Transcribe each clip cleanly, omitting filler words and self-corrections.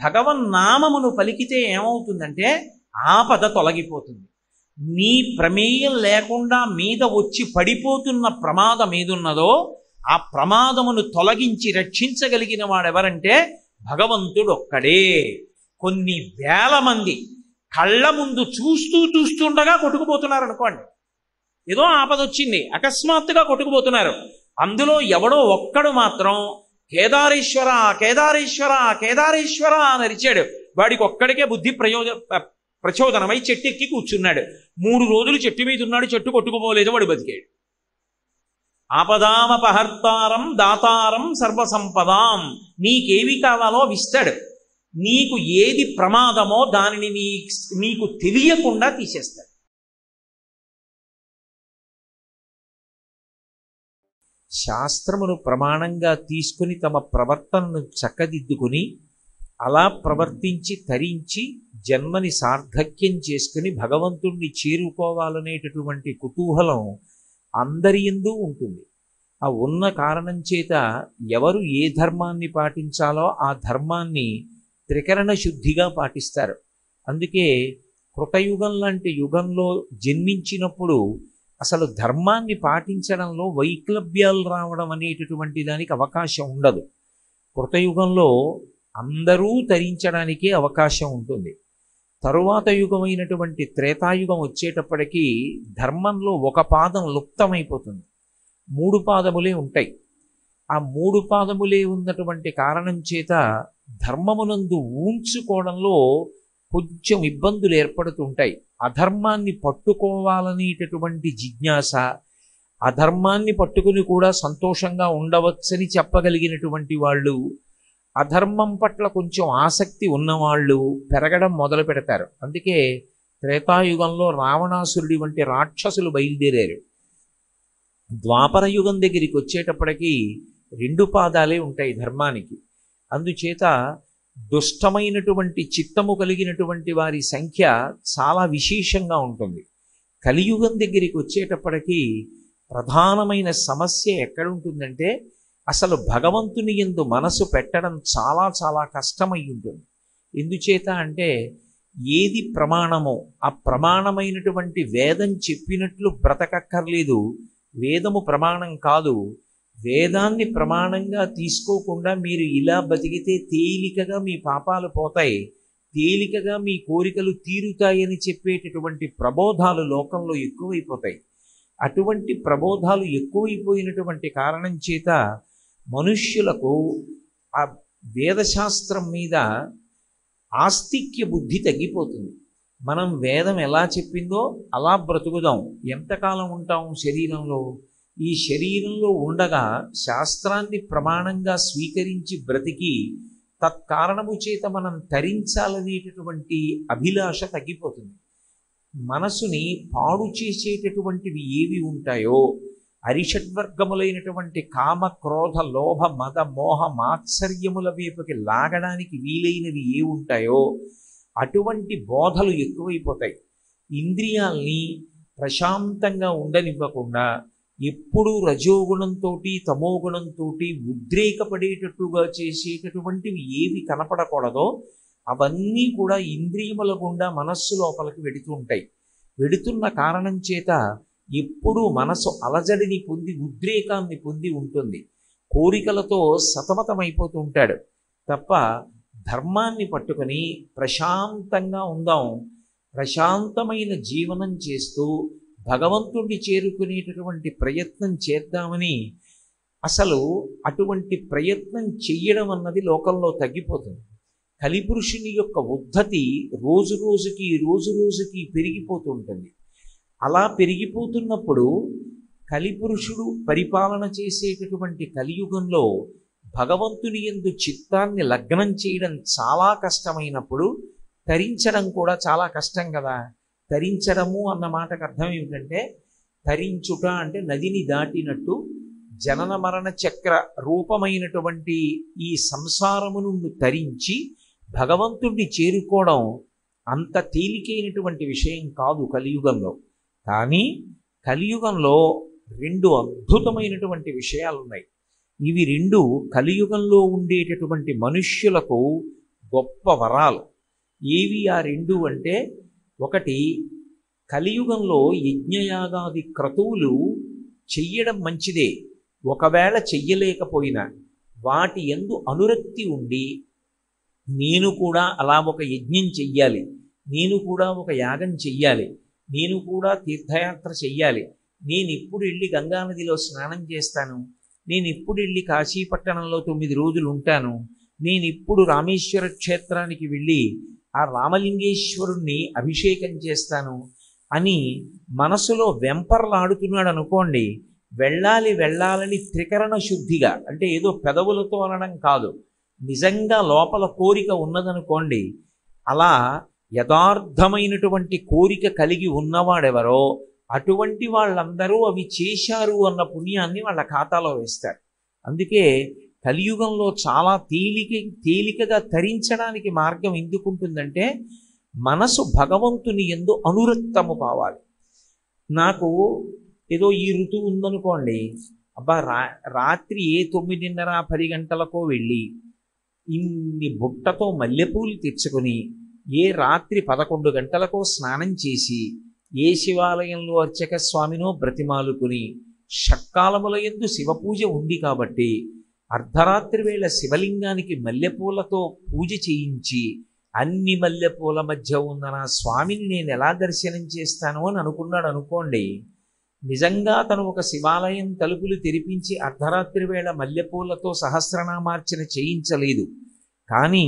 భగవన్నామమును పలికితే ఏమవుతుందంటే ఆపద తొలగిపోతుంది. నీ ప్రమేయం లేకుండా మీద వచ్చి పడిపోతున్న ప్రమాదం ఏదున్నదో ఆ ప్రమాదమును తొలగించి రక్షించగలిగిన వాడెవరంటే భగవంతుడు ఒక్కడే. కొన్ని వేల మంది కళ్ళ ముందు చూస్తుండగా కొట్టుకుపోతున్నారు అనుకోండి. ఏదో ఆపద వచ్చింది, అకస్మాత్తుగా కొట్టుకుపోతున్నారు. అందులో ఎవడో ఒక్కడు మాత్రం కేదారేశ్వర కేదారేశ్వర కేదారేశ్వర అని అరిచాడు. వాడికి ఒక్కడికే బుద్ధి ప్రచోదనమై చెట్టు ఎక్కి కూర్చున్నాడు. 3 రోజులు చెట్టు మీద ఉన్నాడు, చెట్టు కొట్టుకుపోలేదు, వాడు బతికాడు. ఆపదామపహర్తారం దాతారం సర్వసంపదాం. నీకేవి కావాలో విస్తాడు. నీకు ఏది ప్రమాదమో దానిని నీకు తెలియకుండా తీసేస్తాడు. శాస్త్రమును ప్రమాణంగా తీసుకుని తమ ప్రవర్తనను చక్కదిద్దుకుని అలా ప్రవర్తించి తరించి జన్మని సార్థక్యం చేసుకుని భగవంతుణ్ణి చేరుకోవాలనేటటువంటి కుతూహలం అందరి యందు ఉంటుంది. ఆ ఉన్న కారణం చేత ఎవరు ఏ ధర్మాన్ని పాటించాలో ఆ ధర్మాన్ని త్రికరణ శుద్ధిగా పాటిస్తారు. అందుకే కృతయుగం లాంటి యుగంలో జన్మించినప్పుడు అసలు ధర్మాన్ని పాటించడంలో వైక్లభ్యాలు రావడం అనేటటువంటి దానికి అవకాశం ఉండదు. కృతయుగంలో అందరూ తరించడానికే అవకాశం ఉంటుంది. తరువాత యుగమైనటువంటి త్రేతాయుగం వచ్చేటప్పటికీ ధర్మంలో ఒక పాదం లుప్తమైపోతుంది. 3 పాదములే ఉంటాయి. ఆ 3 పాదములే ఉన్నటువంటి కారణం చేత ధర్మమునందు ఊంచుకోవడంలో కొంచెం ఇబ్బందులు ఏర్పడుతుంటాయి. అధర్మాన్ని పట్టుకోవాలనేటటువంటి జిజ్ఞాస, అధర్మాన్ని పట్టుకుని కూడా సంతోషంగా ఉండవచ్చని చెప్పగలిగినటువంటి వాళ్ళు, అధర్మం పట్ల కొంచెం ఆసక్తి ఉన్నవాళ్ళు పెరగడం మొదలు పెడతారు. అందుకే త్రేతాయుగంలో రావణాసురుడి వంటి రాక్షసులు బయలుదేరారు. ద్వాపర యుగం దగ్గరికి వచ్చేటప్పటికీ 2 పాదాలే ఉంటాయి ధర్మానికి. అందుచేత దుష్టమైనటువంటి చిత్తము కలిగినటువంటి వారి సంఖ్య చాలా విశేషంగా ఉంటుంది. కలియుగం దగ్గరికి వచ్చేటప్పటికీ ప్రధానమైన సమస్య ఎక్కడుంటుందంటే అసలు భగవంతుని యందు మనసు పెట్టడం చాలా చాలా కష్టమై ఉంటుంది. ఎందుచేత అంటే ఏది ప్రమాణమో ఆ ప్రమాణమైనటువంటి వేదం చెప్పినట్లు బ్రతకక్కర్లేదు. వేదము ప్రమాణం కాదు. వేదాన్ని ప్రమాణంగా తీసుకోకుండా మీరు ఇలా బతికితే తేలికగా మీ పాపాలు పోతాయి, తేలికగా మీ కోరికలు తీరుతాయని చెప్పేటటువంటి ప్రబోధాలు లోకంలో ఎక్కువైపోతాయి. అటువంటి ప్రబోధాలు ఎక్కువైపోయినటువంటి కారణం చేత మనుష్యులకు ఆ వేదశాస్త్రం మీద ఆస్తిక్య బుద్ధి తగ్గిపోతుంది. మనం వేదం ఎలా చెప్పిందో అలా బ్రతుకుదాం. ఎంతకాలం ఉంటాం శరీరంలో? ఈ శరీరంలో ఉండగా శాస్త్రాన్ని ప్రమాణంగా స్వీకరించి బ్రతికి తత్కారణము చేత మనం తరించాలనేటటువంటి అభిలాష తగ్గిపోతుంది. మనసుని పాడు చేసేటటువంటివి ఏవి ఉంటాయో, అరిషడ్వర్గములైనటువంటి కామ క్రోధ లోభ మద మోహ మాత్సర్యముల వైపుకి లాగడానికి వీలైనవి ఏ ఉంటాయో అటువంటి బోధలు ఎక్కువైపోతాయి. ఇంద్రియాల్ని ప్రశాంతంగా ఉండనివ్వకుండా ఎప్పుడూ రజోగుణంతో తమోగుణంతో ఉద్రేకపడేటట్టుగా చేసేటటువంటివి ఏవి కనపడకూడదో అవన్నీ కూడా ఇంద్రియముల గుండా మనస్సు లోపలికి వెడుతూ ఉంటాయి. వెడుతున్న కారణం చేత ఎప్పుడూ మనసు అలజడిని పొంది ఉద్రేకాన్ని పొంది ఉంటుంది. కోరికలతో సతమతమైపోతూ ఉంటాడు. తప్ప ధర్మాన్ని పట్టుకొని ప్రశాంతంగా ఉందాం, ప్రశాంతమైన జీవనం చేస్తూ భగవంతుడిని చేరుకునేటటువంటి ప్రయత్నం చేద్దామని అసలు అటువంటి ప్రయత్నం చెయ్యడం అన్నది లోకంలో తగ్గిపోతుంది. కలిపురుషుని యొక్క ఉద్ధతి రోజు రోజుకి పెరిగిపోతూ ఉంటుంది. అలా పెరిగిపోతున్నప్పుడు కలిపురుషుడు పరిపాలన చేసేటటువంటి కలియుగంలో భగవంతుని యందు చిత్తాన్ని లగ్నం చేయడం చాలా కష్టమైనప్పుడు తరించడం కూడా చాలా కష్టం కదా. తరించడము అన్న మాటకు అర్థం ఏమిటంటే తరించుట అంటే నదిని దాటినట్టు జనన మరణ చక్ర రూపమైనటువంటి ఈ సంసారము నుండి తరించి భగవంతుడిని చేరుకోవడం అంత తేలికైనటువంటి విషయం కాదు కలియుగంలో. కానీ కలియుగంలో 2 అద్భుతమైనటువంటి విషయాలు ఉన్నాయి. ఇవి 2 కలియుగంలో ఉండేటటువంటి మనుష్యులకు గొప్ప వరాలు. ఏవి ఆ రెండు అంటే, ఒకటి కలియుగంలో యజ్ఞయాగాది క్రతువులు చెయ్యడం మంచిదే. ఒకవేళ చెయ్యలేకపోయినా వాటి యందు అనురక్తి ఉండి, నేను కూడా అలా ఒక యజ్ఞం చెయ్యాలి, నేను కూడా ఒక యాగం చెయ్యాలి, నేను కూడా తీర్థయాత్ర చెయ్యాలి, నేను ఇప్పుడు వెళ్ళి గంగానదిలో స్నానం చేస్తాను, నేను ఇప్పుడు వెళ్ళి కాశీపట్టణంలో 9 రోజులు ఉంటాను, నేను ఇప్పుడు రామేశ్వర క్షేత్రానికి వెళ్ళి ఆ రామలింగేశ్వరుణ్ణి అభిషేకం చేస్తాను అని మనసులో వెంపర్లాడుతున్నాడు అనుకోండి, వెళ్ళాలని త్రికరణ శుద్ధిగా, అంటే ఏదో పెదవులతో అనడం కాదు, నిజంగా లోపల కోరిక ఉన్నదనుకోండి, అలా యథార్థమైనటువంటి కోరిక కలిగి ఉన్నవాడెవరో అటువంటి వాళ్ళందరూ అవి చేశారు అన్న పుణ్యాన్ని వాళ్ళ ఖాతాలో వేస్తారు. అందుకే కలియుగంలో చాలా తేలికగా తరించడానికి మార్గం ఎందుకుంటుందంటే, మనసు భగవంతుని యందు అనురక్తము కావాలి. నాకు ఏదో ఈ ఋతువు ఉందనుకోండి, అబ్బా రాత్రి 9:30, 10 గంటలకో వెళ్ళి ఇన్ని బుట్టతో మల్లెపూలు తెచ్చుకొని రాత్రి 11 గంటలకో స్నానం చేసి ఏ శివాలయంలో అర్చక స్వామినో బ్రతిమాలుకుని, షట్కాలముల యందు శివపూజ ఉంది కాబట్టి అర్ధరాత్రి వేళ శివలింగానికి మల్లెపూలతో పూజ చేయించి, అన్ని మల్లెపూల మధ్య ఉన్న నా స్వామిని నేను ఎలా దర్శనం చేస్తాను అని అనుకున్నాడు అనుకోండి, నిజంగా తను ఒక శివాలయం తలుపులు తెరిపించి అర్ధరాత్రి వేళ మల్లెపూలతో సహస్రనామార్చన చేయించలేదు, కానీ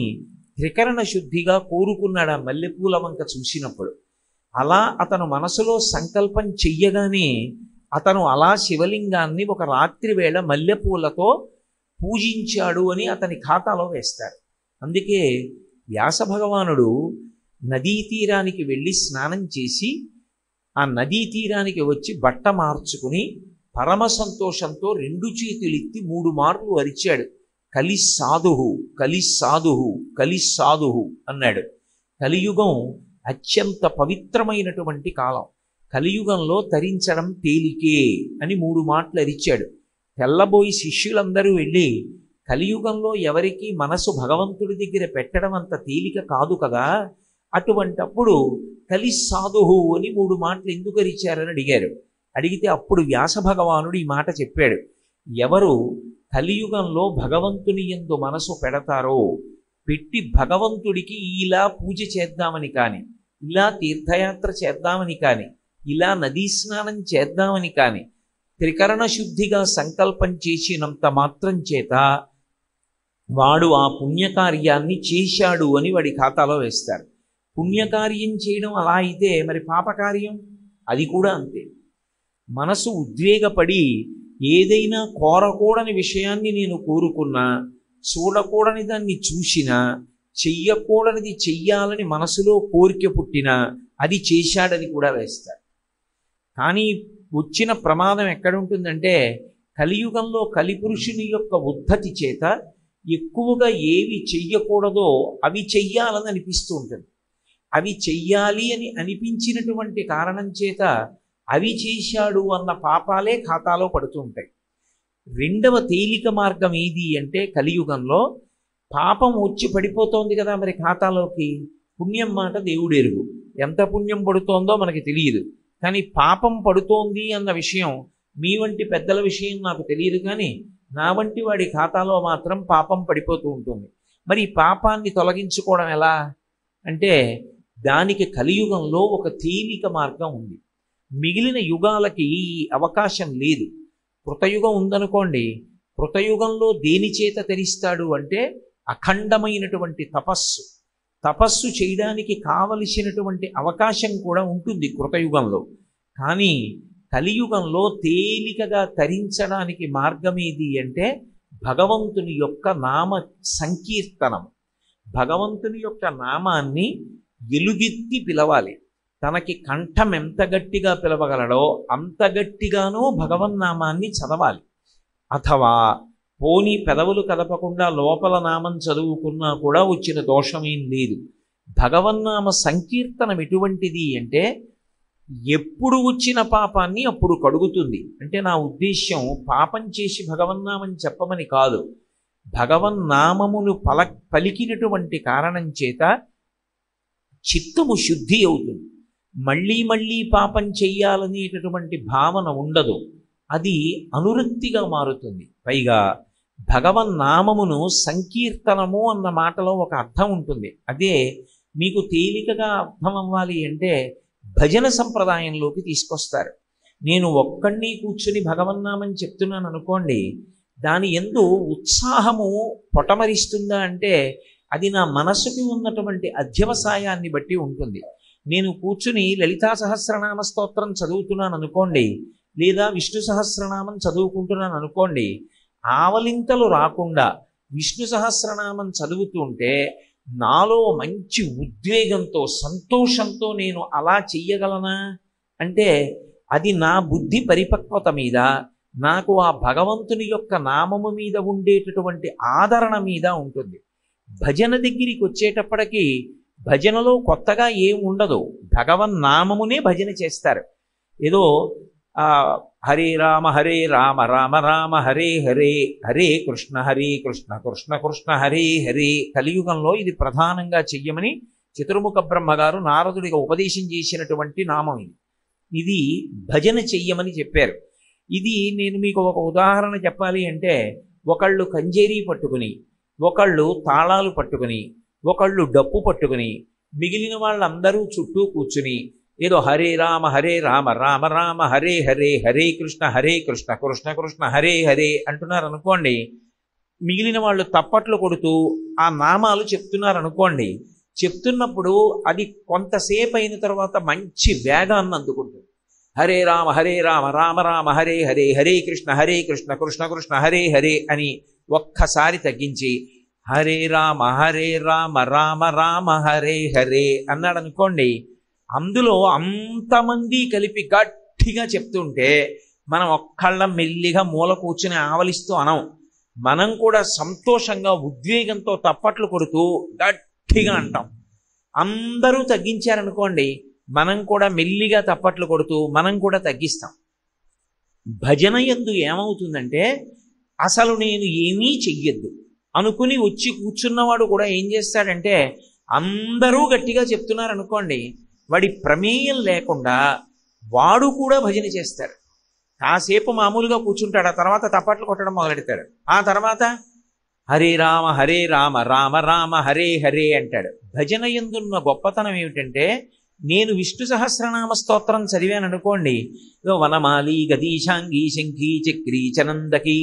త్రికరణ శుద్ధిగా కోరుకున్నాడు ఆ మల్లెపూల వంక చూసినప్పుడు. అలా అతను మనసులో సంకల్పం చెయ్యగానే అతను అలా శివలింగాన్ని ఒక రాత్రి వేళ మల్లెపూలతో పూజించాడు అని అతని ఖాతాలో వేస్తారు. అందుకే వ్యాస భగవానుడు నదీ తీరానికి వెళ్ళి స్నానం చేసి ఆ నదీ తీరానికి వచ్చి బట్ట మార్చుకుని పరమ సంతోషంతో 2 చేతులెత్తి 3 మార్లు అరిచాడు, కలిస్సాధుః కలిస్సాధుః కలిస్సాధుః అన్నాడు. కలియుగం అత్యంత పవిత్రమైనటువంటి కాలం, కలియుగంలో తరించడం తేలికే అని 3 మాటలు అరిచాడు. తెల్లబోయి శిష్యులందరూ వెళ్ళి, కలియుగంలో ఎవరికి మనసు భగవంతుడి దగ్గర పెట్టడం అంత తేలిక కాదు కదా, అటువంటప్పుడు కలిస్సాధుః అని 3 మాటలు ఎందుకు అరిచారని అడిగారు. అడిగితే అప్పుడు వ్యాస భగవానుడు ఈ మాట చెప్పాడు, ఎవరు కలియుగంలో భగవంతుని యందు మనసు పెడతారో, పెట్టి భగవంతుడికి ఇలా పూజ చేద్దామని కానీ, ఇలా తీర్థయాత్ర చేద్దామని కానీ, ఇలా నదీ స్నానం చేద్దామని కానీ త్రికరణ శుద్ధిగా సంకల్పం చేసినంత మాత్రం చేత వాడు ఆ పుణ్యకార్యాన్ని చేశాడు అని వాడి ఖాతాలో వేస్తారు. పుణ్యకార్యం చేయడం అలా అయితే మరి పాపకార్యం అది కూడా అంతే. మనసు ఉద్వేగపడి ఏదైనా కోరకూడని విషయాన్ని నేను కోరుకున్నా, చూడకూడని దాన్ని చూసినా, చెయ్యకూడనిది చెయ్యాలని మనసులో కోరిక పుట్టినా అది చేశాడని కూడా వేస్తారు. కానీ వచ్చిన ప్రమాదం ఎక్కడుంటుందంటే, కలియుగంలో కలిపురుషుని యొక్క ఉద్ధతి చేత ఎక్కువగా ఏవి చెయ్యకూడదో అవి చెయ్యాలని అనిపిస్తూ ఉంటుంది. అవి చెయ్యాలి అని అనిపించినటువంటి కారణం చేత అవి చేశాడు అన్న పాపాలే ఖాతాలో పడుతూ ఉంటాయి. రెండవ తేలిక మార్గం ఏది అంటే, కలియుగంలో పాపం వచ్చి పడిపోతోంది కదా మరి ఖాతాలోకి, పుణ్యం మాట దేవుడెరుగు, ఎంత పుణ్యం పడుతోందో మనకి తెలియదు, కానీ పాపం పడుతోంది అన్న విషయం మీ వంటి పెద్దల విషయం నాకు తెలియదు, కానీ నా వంటి వాడి ఖాతాలో మాత్రం పాపం పడిపోతూ ఉంటుంది. మరి ఈ పాపాన్ని తొలగించుకోవడం ఎలా అంటే, దానికి కలియుగంలో ఒక తేలిక మార్గం ఉంది. మిగిలిన యుగాలకి ఈ అవకాశం లేదు. కృతయుగం ఉందనుకోండి, కృతయుగంలో దేని చేత తరిస్తాడు అంటే అఖండమైనటువంటి తపస్సు చేయడానికి కావలసినటువంటి అవకాశం కూడా ఉంటుంది కృతయుగంలో. కానీ కలియుగంలో తేలికగా తరించడానికి మార్గమేది అంటే భగవంతుని యొక్క నామ సంకీర్తనం. భగవంతుని యొక్క నామాన్ని ఎలుగెత్తి పిలవాలి. తనకి కంఠం ఎంత గట్టిగా పిలవగలడో అంత గట్టిగానో భగవన్నామాన్ని చదవాలి. అథవా పోనీ పెదవులు కదపకుండా లోపల నామం చదువుకున్నా కూడా వచ్చిన దోషమేం లేదు. భగవన్నామ సంకీర్తనం ఎటువంటిది అంటే, ఎప్పుడు వచ్చిన పాపాన్ని అప్పుడు కడుగుతుంది. అంటే నా ఉద్దేశ్యం పాపం చేసి భగవన్నామని చెప్పమని కాదు. భగవన్నామమును పలికినటువంటి కారణం చేత చిత్తము శుద్ధి అవుతుంది. మళ్ళీ మళ్ళీ పాపం చెయ్యాలనేటటువంటి భావన ఉండదు. అది అనురక్తిగా మారుతుంది. పైగా భగవన్నామమును సంకీర్తనము అన్న మాటలో ఒక అర్థం ఉంటుంది. అదే మీకు తేలికగా అర్థం అవ్వాలి అంటే భజన సంప్రదాయంలోకి తీసుకొస్తారు. నేను ఒక్కడిని కూర్చుని భగవన్నామం చెప్తున్నాను అనుకోండి, దాని యందు ఉత్సాహము పొటమరిస్తుందా అంటే అది నా మనసుకి ఉన్నటువంటి అధ్యవసాయాన్ని బట్టి ఉంటుంది. నేను కూర్చుని లలితా సహస్రనామ స్తోత్రం చదువుతున్నాను అనుకోండి, లేదా విష్ణు సహస్రనామం చదువుకుంటున్నాను అనుకోండి, ఆవలింతలు రాకుండా విష్ణు సహస్రనామం చదువుతుంటే నాలో మంచి ఉద్వేగంతో సంతోషంతో నేను అలా చెయ్యగలనా అంటే అది నా బుద్ధి పరిపక్వత మీద, నాకు ఆ భగవంతుని యొక్క నామము మీద ఉండేటటువంటి ఆదరణ మీద ఉంటుంది. భజన దగ్గరికి వచ్చేటప్పటికి భజనలో కొత్తగా ఏం ఉండదు. భగవన్నామమునే భజన చేస్తారు. ఏదో హరే రామ రామ రామ హరే హరే, హరే కృష్ణ కృష్ణ కృష్ణ హరే హరే. కలియుగంలో ఇది ప్రధానంగా చెయ్యమని చతుర్ముఖ బ్రహ్మగారు నారదుడిగా ఉపదేశం చేసినటువంటి నామం ఇది. ఇది భజన చెయ్యమని చెప్పారు. ఇది నేను మీకు ఒక ఉదాహరణ చెప్పాలి అంటే, ఒకళ్ళు కంజేరీ పట్టుకుని, ఒకళ్ళు తాళాలు పట్టుకుని, ఒకళ్ళు డప్పు పట్టుకుని, మిగిలిన వాళ్ళందరూ చుట్టూ కూర్చుని ఏదో హరే రామ రామ రామ హరే హరే, హరే కృష్ణ కృష్ణ కృష్ణ హరే హరే అంటున్నారు అనుకోండి. మిగిలిన వాళ్ళు తప్పట్లు కొడుతూ ఆ నామాలు చెప్తున్నారు అనుకోండి. చెప్తున్నప్పుడు అది కొంతసేపు అయిన తర్వాత మంచి వేగాన్ని అందుకుంటుంది. హరే రామ రామ రామ హరే హరే, హరే కృష్ణ కృష్ణ కృష్ణ హరే హరే అని ఒక్కసారి తగ్గించి హరే రామ రామ రామ హరే హరే అన్నాడు అనుకోండి. అందులో అంతమంది కలిపి గట్టిగా చెప్తుంటే మనం ఒక్కళ్ళ మెల్లిగా మూల కూర్చుని ఆవలిస్తూ అనం. మనం కూడా సంతోషంగా ఉద్వేగంతో తప్పట్లు కొడుతూ గట్టిగా అంటాం. అందరూ తగ్గించారనుకోండి, మనం కూడా మెల్లిగా తప్పట్లు కొడుతూ మనం కూడా తగ్గిస్తాం. భజన యందు ఏమవుతుందంటే అసలు నేను ఏమీ చెయ్యొద్దు అనుకుని వచ్చి కూర్చున్నవాడు కూడా ఏం చేస్తాడంటే అందరూ గట్టిగా చెప్తున్నారనుకోండి, వాడి ప్రమేయం లేకుండా వాడు కూడా భజన చేస్తాడు. కాసేపు మామూలుగా కూర్చుంటాడు, ఆ తర్వాత తప్పట్లు కొట్టడం మొదలెడతాడు. ఆ తర్వాత హరే రామ రామ రామ హరే హరే అంటాడు. భజన యందున్న గొప్పతనం ఏమిటంటే, నేను విష్ణు సహస్రనామ స్తోత్రం చదివాను అనుకోండి, వనమాలి గదీశాంగీ శంఖీ చక్రీ చనందకి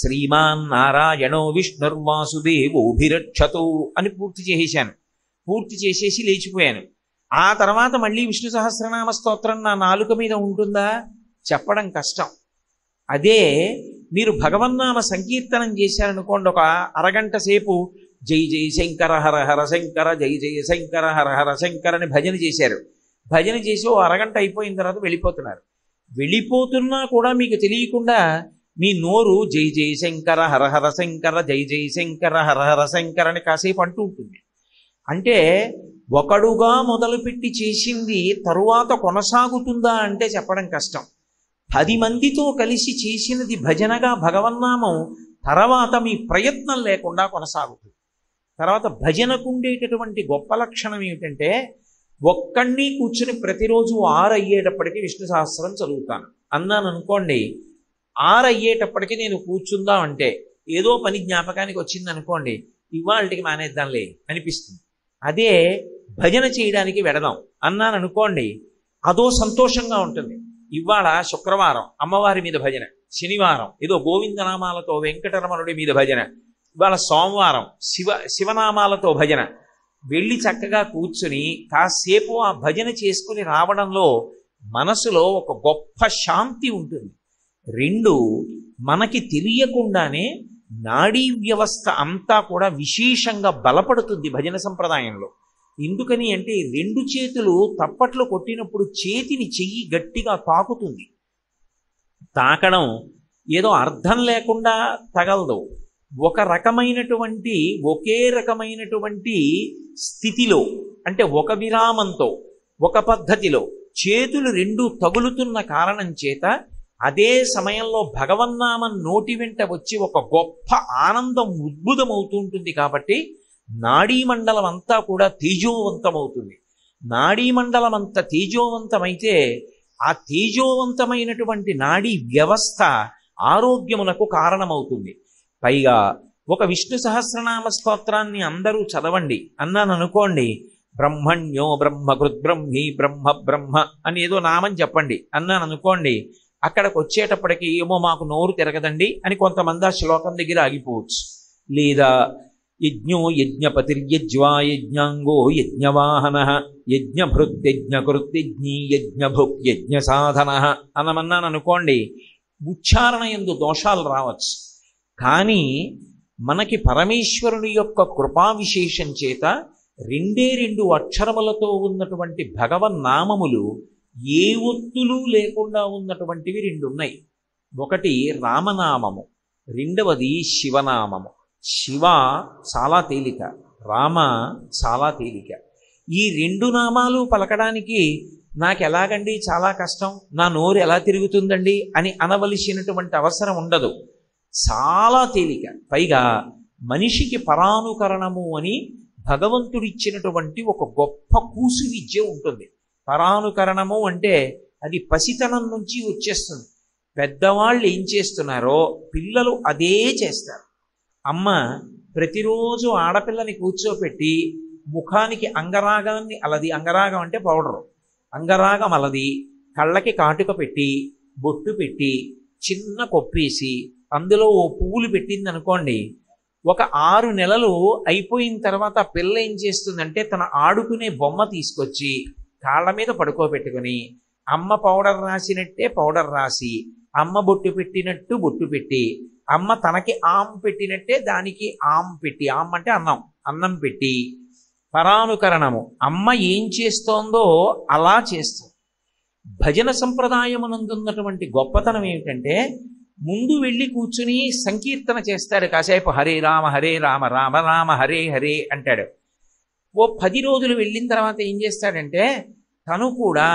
శ్రీమాన్ నారాయణో విష్ణుర్వాసుదేవోభిరక్షతు అని పూర్తి చేసేశాను. పూర్తి చేసేసి లేచిపోయాను. ఆ తర్వాత మళ్ళీ విష్ణు సహస్రనామ స్తోత్రం నా నాలుక మీద ఉంటుందా? చెప్పడం కష్టం. అదే మీరు భగవన్నామ సంకీర్తనం చేశారనుకోండి, ఒక అరగంట సేపు జై జై శంకర హర హర శంకర, జై జై శంకర హర హర శంకర అని భజన చేశారు. భజన చేసి ఓ అరగంట అయిపోయిన తర్వాత వెళ్ళిపోతున్నారు. వెళ్ళిపోతున్నా కూడా మీకు తెలియకుండా మీ నోరు జై జై శంకర హర హర శంకర, జై జై శంకర హర హర శంకర అని కాసేపు అంటూ ఉంటుంది. అంటే ఒకడుగా మొదలుపెట్టి చేసింది తరువాత కొనసాగుతుందా అంటే చెప్పడం కష్టం. 10 మందితో కలిసి చేసినది భజనగా భగవన్నామం తర్వాత మీ ప్రయత్నం లేకుండా కొనసాగుతుంది. తర్వాత భజనకు ఉండేటటువంటి గొప్ప లక్షణం ఏమిటంటే, ఒక్కడిని కూర్చుని ప్రతిరోజు 6 అయ్యేటప్పటికీ విష్ణు సహస్రం చదువుతాను అన్నాను అనుకోండి. 6 అయ్యేటప్పటికీ నేను కూర్చుందాం అంటే ఏదో పని జ్ఞాపకానికి వచ్చింది అనుకోండి, ఇవాళకి మానేద్దాంలే అనిపిస్తుంది. అదే భజన చేయడానికి వెడదాం అన్నాను అనుకోండి, అదో సంతోషంగా ఉంటుంది. ఇవాళ శుక్రవారం అమ్మవారి మీద భజన, శనివారం ఏదో గోవిందనామాలతో వెంకటరమణుడి మీద భజన, ఇవాళ సోమవారం శివనామాలతో భజన. వెళ్ళి చక్కగా కూర్చుని కాసేపు ఆ భజన చేసుకుని రావడంలో మనసులో ఒక గొప్ప శాంతి ఉంటుంది. 2, మనకి తెలియకుండానే నాడీ వ్యవస్థ అంతా కూడా విశేషంగా బలపడుతుంది భజన సంప్రదాయంలో. ఎందుకని అంటే 2 చేతులు తప్పట్లు కొట్టినప్పుడు చెయ్యి గట్టిగా తాకుతుంది. తాకడం ఏదో అర్థం లేకుండా తగలదు. ఒకే రకమైనటువంటి స్థితిలో, అంటే ఒక విరామంతో, ఒక పద్ధతిలో చేతులు 2 తగులుతున్న కారణం చేత అదే సమయంలో భగవన్నామం నోటి వెంట వచ్చి ఒక గొప్ప ఆనందం ఉద్భుతమవుతూ ఉంటుంది. కాబట్టి నాడీమండలం అంతా కూడా తేజోవంతమవుతుంది. నాడీమండలం అంత తేజోవంతమైతే ఆ తేజోవంతమైనటువంటి నాడీ వ్యవస్థ ఆరోగ్యమునకు కారణమవుతుంది. పైగా ఒక విష్ణు సహస్రనామ స్తోత్రాన్ని అందరూ చదవండి అన్నాను అనుకోండి, బ్రహ్మణ్యో బ్రహ్మకృద్ బ్రహ్మీ బ్రహ్మ బ్రహ్మ అని ఏదో నామం చెప్పండి అన్నాను అనుకోండి, అక్కడికి వచ్చేటప్పటికి ఏమో మాకు నోరు తిరగదండి అని కొంతమంది ఆ శ్లోకం దగ్గర ఆగిపోవచ్చు. లేదా యజ్ఞో యజ్ఞపతిర్యజ్వా యజ్ఞాంగో యజ్ఞవాహన యజ్ఞభృత్యజ్ఞకృత్యజ్ఞీ యజ్ఞభుక్ యజ్ఞ సాధన అనమన్నాను అనుకోండి, ఉచ్చారణ యందు దోషాలు రావచ్చు. కానీ మనకి పరమేశ్వరుని యొక్క కృపా విశేషం చేత 2 అక్షరములతో ఉన్నటువంటి భగవన్నామములు ఏ ఒత్తులు లేకుండా ఉన్నటువంటివి 2 ఉన్నాయి. ఒకటి రామనామము, రెండవది శివనామము. శివ చాలా తేలిక, రామ చాలా తేలిక. ఈ 2 నామాలు పలకడానికి నాకు ఎలాగండి చాలా కష్టం, నా నోరు ఎలా తిరుగుతుందండి అని అనవలసినటువంటి అవసరం ఉండదు. చాలా తేలిక. పైగా మనిషికి పరానుకరణము అని భగవంతుడిచ్చినటువంటి ఒక గొప్ప కూసు విద్య ఉంటుంది. పరానుకరణము అంటే అది పసితనం నుంచి వచ్చేస్తుంది. పెద్దవాళ్ళు ఏం చేస్తున్నారో పిల్లలు అదే చేస్తారు. అమ్మ ప్రతిరోజు ఆడపిల్లని కూర్చోపెట్టి ముఖానికి అంగరాగాన్ని అలది, అంగరాగం అంటే పౌడరు, అంగరాగం అలది, కళ్ళకి కాటుక పెట్టి బొట్టు పెట్టి చిన్న కొప్పేసి అందులో ఓ పువ్వులు పెట్టింది అనుకోండి, ఒక 6 నెలలు అయిపోయిన తర్వాత పిల్ల ఏం చేస్తుందంటే తన ఆడుకునే బొమ్మ తీసుకొచ్చి కాళ్ళ మీద పడుకోబెట్టుకుని అమ్మ పౌడర్ రాసినట్టే పౌడర్ రాసి, అమ్మ బొట్టు పెట్టినట్టు బొట్టు పెట్టి, అమ్మ తనకి ఆమ్ పెట్టినట్టే దానికి ఆమ్ పెట్టి, ఆమ్ అంటే అన్నం, అన్నం పెట్టి పరానుకరణము అమ్మ ఏం చేస్తోందో అలా చేస్తుంది. భజన సంప్రదాయమునందున్నటువంటి గొప్పతనం ఏమిటంటే ముందు వెళ్ళి కూర్చుని సంకీర్తన చేస్తాడు కాసేపు, హరే రామ రామ రామ హరే హరే అంటాడు. ఓ 10 రోజులు వెళ్ళిన తర్వాత ఏం చేస్తాడంటే తను కూడా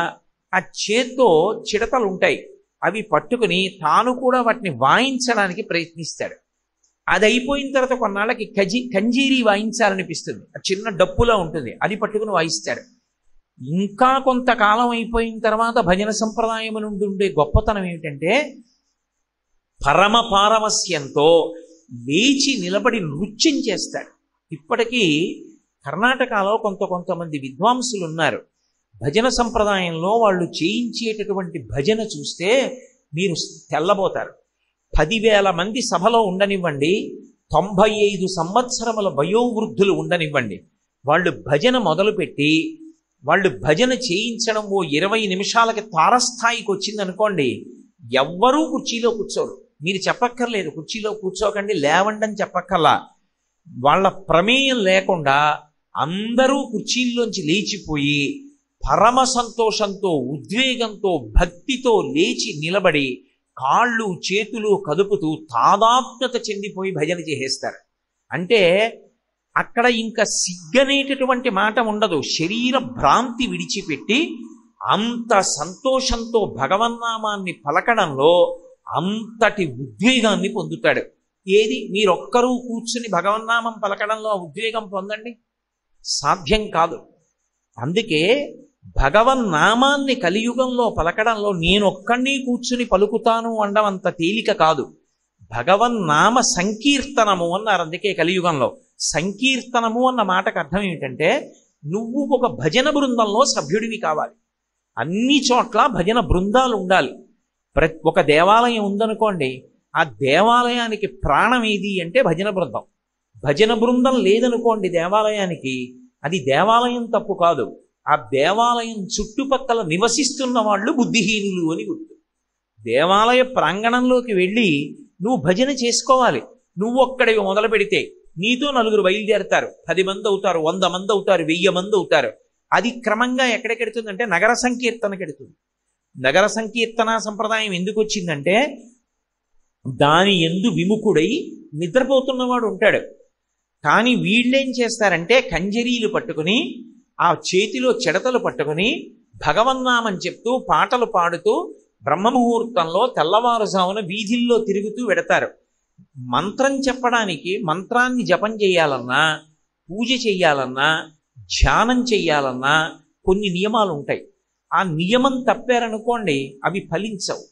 ఆ చేత్తో చిడతలు ఉంటాయి అవి పట్టుకుని తాను కూడా వాటిని వాయించడానికి ప్రయత్నిస్తాడు. అది అయిపోయిన తర్వాత కొన్నాళ్ళకి కంజీరి వాయించాలనిపిస్తుంది, ఆ చిన్న డప్పులా ఉంటుంది, అది పట్టుకుని వాయిస్తాడు. ఇంకా కొంతకాలం అయిపోయిన తర్వాత భజన సంప్రదాయం నుండి ఉండే గొప్పతనం ఏమిటంటే పరమ పారవస్యంతో లేచి నిలబడి నృత్యం చేస్తాడు. ఇప్పటికీ కర్ణాటకలో కొంతమంది విద్వాంసులు ఉన్నారు. భజన సంప్రదాయంలో వాళ్ళు చేయించేటటువంటి భజన చూస్తే మీరు తెల్లబోతారు. 10,000 మంది సభలో ఉండనివ్వండి, 95 సంవత్సరముల వయోవృద్ధులు ఉండనివ్వండి, వాళ్ళు భజన మొదలుపెట్టి వాళ్ళు భజన చేయించడం ఓ 20 నిమిషాలకి తారస్థాయికి వచ్చిందనుకోండి, ఎవ్వరూ కుర్చీలో కూర్చోరు. మీరు చెప్పక్కర్లేదు కుర్చీలో కూర్చోకండి లేవండి అని చెప్పక్కర్లా. వాళ్ళ ప్రమేయం లేకుండా అందరూ కుర్చీల్లోంచి లేచిపోయి పరమ సంతోషంతో ఉద్వేగంతో భక్తితో లేచి నిలబడి కాళ్ళు చేతులు కదుపుతూ తాదాత్మ్యత చెందిపోయి భజన చేసేస్తారు. అంటే అక్కడ ఇంకా సిగ్గనేటటువంటి మాట ఉండదు. శరీర భ్రాంతి విడిచిపెట్టి అంత సంతోషంతో భగవన్నామాన్ని పలకడంలో అంతటి ఉద్వేగాన్ని పొందుతాడు. ఏది మీరొక్కరూ కూర్చుని భగవన్నామం పలకడంలో ఆ ఉద్వేగం పొందండి, సాధ్యం కాదు. అందుకే భగవన్నామాన్ని కలియుగంలో పలకడంలో నేనొక్కడిని కూర్చుని పలుకుతాను అనడం అంత తేలిక కాదు. భగవన్నామ సంకీర్తనము అన్నారు. అందుకే కలియుగంలో సంకీర్తనము అన్న మాటకు అర్థం ఏమిటంటే నువ్వు ఒక భజన బృందంలో సభ్యుడివి కావాలి. అన్ని చోట్ల భజన బృందాలు ఉండాలి. ఒక దేవాలయం ఉందనుకోండి, ఆ దేవాలయానికి ప్రాణం ఏది అంటే భజన బృందం. భజన బృందం లేదనుకోండి దేవాలయానికి, అది దేవాలయం తప్పు కాదు, ఆ దేవాలయం చుట్టుపక్కల నివసిస్తున్న వాళ్ళు బుద్ధిహీనులు అని గుర్తు. దేవాలయ ప్రాంగణంలోకి వెళ్ళి నువ్వు భజన చేసుకోవాలి. నువ్వు ఒక్కడివి మొదలు పెడితే నీతో 4 బయలుదేరతారు, 10 మంది అవుతారు, 100 మంది అవుతారు, 1000 మంది అవుతారు. అది క్రమంగా ఎక్కడికెడుతుందంటే నగర సంకీర్తనకెడుతుంది. నగర సంకీర్తన సంప్రదాయం ఎందుకు వచ్చిందంటే దాని యందు విముఖుడై నిద్రపోతున్నవాడు ఉంటాడు. కానీ వీళ్ళేం చేస్తారంటే కంజరీలు పట్టుకుని ఆ చేతిలో చెడతలు పట్టుకుని భగవన్నామని చెప్తూ పాటలు పాడుతూ బ్రహ్మముహూర్తంలో తెల్లవారుజామున వీధుల్లో తిరుగుతూ వెడతారు. మంత్రం చెప్పడానికి, మంత్రాన్ని జపం చేయాలన్నా, పూజ చెయ్యాలన్నా, ధ్యానం చెయ్యాలన్నా కొన్ని నియమాలు ఉంటాయి. ఆ నియమం తప్పారనుకోండి అవి ఫలించవు.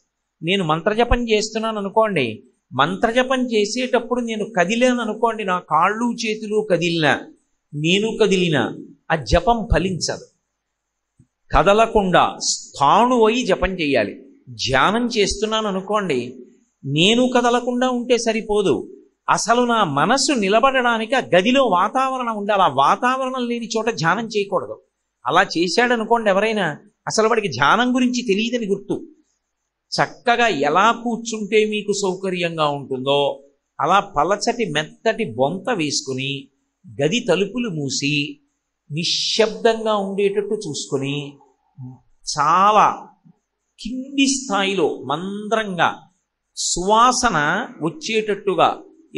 నేను మంత్రజపం చేస్తున్నాను అనుకోండి, మంత్రజపం చేసేటప్పుడు నేను కదిలాను అనుకోండి, నా కాళ్ళు చేతులు కదిలినా, నేను కదిలినా ఆ జపం ఫలించదు. కదలకుండా స్థాణు అయి జపం చేయాలి. ధ్యానం చేస్తున్నాను అనుకోండి, నేను కదలకుండా ఉంటే సరిపోదు, అసలు నా మనసు నిలబడడానికి ఆ గదిలో వాతావరణం ఉండాలి. ఆ వాతావరణం లేని చోట ధ్యానం చేయకూడదు. అలా చేశాడనుకోండి ఎవరైనా, అసలు వాడికి ధ్యానం గురించి తెలియదని గుర్తు. చక్కగా ఎలా కూర్చుంటే మీకు సౌకర్యంగా ఉంటుందో అలా పలచటి మెత్తటి బొంత వేసుకుని గది తలుపులు మూసి నిశ్శబ్దంగా ఉండేటట్టు చూసుకొని చాలా కింది స్థాయిలో మంద్రంగా సువాసన వచ్చేటట్టుగా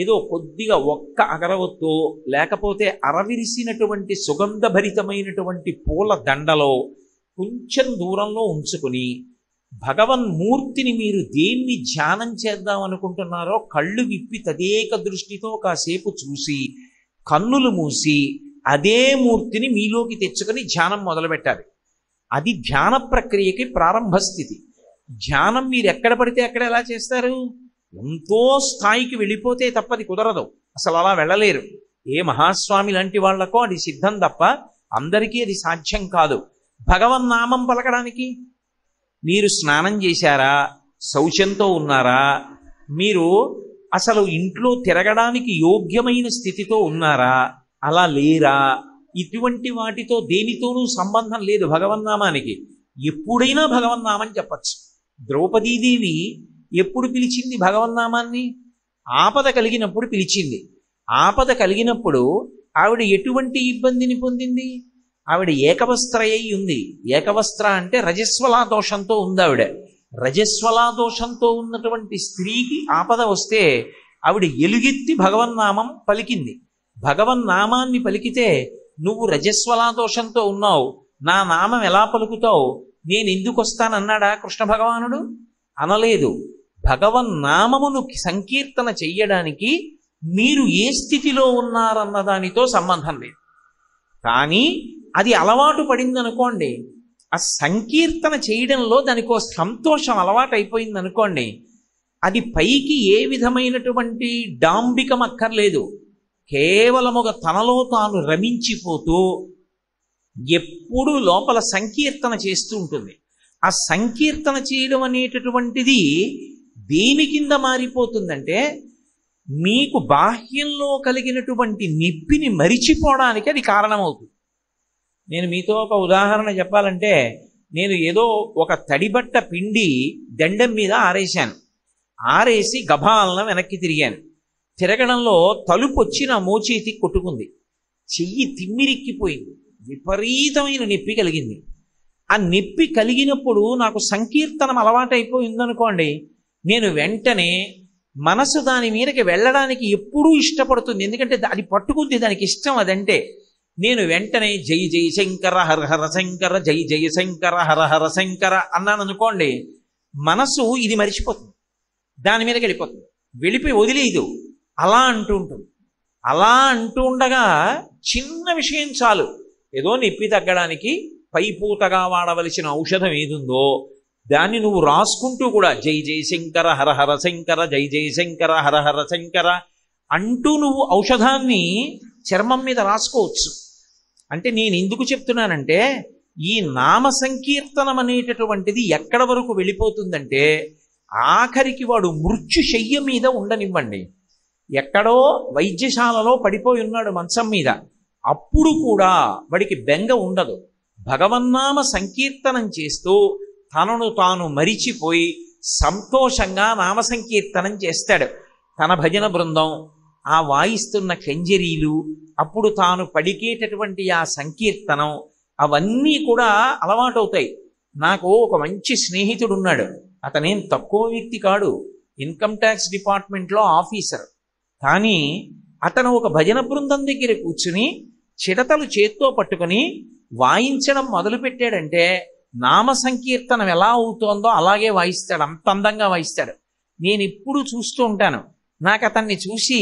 ఏదో కొద్దిగా ఒక్క అగరవత్తో లేకపోతే అరవిరిసినటువంటి సుగంధభరితమైనటువంటి పూల దండలో కొంచెం దూరంలో ఉంచుకుని భగవన్మూర్తిని మీరు దేన్ని ధ్యానం చేద్దాం అనుకుంటున్నారో కళ్ళు విప్పి తదేక దృష్టితో కాసేపు చూసి కన్నులు మూసి అదే మూర్తిని మీలోకి తెచ్చుకొని ధ్యానం మొదలుపెట్టాలి. అది ధ్యాన ప్రక్రియకి ప్రారంభ స్థితి. ధ్యానం మీరు ఎక్కడ పడితే అక్కడ ఎలా చేస్తారు? ఎంతో స్థాయికి వెళ్ళిపోతే తప్పది కుదరదు, అసలు అలా వెళ్ళలేరు. ఏ మహాస్వామి లాంటి వాళ్లకో అది సిద్ధం తప్ప అందరికీ అది సాధ్యం కాదు. భగవన్నామం పలకడానికి మీరు స్నానం చేశారా, శౌచంతో ఉన్నారా, మీరు అసలు ఇంట్లో తిరగడానికి యోగ్యమైన స్థితితో ఉన్నారా, అలా లేరా, ఇటువంటి వాటితో దేనితోనూ సంబంధం లేదు భగవన్నామానికి. ఎప్పుడైనా భగవన్నామం చెప్పచ్చు. ద్రౌపదీదేవి ఎప్పుడు పిలిచింది భగవన్నామాన్ని? ఆపద కలిగినప్పుడు పిలిచింది. ఆపద కలిగినప్పుడు ఆవిడ ఎటువంటి ఇబ్బందిని పొందింది? ఆవిడ ఏకవస్త్రయ్యి ఉంది. ఏకవస్త్ర అంటే రజస్వలా దోషంతో ఉంది ఆవిడ. రజస్వలా దోషంతో ఉన్నటువంటి స్త్రీకి ఆపద వస్తే ఆవిడ ఎలుగెత్తి భగవన్నామం పలికింది. భగవన్నామాన్ని పలికితే నువ్వు రజస్వలా దోషంతో ఉన్నావు, నా నామం ఎలా పలుకుతావు, నేను ఎందుకు వస్తానన్నాడా కృష్ణ భగవానుడు? అనలేదు. భగవన్నామమును సంకీర్తన చెయ్యడానికి మీరు ఏ స్థితిలో ఉన్నారన్న దానితో సంబంధం లేదు. కానీ అది అలవాటు పడిందనుకోండి, ఆ సంకీర్తన చేయడంలో దానికో సంతోషం అలవాటు అయిపోయింది అనుకోండి, అది పైకి ఏ విధమైనటువంటి డాంబికం అక్కర్లేదు. కేవలముగ తనలో తాను రమించిపోతూ ఎప్పుడూ లోపల సంకీర్తన చేస్తూ ఉంటుంది. ఆ సంకీర్తన చేయడం అనేటటువంటిది దేని కింద మారిపోతుందంటే, మీకు బాహ్యంలో కలిగినటువంటి నొప్పిని మరిచిపోవడానికి అది కారణమవుతుంది. నేను మీతో ఒక ఉదాహరణ చెప్పాలంటే, నేను ఏదో ఒక తడిబట్ట పిండి దండం మీద ఆరేశాను. ఆరేసి గభాలన వెనక్కి తిరిగాను. తిరగడంలో తలుపు వచ్చి నా మోచేతికి కొట్టుకుంది. చెయ్యి తిమ్మిరిక్కిపోయింది. విపరీతమైన నొప్పి కలిగింది. ఆ నొప్పి కలిగినప్పుడు నాకు సంకీర్తనం అలవాటైపోయిందనుకోండి, నేను వెంటనే మనసు దాని మీదకి వెళ్ళడానికి ఎప్పుడూ ఇష్టపడుతుంది. ఎందుకంటే అది పట్టుకుంది, దానికి ఇష్టం అదంటే. నేను వెంటనే జై జై శంకర హర హర శంకర, జై జయ శంకర హర హర శంకర అన్నాను అనుకోండి, మనసు ఇది మరిచిపోతుంది, దాని మీదకి వెళ్ళిపోతుంది, వెళ్ళిపోయి వదిలేదు, అలా అంటూ ఉంటుంది. అలా అంటూ ఉండగా చిన్న విషయం చాలు, ఏదో నొప్పి తగ్గడానికి పైపూతగా వాడవలసిన ఔషధం ఏదుందో దాన్ని నువ్వు రాసుకుంటూ కూడా జై జై శంకర హర హర శంకర, జై జై శంకర హర హర శంకర అంటూ నువ్వు ఔషధాన్ని చర్మం మీద రాసుకోవచ్చు. అంటే నేను ఎందుకు చెప్తున్నానంటే, ఈ నామ సంకీర్తనం అనేటటువంటిది ఎక్కడ వరకు వెళ్ళిపోతుందంటే, ఆఖరికి వాడు మృత్యుశయ్య మీద ఉండనివ్వండి, ఎక్కడో వైద్యశాలలో పడిపోయి ఉన్నాడు మంచం మీద, అప్పుడు కూడా వాడికి బెంగ ఉండదు. భగవన్నామ సంకీర్తనం చేస్తూ తనను తాను మరిచిపోయి సంతోషంగా నామ సంకీర్తనం చేస్తాడు. తన భజన బృందం, ఆ వాయిస్తున్న కంజరీలు, అప్పుడు తాను పడికేటటువంటి ఆ సంకీర్తనం, అవన్నీ కూడా అలవాటవుతాయి. నాకు ఒక మంచి స్నేహితుడు ఉన్నాడు. అతనేం తక్కువ వ్యక్తి కాడు, ఇన్కమ్ ట్యాక్స్ డిపార్ట్మెంట్లో ఆఫీసర్. కానీ అతను ఒక భజన బృందం దగ్గర కూర్చుని చిడతలు చేత్తో పట్టుకుని వాయించడం మొదలుపెట్టాడంటే నామ సంకీర్తనం ఎలా అవుతోందో అలాగే వాయిస్తాడు, అంత అందంగా వాయిస్తాడు. నేను ఎప్పుడు చూస్తూ ఉంటాను. నాకు అతన్ని చూసి,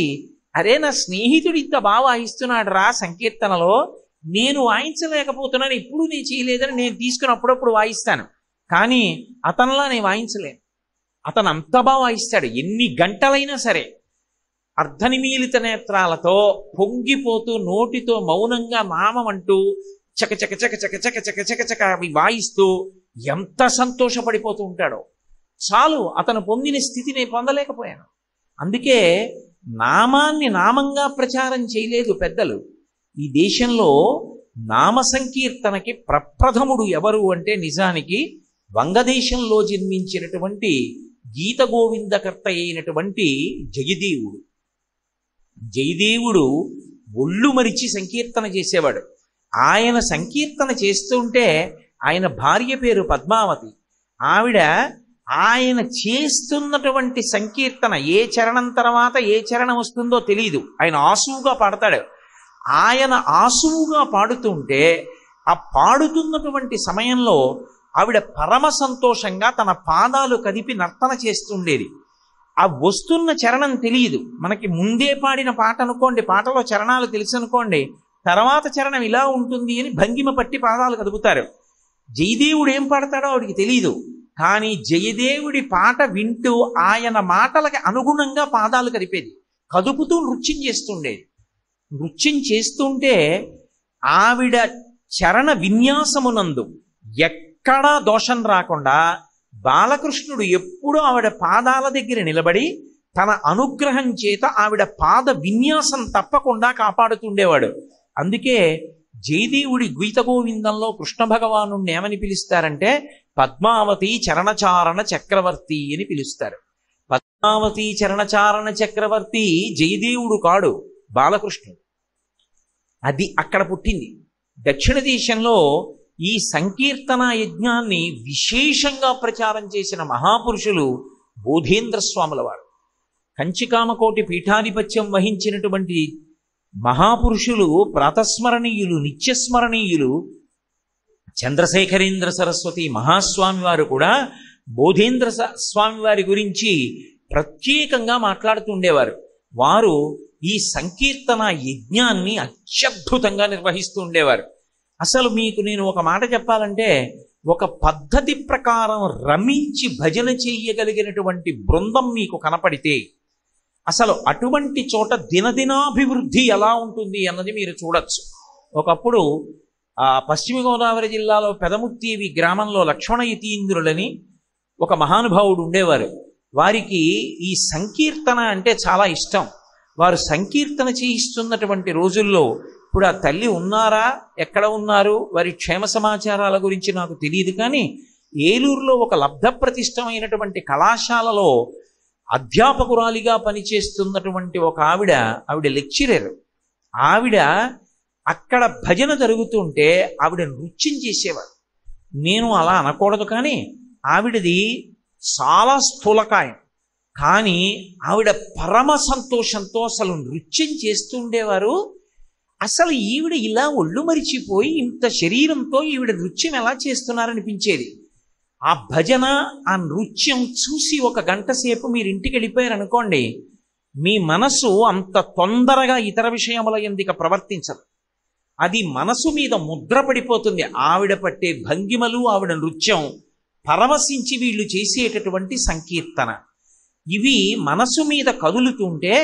అరే నా స్నేహితుడు ఇంత బాగా వాయిస్తున్నాడు రా సంకీర్తనలో, నేను వాయించలేకపోతున్నాను, ఎప్పుడు నేను చేయలేదని నేను తీసుకుని అప్పుడప్పుడు వాయిస్తాను. కానీ అతనిలా నేను వాయించలేను. అతను అంత బాగా వాయిస్తాడు. ఎన్ని గంటలైనా సరే అర్ధనిమీలిత నేత్రాలతో పొంగిపోతూ నోటితో మౌనంగా నామం అంటూ చక చక చక చక చక చక చక చక అవి వాయిస్తూ ఎంత సంతోషపడిపోతూ ఉంటాడో. చాలు, అతను పొందిన స్థితి నేను పొందలేకపోయాను. అందుకే నామాన్ని నామంగా ప్రచారం చేయలేదు పెద్దలు. ఈ దేశంలో నామ సంకీర్తనకి ప్రప్రథముడు ఎవరు అంటే నిజానికి వంగదేశంలో జన్మించినటువంటి గీత గోవిందకర్త అయినటువంటి జయదేవుడు. జయదేవుడు ఒళ్ళు మరిచి సంకీర్తన చేసేవాడు. ఆయన సంకీర్తన చేస్తుంటే ఆయన భార్య పేరు పద్మావతి. ఆవిడ ఆయన చేస్తున్నటువంటి సంకీర్తన ఏ చరణం తర్వాత ఏ చరణం వస్తుందో తెలియదు, ఆయన ఆసువుగా పాడతాడు. ఆయన ఆసువుగా పాడుతుంటే ఆ పాడుతున్నటువంటి సమయంలో ఆవిడ పరమ సంతోషంగా తన పాదాలు కదిపి నర్తన చేస్తుండేది. ఆ వస్తున్న చరణం తెలియదు. మనకి ముందే పాడిన పాట అనుకోండి, పాటలో చరణాలు తెలుసు అనుకోండి, తర్వాత చరణం ఇలా ఉంటుంది అని భంగిమ పట్టి పాదాలు కదుపుతారు. జయదేవుడు ఏం పాడతాడో ఆవిడికి తెలియదు. కానీ జయదేవుడి పాట వింటూ ఆయన మాటలకి అనుగుణంగా పాదాలు కదిపేది, కదుపుతూ నృత్యం చేస్తుండేది. నృత్యం చేస్తుంటే ఆవిడ చరణ విన్యాసమునందు ఎక్కడా దోషం రాకుండా బాలకృష్ణుడు ఎప్పుడూ ఆవిడ పాదాల దగ్గర నిలబడి తన అనుగ్రహం చేత ఆవిడ పాద విన్యాసం తప్పకుండా కాపాడుతుండేవాడు. అందుకే జయదేవుడి గీత గోవిందంలో కృష్ణ భగవాను ఏమని పిలుస్తారంటే పద్మావతి చరణచారణ చక్రవర్తి అని పిలుస్తారు. పద్మావతి చరణచారణ చక్రవర్తి జయదేవుడు కాడు, బాలకృష్ణుడు. అది అక్కడ పుట్టింది. దక్షిణ దేశంలో ఈ సంకీర్తన యజ్ఞాన్ని విశేషంగా ప్రచారం చేసిన మహాపురుషులు బోధేంద్ర స్వాముల వారు. కంచికామకోటి పీఠాధిపత్యం వహించినటువంటి మహాపురుషులు, ప్రాతస్మరణీయులు, నిత్యస్మరణీయులు చంద్రశేఖరేంద్ర సరస్వతి మహాస్వామి వారు కూడా బోధేంద్ర స్వామి వారి గురించి ప్రత్యేకంగా మాట్లాడుతుండేవారు. వారు ఈ సంకీర్తన యజ్ఞాన్ని అత్యద్భుతంగా నిర్వహిస్తూ ఉండేవారు. అసలు మీకు నేను ఒక మాట చెప్పాలంటే, ఒక పద్ధతి ప్రకారం రమించి భజన చెయ్యగలిగినటువంటి బృందం మీకు కనపడితే అసలు అటువంటి చోట దినదినాభివృద్ధి ఎలా ఉంటుంది అన్నది మీరు చూడొచ్చు. ఒకప్పుడు పశ్చిమ గోదావరి జిల్లాలో పెదముత్తీవి గ్రామంలో లక్ష్మణ యతీంద్రులని ఒక మహానుభావుడు ఉండేవారు. వారికి ఈ సంకీర్తన అంటే చాలా ఇష్టం. వారు సంకీర్తన చేయిస్తున్నటువంటి రోజుల్లో, ఇప్పుడు ఆ తల్లి ఉన్నారా, ఎక్కడ ఉన్నారు, వారి క్షేమ సమాచారాల గురించి నాకు తెలియదు, కానీ ఏలూరులో ఒక లబ్ధప్రతిష్టమైనటువంటి కళాశాలలో అధ్యాపకురాలిగా పనిచేస్తున్నటువంటి ఒక ఆవిడ లెక్చరర్. ఆవిడ అక్కడ భజన జరుగుతుంటే ఆవిడ నృత్యం చేసేవారు. నేను అలా అనకూడదు, కానీ ఆవిడది చాలా స్థూలకాయం. కానీ ఆవిడ పరమ సంతోషంతో అసలు నృత్యం చేస్తూ ఉండేవారు. అసలు ఈవిడ ఇలా ఒళ్ళు మరిచిపోయి ఇంత శరీరంతో ఈవిడ నృత్యం ఎలా చేస్తున్నారనిపించేది. ఆ భజన, ఆ నృత్యం చూసి ఒక గంట సేపు మీరు ఇంటికి వెళ్ళిపోయారనుకోండి, మీ మనసు అంత తొందరగా ఇతర విషయముల ఎందుకు ప్రవర్తించదు. అది మనసు మీద ముద్ర పడిపోతుంది. ఆవిడ పట్టే భంగిమలు, ఆవిడ నృత్యం పరవశించి వీళ్ళు చేసేటటువంటి సంకీర్తన, ఇవి మనసు మీద కదులుతుంటే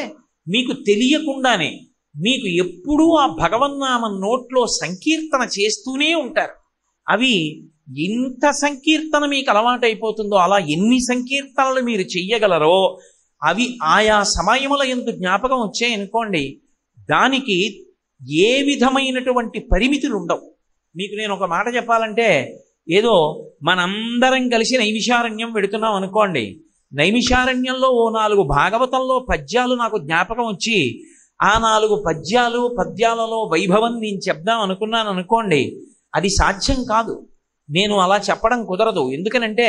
మీకు తెలియకుండానే మీకు ఎప్పుడూ ఆ భగవన్నామం నోట్లో సంకీర్తన చేస్తూనే ఉంటారు. అవి ఎంత సంకీర్తన మీకు అలవాటైపోతుందో, అలా ఎన్ని సంకీర్తనలు మీరు చెయ్యగలరో అవి ఆయా సమయముల యందు జ్ఞాపకం వచ్చాయనుకోండి, దానికి ఏ విధమైనటువంటి పరిమితులు ఉండవు. మీకు నేను ఒక మాట చెప్పాలంటే, ఏదో మనందరం కలిసి నైమిషారణ్యం వెడుతున్నాం అనుకోండి, నైమిషారణ్యంలో ఓ 4 భాగవతంలో పద్యాలు నాకు జ్ఞాపకం వచ్చి ఆ 4 పద్యాలలో వైభవం నేను చెప్దాం అనుకున్నాను అనుకోండి, అది సాధ్యం కాదు. నేను అలా చెప్పడం కుదరదు. ఎందుకనంటే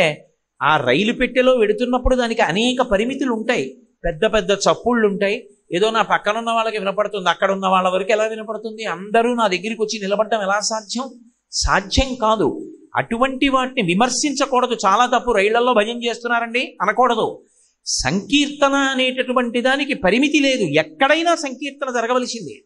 ఆ రైలు పెట్టెలో వెడుతున్నప్పుడు దానికి అనేక పరిమితులు ఉంటాయి. పెద్ద పెద్ద చప్పుళ్ళు ఉంటాయి. ఏదో నా పక్కనున్న వాళ్ళకి వినపడుతుంది, అక్కడ ఉన్న వాళ్ళ వరకు ఎలా వినపడుతుంది? అందరూ నా దగ్గరికి వచ్చి నిలబడడం ఎలా సాధ్యం? సాధ్యం కాదు. అటువంటి వాటిని విమర్శించకూడదు. చాలా తప్పు. రైళ్లలో భజన చేస్తున్నారండి అనకూడదు. సంకీర్తన అనేటటువంటి దానికి పరిమితి లేదు. ఎక్కడైనా సంకీర్తన జరగవలసిందే.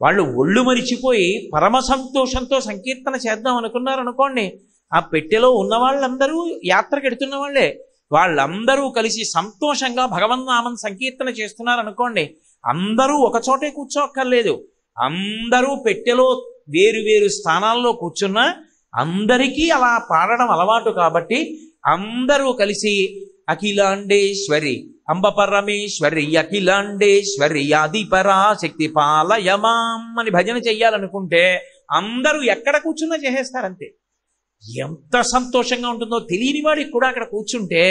వాళ్ళు ఒళ్ళు మరిచిపోయి పరమ సంతోషంతో సంకీర్తన చేద్దాం అనుకున్నారు అనుకోండి, ఆ పెట్టెలో ఉన్న వాళ్ళందరూ యాత్రకు ఎడుతున్న వాళ్ళే. వాళ్ళందరూ కలిసి సంతోషంగా భగవన్నామం సంకీర్తన చేస్తున్నారు అనుకోండి, అందరూ ఒకచోటే కూర్చోక్కర్లేదు. అందరూ పెట్టెలో వేరు వేరు స్థానాల్లో కూర్చున్నా అందరికీ అలా పాడడం అలవాటు కాబట్టి అందరూ కలిసి అఖిలాండేశ్వరి అంబ పరమేశ్వరి అఖిలాండేశ్వరి ఆదిపరాశక్తి పాలయమాం అని భజన చెయ్యాలనుకుంటే అందరూ ఎక్కడ కూర్చున్నా చేసేస్తారంతే. ఎంత సంతోషంగా ఉంటుందో తెలియని వాడికి కూడా అక్కడ కూర్చుంటే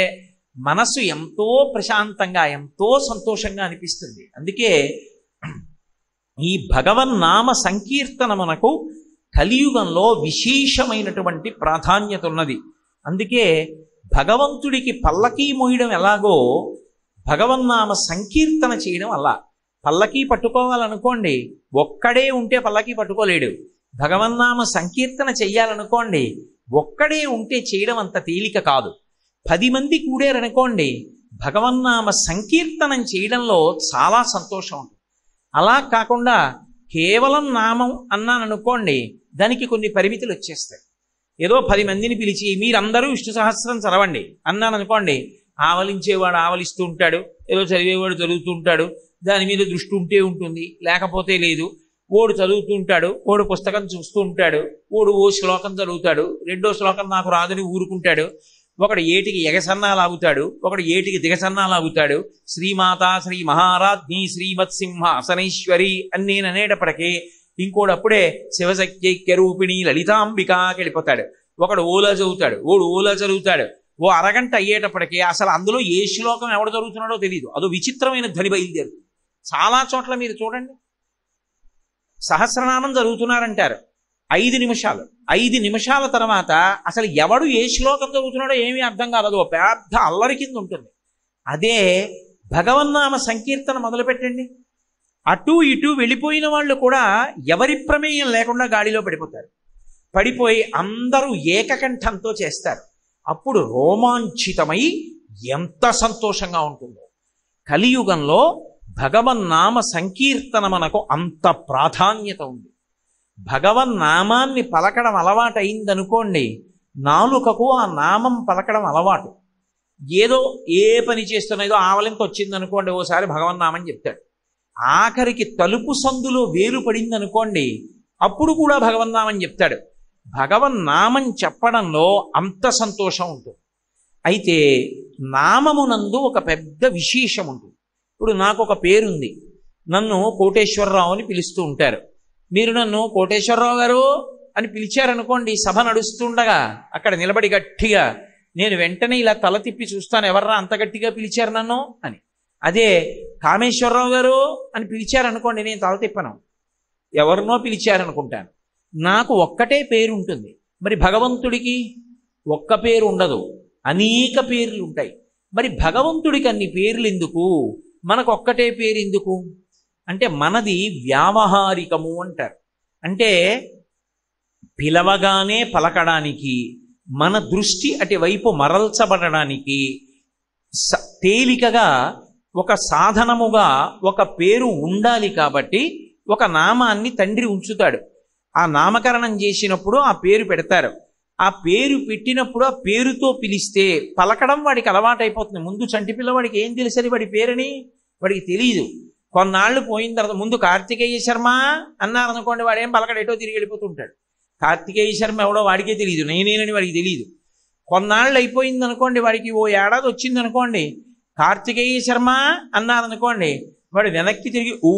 మనస్సు ఎంతో ప్రశాంతంగా ఎంతో సంతోషంగా అనిపిస్తుంది. అందుకే ఈ భగవన్నామ సంకీర్తన మనకు కలియుగంలో విశేషమైనటువంటి ప్రాధాన్యత ఉన్నది. అందుకే భగవంతుడికి పల్లకీ మోయడం ఎలాగో భగవన్నామ సంకీర్తన చేయడం అలా. పల్లకీ పట్టుకోవాలనుకోండి, ఒక్కడే ఉంటే పల్లకీ పట్టుకోలేడు. భగవన్నామ సంకీర్తన చెయ్యాలనుకోండి, ఒక్కడే ఉంటే చేయడం అంత తేలిక కాదు. 10 మంది కూడారనుకోండి, భగవన్నామ సంకీర్తనం చేయడంలో చాలా సంతోషం ఉంటుంది. అలా కాకుండా కేవలం నామం అన్నాననుకోండి, దానికి కొన్ని పరిమితులు వచ్చేస్తాయి. ఏదో 10 మందిని పిలిచి మీరందరూ విష్ణు సహస్రం చదవండి అన్నాను అనుకోండి, ఆవలించేవాడు ఆవలిస్తూ ఉంటాడు, ఏదో చదివేవాడు చదువుతూ ఉంటాడు, దాని మీద దృష్టి ఉంటే ఉంటుంది, లేకపోతే లేదు. ఓడు చదువుతూ ఉంటాడు, ఓడు పుస్తకం చూస్తూ ఉంటాడు, ఓడు ఓ శ్లోకం చదువుతాడు, 2వ శ్లోకం నాకు రాదని ఊరుకుంటాడు. ఒకడు ఏటికి ఎగసన్నాలాగుతాడు, ఒకడు ఏటికి దిగసన్నాలాగుతాడు. శ్రీమాత శ్రీ మహారాజ్ఞి శ్రీమత్సింహ అసనైశ్వరి అని నేను అనేటప్పటికీ ఇంకోడప్పుడే శివశక్త్యైక్య రూపిణి లలితాంబికాకి వెళ్ళిపోతాడు. ఒకడు ఓలా చదువుతాడు, ఓడు ఓలా చదువుతాడు. ఓ అరగంట అయ్యేటప్పటికీ అసలు అందులో ఏ శ్లోకం ఎవడు చదువుతున్నాడో తెలియదు. అదో విచిత్రమైన ధ్వని బయలుదేరుతుంది. చాలా చోట్ల మీరు చూడండి, సహస్రనామం చదువుతున్నారంటారు 5 నిమిషాలు. 5 నిమిషాల తర్వాత అసలు ఎవడు ఏ శ్లోకం చదువుతున్నాడో ఏమీ అర్థం కాదు. అదో పెద్ద అల్లరి కింద ఉంటుంది. అదే భగవన్నామ సంకీర్తన మొదలుపెట్టండి, అటు ఇటు వెళ్ళిపోయిన వాళ్ళు కూడా ఎవరి ప్రమేయం లేకుండా గాడిలో పడిపోతారు. పడిపోయి అందరూ ఏకకంఠంతో చేస్తారు. అప్పుడు రోమాంచితమై ఎంత సంతోషంగా ఉంటుందో. కలియుగంలో భగవన్నామ సంకీర్తన మనకు అంత ప్రాధాన్యత ఉంది. భగవన్నామాన్ని పలకడం అలవాటు అయిందనుకోండి, నాలుకకు ఆ నామం పలకడం అలవాటు. ఏదో ఏ పని చేస్తున్నా ఏదో ఆవలింత వచ్చిందనుకోండి, ఓసారి భగవన్నామం చెప్తాడు. ఆఖరికి తలుపు సందులో వేలు పడింది అనుకోండి, అప్పుడు కూడా భగవన్నామం చెప్తాడు. భగవన్నామం చెప్పడంలో అంత సంతోషం ఉంటుంది. అయితే నామమునందు ఒక పెద్ద విశేషం ఉంటుంది. ఇప్పుడు నాకు ఒక పేరుంది, నన్ను కోటేశ్వరరావు అని పిలుస్తూ ఉంటారు. మీరు నన్ను కోటేశ్వరరావు గారు అని పిలిచారనుకోండి, సభ నడుస్తుండగా అక్కడ నిలబడి గట్టిగా నేను వెంటనే ఇలా తల తిప్పి చూస్తాను, ఎవర్రా అంత గట్టిగా పిలిచారు నన్ను అని. అదే కామేశ్వరరావు గారు అని పిలిచారనుకోండి, నేను తల తిప్పను, ఎవరినో పిలిచారనుకుంటాను. నాకు ఒక్కటే పేరు ఉంటుంది. మరి భగవంతుడికి ఒక్క పేరు ఉండదు, అనేక పేర్లు ఉంటాయి. మరి భగవంతుడికి అన్ని పేర్లు ఎందుకు, మనకు ఒక్కటే పేరు ఎందుకు అంటే మనది వ్యావహారికము అంటారు. అంటే పిలవగానే పలకడానికి, మన దృష్టి అటువైపు మరల్చబడడానికి తేలికగా ఒక సాధనముగా ఒక పేరు ఉండాలి. కాబట్టి ఒక నామాన్ని తండ్రి ఉంచుతాడు. ఆ నామకరణం చేసినప్పుడు ఆ పేరు పెడతారు. ఆ పేరు పెట్టినప్పుడు ఆ పేరుతో పిలిస్తే పలకడం వాడికి అలవాటైపోతుంది. ముందు చంటి పిల్లవాడికి ఏం తెలుసని వాడి పేరని వాడికి తెలియదు. కొన్నాళ్ళు పోయిన తర్వాత ముందు కార్తికేయ శర్మ అన్నారనుకోండి, వాడు ఏం పలకడేటో తిరిగి వెళ్ళిపోతుంటాడు. కార్తికేయ శర్మ ఎవడో వాడికే తెలియదు, నేనేనని వాడికి తెలియదు. కొన్నాళ్ళు అయిపోయింది అనుకోండి, వాడికి ఓ ఏడాది వచ్చింది అనుకోండి, కార్తికేయ శర్మ అన్నారనుకోండి, వాడు వెనక్కి తిరిగి ఊ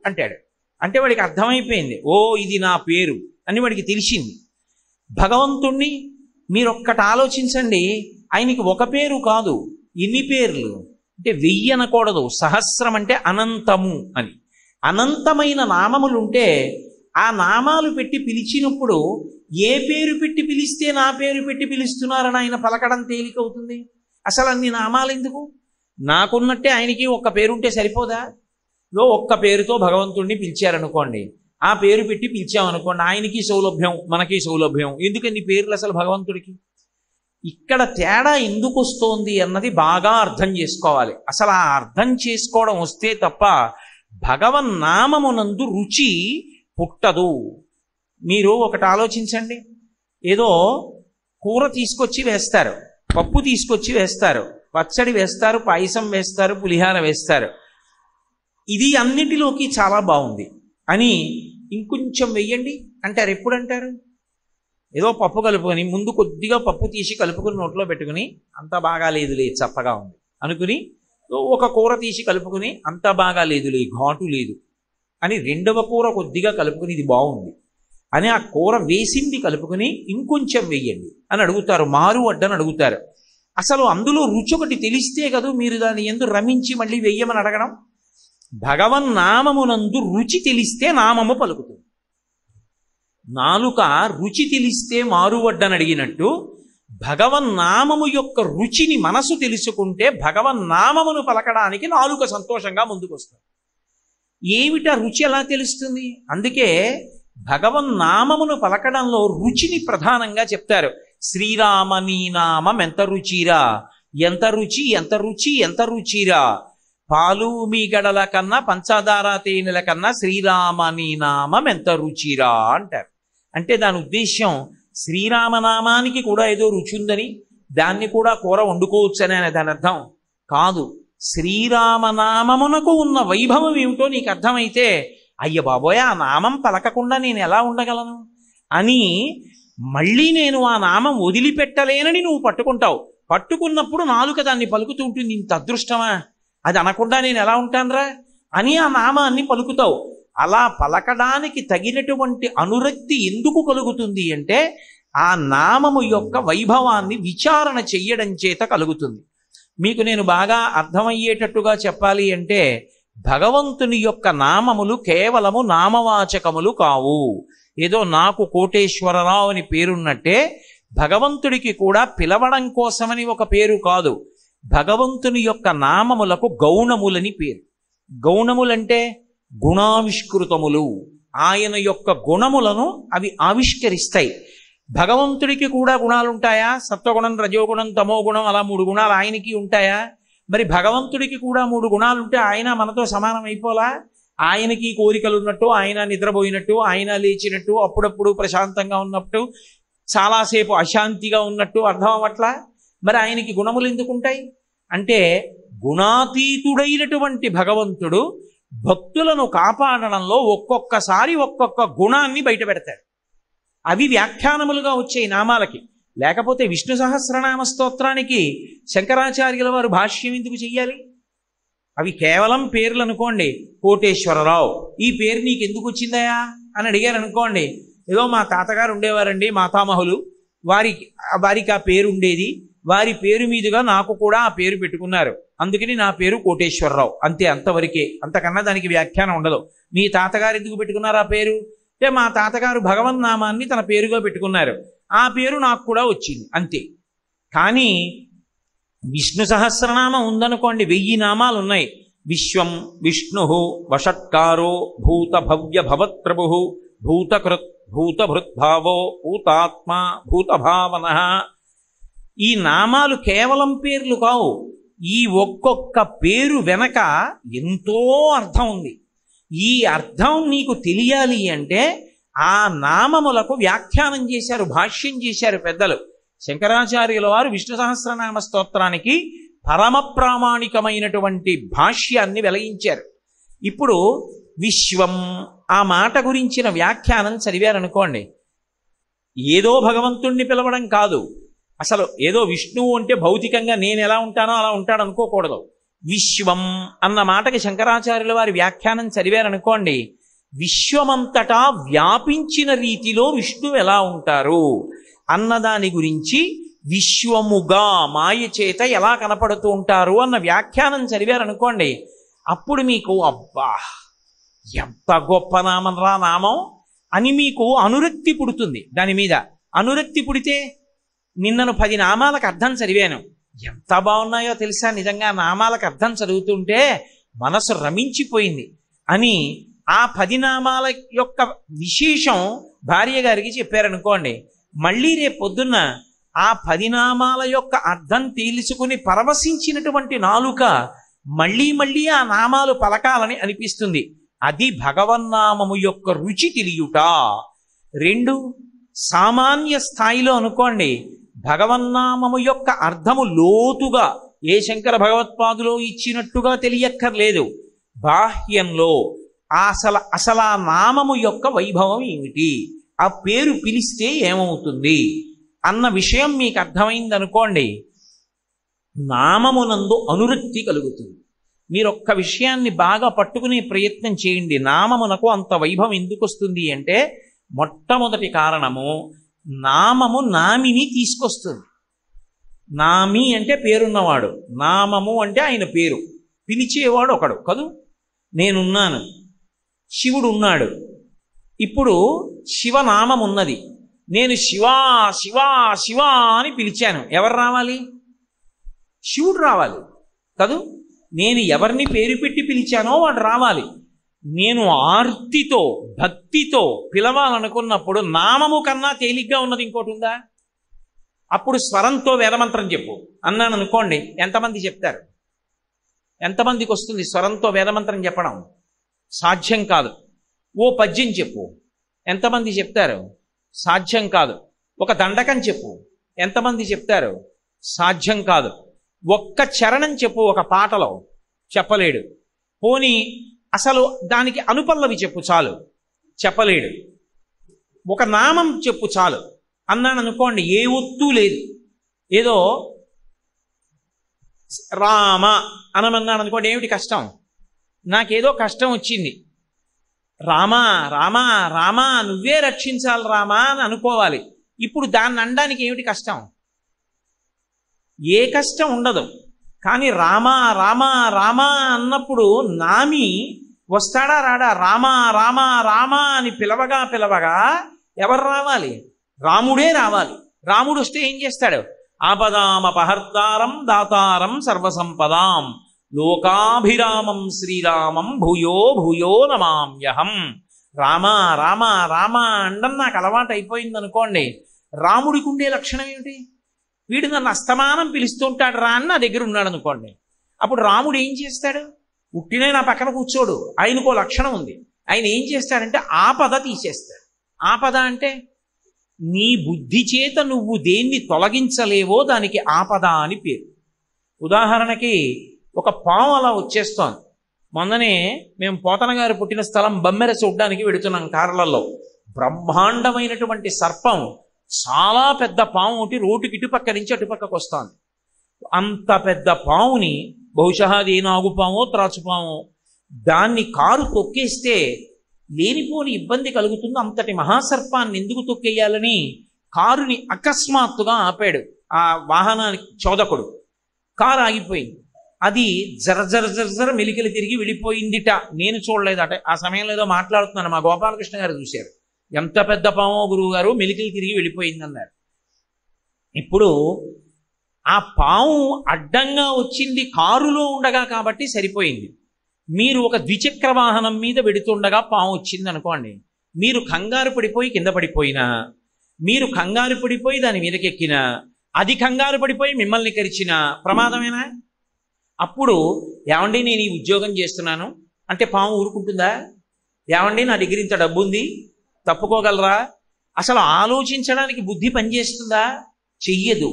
అంటాడు. అంటే వాడికి అర్థమైపోయింది, ఓ ఇది నా పేరు అని వాడికి తెలిసింది. భగవంతుణ్ణి మీరొక్కటి ఆలోచించండి, ఆయనకి ఒక పేరు కాదు, ఎన్ని పేర్లు అంటే 1000 అనకూడదు, సహస్రం అంటే అనంతము అని. అనంతమైన నామములుంటే ఆ నామాలు పెట్టి పిలిచినప్పుడు ఏ పేరు పెట్టి పిలిస్తే నా పేరు పెట్టి పిలుస్తున్నారని ఆయన పలకడం తేలికవుతుంది. అసలు అన్ని నామాలు ఎందుకు? నాకున్నట్టే ఆయనకి ఒక్క పేరుంటే సరిపోదా? ఒక్క పేరుతో భగవంతుడిని పిలిచారనుకోండి, ఆ పేరు పెట్టి పిలిచామనుకోండి, ఆయనకి సౌలభ్యం, మనకి సౌలభ్యం. ఎందుకని పేర్లు అసలు భగవంతుడికి? ఇక్కడ తేడా ఎందుకు వస్తోంది అన్నది బాగా అర్థం చేసుకోవాలి. అసలు ఆ అర్థం చేసుకోవడం వస్తే తప్ప భగవన్నామమునందు రుచి పుట్టదు. మీరు ఒకటి ఆలోచించండి. ఏదో కూర తీసుకొచ్చి వేస్తారు, పప్పు తీసుకొచ్చి వేస్తారు, పచ్చడి వేస్తారు, పాయసం వేస్తారు, పులిహార వేస్తారు. ఇది అన్నిటిలోకి చాలా బాగుంది అని ఇంకొంచెం వెయ్యండి అంటారు. ఎప్పుడు అంటారు? ఏదో పప్పు కలుపుకొని ముందు కొద్దిగా పప్పు తీసి కలుపుకుని నోట్లో పెట్టుకుని అంత బాగా లేదులే, చప్పగా ఉంది అనుకుని ఒక కూర తీసి కలుపుకుని అంత బాగా లేదులే, ఘాటు లేదు అని రెండవ కూర కొద్దిగా కలుపుకుని ఇది బాగుంది అని ఆ కూర వేసింది కలుపుకుని ఇంకొంచెం వెయ్యండి అని అడుగుతారు. మారు అడ్డని అడుగుతారు. అసలు అందులో రుచి ఒకటి తెలిస్తే కదా మీరు దాన్ని ఎందుకు రమించి మళ్ళీ వెయ్యమని అడగడం. భగవన్నామమునందు రుచి తెలిస్తే నామము పలుకుతుంది. నాలుక రుచి తెలిస్తే మారువడ్డని అడిగినట్టు భగవన్నామము యొక్క రుచిని మనసు తెలుసుకుంటే భగవన్నామమును పలకడానికి నాలుక సంతోషంగా ముందుకొస్తుంది. ఏమిటా రుచి ఎలా తెలుస్తుంది? అందుకే భగవన్నామమును పలకడంలో రుచిని ప్రధానంగా చెప్తారు. శ్రీరామ నీ నామం ఎంత రుచిరా, ఎంత రుచి, ఎంత రుచి, ఎంత రుచిరా, పాలు మీ గడల కన్నా పంచదార తేనెల కన్నా శ్రీరామ నీ నామం ఎంత రుచిరా అంటారు. అంటే దాని ఉద్దేశ్యం శ్రీరామనామానికి కూడా ఏదో రుచి ఉందని, దాన్ని కూడా కూర వండుకోవచ్చని అనే దాని అర్థం కాదు. శ్రీరామనామమునకు ఉన్న వైభవం ఏమిటో నీకు అర్థమైతే అయ్య బాబోయ్ ఆ నామం పలకకుండా నేను ఎలా ఉండగలను అని మళ్ళీ నేను ఆ నామం వదిలిపెట్టలేనని నువ్వు పట్టుకుంటావు. పట్టుకున్నప్పుడు నాలుక దాన్ని పలుకుతూ ఉంటుంది. ఇంత అదృష్టమా, అది అనకుండా నేను ఎలా ఉంటానురా అని ఆ నామాన్ని పలుకుతావు. అలా పలకడానికి తగినటువంటి అనురక్తి ఎందుకు కలుగుతుంది అంటే ఆ నామము యొక్క వైభవాన్ని విచారణ చెయ్యడం చేత కలుగుతుంది. మీకు నేను బాగా అర్థమయ్యేటట్టుగా చెప్పాలి అంటే భగవంతుని యొక్క నామములు కేవలము నామవాచకములు కావు. ఏదో నాకు కోటేశ్వరరావు అని పేరున్నట్టే భగవంతుడికి కూడా పిలవడం కోసమని ఒక పేరు కాదు. భగవంతుని యొక్క నామములకు గౌణములని పేరు. గౌణములంటే గుణావిష్కృతములు. ఆయన యొక్క గుణములను అవి ఆవిష్కరిస్తాయి. భగవంతుడికి కూడా గుణాలుంటాయా? సత్వగుణం, రజోగుణం, తమోగుణం, అలా 3 గుణాలు ఆయనకి ఉంటాయా? మరి భగవంతుడికి కూడా 3 గుణాలుంటే ఆయన మనతో సమానం అయిపోలా? ఆయనకి కోరికలు ఉన్నట్టు, ఆయన నిద్రపోయినట్టు, ఆయన లేచినట్టు, అప్పుడప్పుడు ప్రశాంతంగా ఉన్నట్టు, చాలాసేపు అశాంతిగా ఉన్నట్టు అర్థం అవ్వట్లా? మరి ఆయనకి గుణములు ఎందుకుంటాయి అంటే గుణాతీతుడైనటువంటి భగవంతుడు భక్తులను కాపాడడంలో ఒక్కొక్కసారి ఒక్కొక్క గుణాన్ని బయట పెడతాడు. అవి వ్యాఖ్యానములుగా వచ్చే నామాలకి. లేకపోతే విష్ణు సహస్రనామ స్తోత్రానికి శంకరాచార్యుల వారు భాష్యం ఎందుకు చెయ్యాలి? అవి కేవలం పేర్లు అనుకోండి. కోటేశ్వరరావు ఈ పేరు నీకు ఎందుకు వచ్చిందయా అని అడిగారు అనుకోండి. ఏదో మా తాతగారు ఉండేవారండి, మాతామహులు, వారికి ఆ పేరు ఉండేది, వారి పేరు మీదుగా నాకు కూడా ఆ పేరు పెట్టుకున్నారు, అందుకని నా పేరు కోటేశ్వరరావు, అంతే, అంతవరకే. అంతకన్నా దానికి వ్యాఖ్యానం ఉండదు. మీ తాతగారు ఎందుకు పెట్టుకున్నారు ఆ పేరు అంటే మా తాతగారు భగవన్నామాన్ని తన పేరుగా పెట్టుకున్నారు, ఆ పేరు నాకు కూడా వచ్చింది, అంతే. కానీ విష్ణు సహస్రనామం ఉందనుకోండి, 1000 నామాలు ఉన్నాయి. విశ్వం విష్ణు వషట్కారో భూత భవ్య భవత్ప్రభు భూతకృత్ భూతభృద్భావో భూతాత్మ భూతభావన. ఈ నామాలు కేవలం పేర్లు కావు. ఈ ఒక్కొక్క పేరు వెనక ఎంతో అర్థం ఉంది. ఈ అర్థం నీకు తెలియాలి అంటే ఆ నామములకు వ్యాఖ్యానం చేశారు, భాష్యం చేశారు పెద్దలు. శంకరాచార్యుల వారు విష్ణు సహస్రనామ స్తోత్రానికి పరమ ప్రామాణికమైనటువంటి భాష్యాన్ని వెలగించారు. ఇప్పుడు విశ్వం ఆ మాట గురించిన వ్యాఖ్యానం చదివారనుకోండి, ఏదో భగవంతుణ్ణి పిలవడం కాదు. అసలు ఏదో విష్ణువు అంటే భౌతికంగా నేను ఎలా ఉంటానో అలా ఉంటాడు అనుకోకూడదు. విశ్వం అన్న మాటకి శంకరాచార్యుల వారి వ్యాఖ్యానం చదివారనుకోండి, విశ్వమంతటా వ్యాపించిన రీతిలో విష్ణువు ఎలా ఉంటారు అన్నదాని గురించి, విశ్వముగా మాయ చేత ఎలా కనపడుతూ ఉంటారు అన్న వ్యాఖ్యానం చదివారనుకోండి, అప్పుడు మీకు అబ్బా ఎంత గొప్ప నామం రా నామం అని మీకు అనురక్తి పుడుతుంది. దాని మీద అనురక్తి పుడితే, నిన్నను 10 నామాలకు అర్థం చదివాను, ఎంత బాగున్నాయో తెలుసా, నిజంగా నామాలకు అర్థం చదువుతుంటే మనసు రమించిపోయింది అని ఆ 10 నామాల యొక్క విశేషం భార్య గారికి చెప్పారనుకోండి, మళ్ళీ రేపు పొద్దున్న ఆ 10 నామాల యొక్క అర్థం తెలుసుకుని పరవశించినటువంటి నాలుక మళ్ళీ మళ్ళీ ఆ నామాలు పలకాలని అనిపిస్తుంది. అది భగవన్నామము యొక్క రుచి తెలియుట. 2, సామాన్య స్థాయిలో అనుకోండి, భగవన్నామము యొక్క అర్థము లోతుగా ఏ శంకర భగవత్పాదులో ఇచ్చినట్టుగా తెలియక్కర్లేదు. బాహ్యంలో అసలు ఆ నామము యొక్క వైభవం ఏమిటి, ఆ పేరు పిలిస్తే ఏమవుతుంది అన్న విషయం మీకు అర్థమైందనుకోండి, నామమునందు అనురక్తి కలుగుతుంది. మీరు ఒక్క విషయాన్ని బాగా పట్టుకునే ప్రయత్నం చేయండి. నామమునకు అంత వైభవం ఎందుకు వస్తుంది అంటే, మొట్టమొదటి కారణము, నామము నామిని తీసుకొస్తుంది. నామి అంటే పేరున్నవాడు, నామము అంటే ఆయన పేరు, పిలిచేవాడు ఒకడు కదూ. నేనున్నాను, శివుడు ఉన్నాడు. ఇప్పుడు శివనామం ఉన్నది, నేను శివా శివా శివా అని పిలిచాను. ఎవరు రావాలి? శివుడు రావాలి కదూ. నేను ఎవరిని పేరు పెట్టి పిలిచానో వాడు రావాలి. నేను ఆర్తితో భక్తితో పిలవాలనుకున్నప్పుడు నామము కన్నా తేలిగ్గా ఉన్నది ఇంకోటి ఉందా? అప్పుడు స్వరంతో వేదమంత్రం చెప్పు అన్నాను అనుకోండి, ఎంతమంది చెప్తారు? ఎంతమందికి వస్తుంది స్వరంతో వేదమంత్రం చెప్పడం? సాధ్యం కాదు. ఓ పద్యం చెప్పు, ఎంతమంది చెప్తారు? సాధ్యం కాదు. ఒక దండకం చెప్పు, ఎంతమంది చెప్తారు? సాధ్యం కాదు. ఒక్క చరణం చెప్పు ఒక పాటలో, చెప్పలేడు. పోనీ అసలు దానికి అనుపల్లవి చెప్పు చాలు, చెప్పలేడు. ఒక నామం చెప్పు చాలు అన్నాను అనుకోండి, ఏ ఒత్తు లేదు. ఏదో రామ అనమన్నాను అనుకోండి, ఏమిటి కష్టం? నాకేదో కష్టం వచ్చింది, రామా రామా రామా నువ్వే రక్షించాలి రామా అని అనుకోవాలి. ఇప్పుడు దాన్ని అనడానికి ఏమిటి కష్టం? ఏ కష్టం ఉండదు. కానీ రామా రామా రామా అన్నప్పుడు నామి వస్తాడా రాడా? రామా రామా రామా అని పిలవగా పిలవగా ఎవరు రావాలి? రాముడే రావాలి. రాముడు వస్తే ఏం చేస్తాడు? ఆపదామపహర్తారం దాతారం సర్వసంపదాం లోకాభిరామం శ్రీరామం భూయో భూయో నమామ్యహం. రామా రామా రామా అండం నాకు అలవాటు అయిపోయింది అనుకోండి. రాముడికి ఉండే లక్షణం ఏమిటి? వీడు నన్ను అస్తమానం పిలుస్తుంటాడు రా అని నా దగ్గర ఉన్నాడు అనుకోండి. అప్పుడు రాముడు ఏం చేస్తాడు? ఉట్టినే నా పక్కన కూర్చోడు, ఆయనకో లక్షణం ఉంది. ఆయన ఏం చేస్తాడంటే ఆపద తీసేస్తాడు. ఆపద అంటే నీ బుద్ధి చేత నువ్వు దేన్ని తొలగించలేవో దానికి ఆపద అని పేరు. ఉదాహరణకి ఒక పాము అలా వచ్చేస్తోంది. మొన్ననే మేము పోతన గారు పుట్టిన స్థలం బమ్మెర చూడ్డానికి వెడుతున్నాం కార్లలో. బ్రహ్మాండమైనటువంటి సర్పం, చాలా పెద్ద పాము ఒకటి రోడ్డుకి ఇటుపక్క నుంచి అటుపక్కకు వస్తుంది. అంత పెద్ద పాముని, బహుశా అది నాగుపామో త్రాచుపామో, దాన్ని కారు తొక్కేస్తే లేనిపోని ఇబ్బంది కలుగుతుంది. అంతటి మహాసర్పాన్ని ఎందుకు తొక్కేయాలని కారుని అకస్మాత్తుగా ఆపాడు ఆ వాహనానికి చోదకుడు. కారు ఆగిపోయింది. అది జర మెలికలు తిరిగి వెళ్ళిపోయిందిట. నేను చూడలేదట. ఆ సమయంలో ఏదో మాట్లాడుతున్నాను, మా గోపాలకృష్ణ గారు చూశారు. ఎంత పెద్ద పామో గురువు గారు, మెలికలు తిరిగి వెళ్ళిపోయిందన్నారు. ఇప్పుడు ఆ పాము అడ్డంగా వచ్చింది కారులో ఉండగా కాబట్టి సరిపోయింది. మీరు ఒక ద్విచక్ర వాహనం మీద వెడుతుండగా పాము వచ్చింది అనుకోండి, మీరు కంగారు పడిపోయి కింద పడిపోయినా, మీరు కంగారు పడిపోయి దాని మీదకెక్కినా, అది కంగారు పడిపోయి మిమ్మల్ని కరిచినా ప్రమాదమేనా? అప్పుడు ఏమండి నేను ఈ ఉద్యోగం చేస్తున్నాను అంటే పాము ఊరుకుంటుందా? ఏమండి నా దగ్గర ఇంత డబ్బు ఉంది, తప్పుకోగలరా? అసలు ఆలోచించడానికి బుద్ధి పనిచేస్తుందా? చెయ్యదు.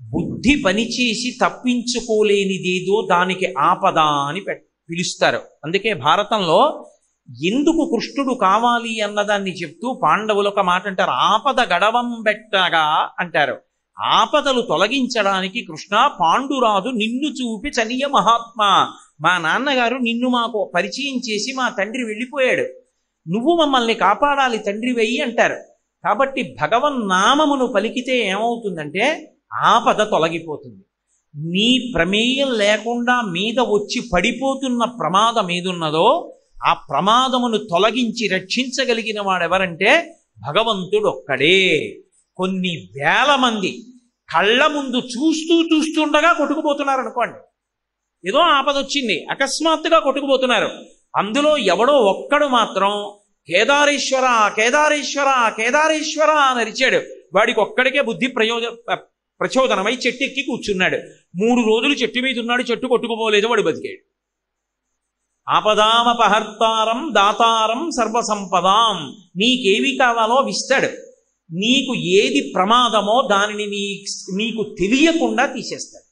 బుద్ధి పనిచేసి తప్పించుకోలేనిదేదో దానికి ఆపద అని పిలుస్తారు. అందుకే భారతంలో ఎందుకు కృష్ణుడు కావాలి అన్నదాన్ని చెప్తూ పాండవులు ఒక మాట అంటారు, ఆపద గడవం బెట్టగా అంటారు. ఆపదలు తొలగించడానికి కృష్ణ పాండురాదు నిన్ను చూపి చనియ మహాత్మా. మా నాన్నగారు నిన్ను మాకు పరిచయం చేసి మా తండ్రి వెళ్ళిపోయాడు, నువ్వు మమ్మల్ని కాపాడాలి తండ్రి వెయ్యి అంటారు. కాబట్టి భగవన్నామమును పలికితే ఏమవుతుందంటే ఆపద తొలగిపోతుంది. నీ ప్రమేయం లేకుండా మీద వచ్చి పడిపోతున్న ప్రమాదం ఏదున్నదో ఆ ప్రమాదమును తొలగించి రక్షించగలిగిన వాడెవరంటే భగవంతుడు ఒక్కడే. కొన్ని వేల మంది కళ్ళ ముందు చూస్తుండగా కొట్టుకుపోతున్నారు అనుకోండి. ఏదో ఆపద వచ్చింది, అకస్మాత్తుగా కొట్టుకుపోతున్నారు. అందులో ఎవడో ఒక్కడు మాత్రం కేదారేశ్వర కేదారేశ్వర కేదారేశ్వర అని అరిచాడు. వాడికి ఒక్కడికే బుద్ధి ప్రచోదనమై చెట్టు ఎక్కి కూర్చున్నాడు. 3 రోజులు చెట్టు మీద ఉన్నాడు, చెట్టు కొట్టుకుపోలేదు, వాడు బతికాడు. ఆపదామపహర్తారం దాతారం సర్వసంపదాం. నీకేవి కావాలో విస్తాడు. నీకు ఏది ప్రమాదమో దానిని నీకు తెలియకుండా తీసేస్తాడు.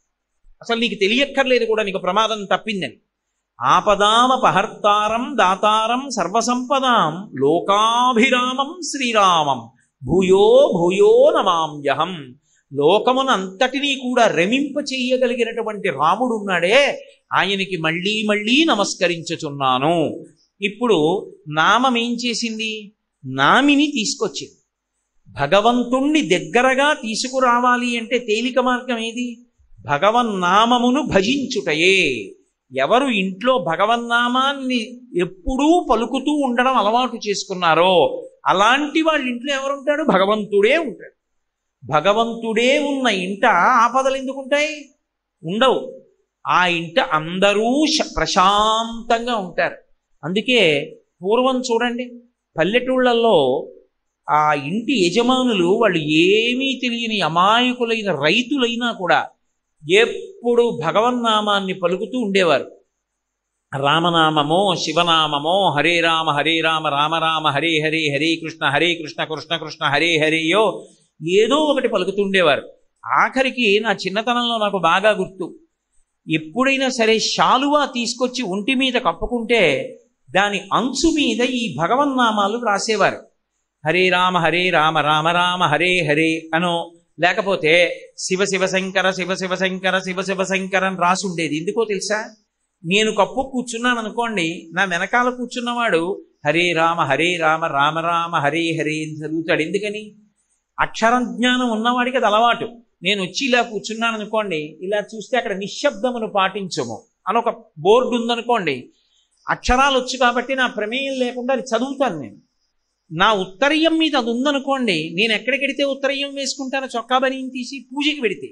అసలు నీకు తెలియక్కర్లేదు కూడా నీకు ప్రమాదం తప్పిందని. ఆపదామపహర్తారం దాతారం సర్వసంపదాం లోకాభిరామం శ్రీరామం భూయో భూయో నమామ్యహం. లోకమునంతటినీ కూడా రమింప చెయ్యగలిగినటువంటి రాముడు ఉన్నాడే, ఆయనకి మళ్ళీ మళ్ళీ నమస్కరించుచున్నాను. ఇప్పుడు నామం ఏం చేసింది? నామిని తీసుకొచ్చింది. భగవంతుణ్ణి దగ్గరగా తీసుకురావాలి అంటే తేలిక మార్గం ఏది? భగవన్నామమును భజించుటయే. ఎవరు ఇంట్లో భగవన్నామాన్ని ఎప్పుడూ పలుకుతూ ఉండడం అలవాటు చేసుకున్నారో అలాంటి వాళ్ళ ఇంట్లో ఎవరుంటాడు? భగవంతుడే ఉంటాడు. భగవంతుడే ఉన్న ఇంట ఆపదలు ఎందుకుంటాయి? ఉండవు. ఆ ఇంట అందరూ ప్రశాంతంగా ఉంటారు. అందుకే పూర్వం చూడండి, పల్లెటూళ్ళల్లో ఆ ఇంటి యజమానులు వాళ్ళు ఏమీ తెలియని అమాయకులైన రైతులైనా కూడా ఎప్పుడు భగవన్నామాన్ని పలుకుతూ ఉండేవారు. రామనామమో శివనామమో హరే రామ రామ రామ హరే హరే హరే కృష్ణ కృష్ణ కృష్ణ హరే హరేయో ఏదో ఒకటి పలుకుతుండేవారు. ఆఖరికి నా చిన్నతనంలో నాకు బాగా గుర్తు, ఎప్పుడైనా సరే శాలువా తీసుకొచ్చి ఒంటి మీద కప్పుకుంటే దాని అంచు మీద ఈ భగవన్నామాలు రాసేవారు. హరే రామ రామ రామ హరే హరే అనో, లేకపోతే శివ శివ శంకర శివ శివ శంకర శివ శివ శంకర అని రాసి ఉండేది. ఎందుకో తెలుసా? నేను కప్పు కూర్చున్నాను అనుకోండి, నా వెనకాల కూర్చున్నవాడు హరే రామ రామ రామ హరే హరే అని చదువుతాడు. ఎందుకని? అక్షరం జ్ఞానం ఉన్నవాడికి అది అలవాటు. నేను వచ్చి ఇలా కూర్చున్నాను అనుకోండి, ఇలా చూస్తే అక్కడ నిశ్శబ్దమును పాటించము అని ఒక బోర్డు ఉందనుకోండి, అక్షరాలు వచ్చు కాబట్టి నా ప్రమేయం లేకుండా అది చదువుతాను. నేను నా ఉత్తరీయం మీద అది ఉందనుకోండి, నేను ఎక్కడికెడితే ఉత్తరీయం వేసుకుంటానో చొక్కా బనీని తీసి పూజకి పెడితే,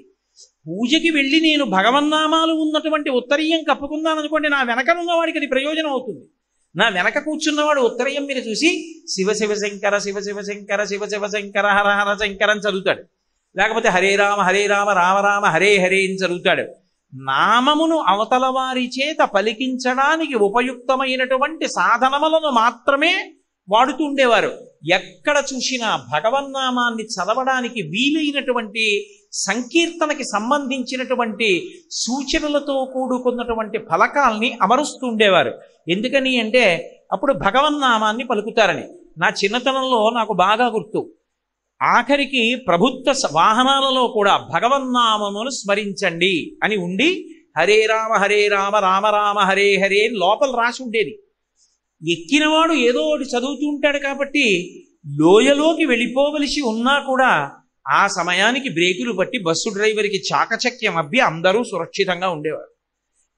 పూజకి వెళ్ళి నేను భగవన్నామాలు ఉన్నటువంటి ఉత్తరీయం కప్పుకుందాను అనుకోండి, నా వెనకనున్న వాడికి అది ప్రయోజనం అవుతుంది. నా వెనక కూర్చున్నవాడు ఉత్తరీయం మీద చూసి శివ శివ శంకర శివ శివ శంకర శివ శివ శంకర హర హర శంకర అని చదువుతాడు. లేకపోతే హరే రామ రామ రామ హరే హరే అని చదువుతాడు. నామమును అవతల వారి చేత పలికించడానికి ఉపయుక్తమైనటువంటి సాధనములను మాత్రమే వాడుతుండేవారు. ఎక్కడ చూసినా భగవన్నామాన్ని చదవడానికి వీలైనటువంటి సంకీర్తనకి సంబంధించినటువంటి సూచనలతో కూడుకున్నటువంటి ఫలకాల్ని అమరుస్తుండేవారు. ఎందుకని అంటే అప్పుడు భగవన్నామాన్ని పలుకుతారని. నా చిన్నతనంలో నాకు బాగా గుర్తు, ఆఖరికి ప్రభుత్వ వాహనాలలో కూడా భగవన్నామమును స్మరించండి అని ఉండి హరే రామ రామ రామ హరే హరే అని లోపల రాసి ఉండేది. ఎక్కినవాడు ఏదో ఒకటి చదువుతూ ఉంటాడు కాబట్టి లోయలోకి వెళ్ళిపోవలసి ఉన్నా కూడా ఆ సమయానికి బ్రేకులు పట్టి బస్సు డ్రైవర్కి చాకచక్యం అబ్బి అందరూ సురక్షితంగా ఉండేవారు.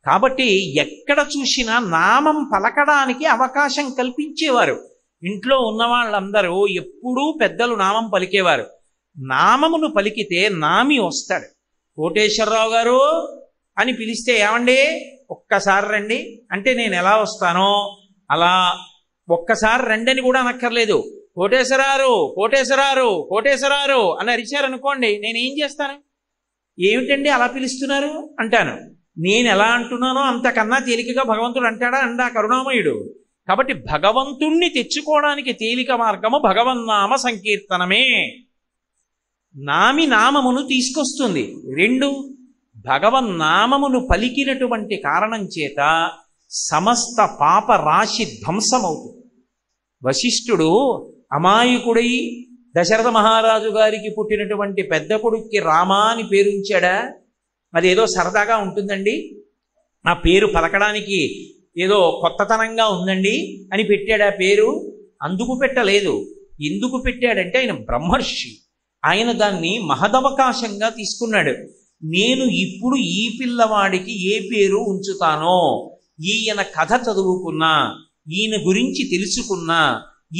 కాబట్టి ఎక్కడ చూసినా నామం పలకడానికి అవకాశం కల్పించేవారు. ఇంట్లో ఉన్న వాళ్ళందరూ ఎప్పుడూ పెద్దలు నామం పలికేవారు. నామమును పలికితే నామి వస్తాడు. కోటేశ్వరరావు గారు అని పిలిస్తే ఏమండి ఒక్కసారి రండి అంటే నేను ఎలా వస్తానో అలా ఒక్కసారి రండి కూడా అనక్కర్లేదు. కోటేశ్వరారు కోటేశ్వరారు కోటేశ్వరారు అని అరిచారనుకోండి, నేనేం చేస్తాను? ఏమిటండి అలా పిలుస్తున్నారు అంటాను. నేను ఎలా అంటున్నానో అంతకన్నా తేలికగా భగవంతుడు అంటాడా? అండా కరుణామయుడు. కాబట్టి భగవంతుణ్ణి తెచ్చుకోవడానికి తేలిక మార్గము భగవన్నామ సంకీర్తనమే. నామమును తీసుకొస్తుంది. 2, భగవన్నామమును పలికినటువంటి కారణం చేత సమస్త పాప రాశి ధ్వంసమవుతుంది. వశిష్ఠుడు అమాయకుడై దశరథ మహారాజు గారికి పుట్టినటువంటి పెద్ద కొడుక్కి రామ అని పేరుంచాడా? అదేదో సరదాగా ఉంటుందండి, ఆ పేరు పలకడానికి ఏదో కొత్తతనంగా ఉందండి అని పెట్టాడు ఆ పేరు. అందుకు పెట్టలేదు. ఎందుకు పెట్టాడంటే ఆయన బ్రహ్మర్షి. ఆయన దాన్ని మహదవకాశంగా తీసుకున్నాడు. నేను ఇప్పుడు ఈ పిల్లవాడికి ఏ పేరు ఉంచుతానో, ఈయన కథ చదువుకున్నా, ఈయన గురించి తెలుసుకున్నా,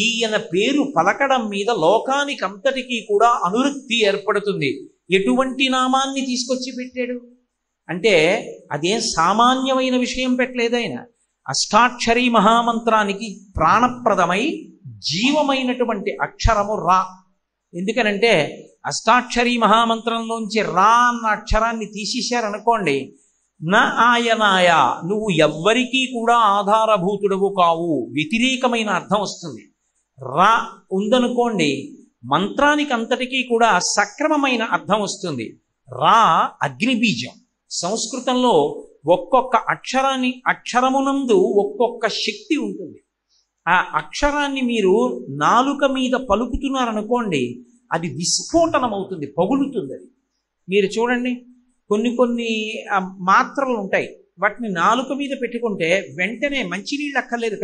ఈయన పేరు పలకడం మీద లోకానికి అంతటికీ కూడా అనురక్తి ఏర్పడుతుంది. ఎటువంటి నామాన్ని తీసుకొచ్చి పెట్టాడు అంటే అదేం సామాన్యమైన విషయం పెట్టలేదు ఆయన. అష్టాక్షరీ మహామంత్రానికి ప్రాణప్రదమై జీవమైనటువంటి అక్షరము రా. ఎందుకనంటే అష్టాక్షరీ మహామంత్రంలోంచి రా అన్న అక్షరాన్ని తీసేశారనుకోండి, నా ఆయనాయ, నువ్వు ఎవ్వరికీ కూడా ఆధారభూతుడవు కావు, వ్యతిరేకమైన అర్థం వస్తుంది. రా ఉందనుకోండి, మంత్రానికి అంతటికీ కూడా సక్రమమైన అర్థం వస్తుంది. రా అగ్నిబీజం. సంస్కృతంలో ఒక్కొక్క అక్షరమునందు ఒక్కొక్క శక్తి ఉంటుంది. ఆ అక్షరాన్ని మీరు నాలుక మీద పలుకుతున్నారనుకోండి, అది విస్ఫోటనం అవుతుంది, పగులుతుంది. అది మీరు చూడండి, కొన్ని మాత్రలు ఉంటాయి, వాటిని నాలుక మీద పెట్టుకుంటే వెంటనే మంచినీళ్ళు అక్కర్లేదు,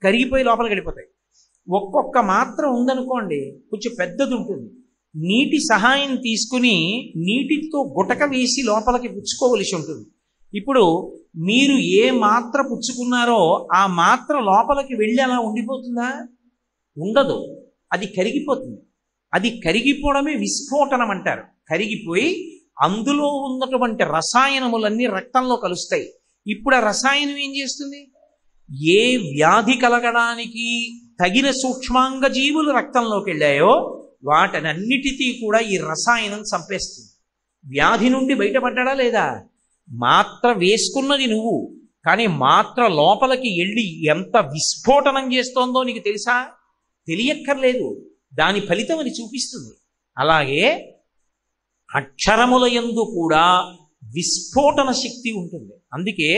కరిగిపోయి లోపలికి వెళ్ళిపోతాయి. ఒక్కొక్క మాత్ర ఉందనుకోండి, కొంచెం పెద్దది ఉంటుంది, నీటి సహాయం తీసుకుని నీటితో గుటక వేసి లోపలికి పుచ్చుకోవలసి ఉంటుంది. ఇప్పుడు మీరు ఏ మాత్ర పుచ్చుకున్నారో ఆ మాత్ర లోపలికి వెళ్ళి అలా ఉండిపోతుందా? ఉండదు, అది కరిగిపోతుంది. అది కరిగిపోవడమే విస్ఫోటనం అంటారు. కరిగిపోయి అందులో ఉన్నటువంటి రసాయనములన్నీ రక్తంలో కలుస్తాయి. ఇప్పుడు ఆ రసాయనం ఏం చేస్తుంది? ఏ వ్యాధి కలగడానికి తగిన సూక్ష్మాంగ జీవులు రక్తంలోకి వెళ్ళాయో వాటనన్నిటికీ కూడా ఈ రసాయనం చంపేస్తుంది. వ్యాధి నుండి బయటపడ్డా లేదా? మాత్ర వేసుకున్నది నువ్వు, కానీ మాత్ర లోపలికి వెళ్ళి ఎంత విస్ఫోటనం చేస్తోందో నీకు తెలుసా? తెలియక్కర్లేదు, దాని ఫలితం అని చూపిస్తుంది. అలాగే అక్షరముల యందు కూడా విస్ఫోటన శక్తి ఉంటుంది. అందుకే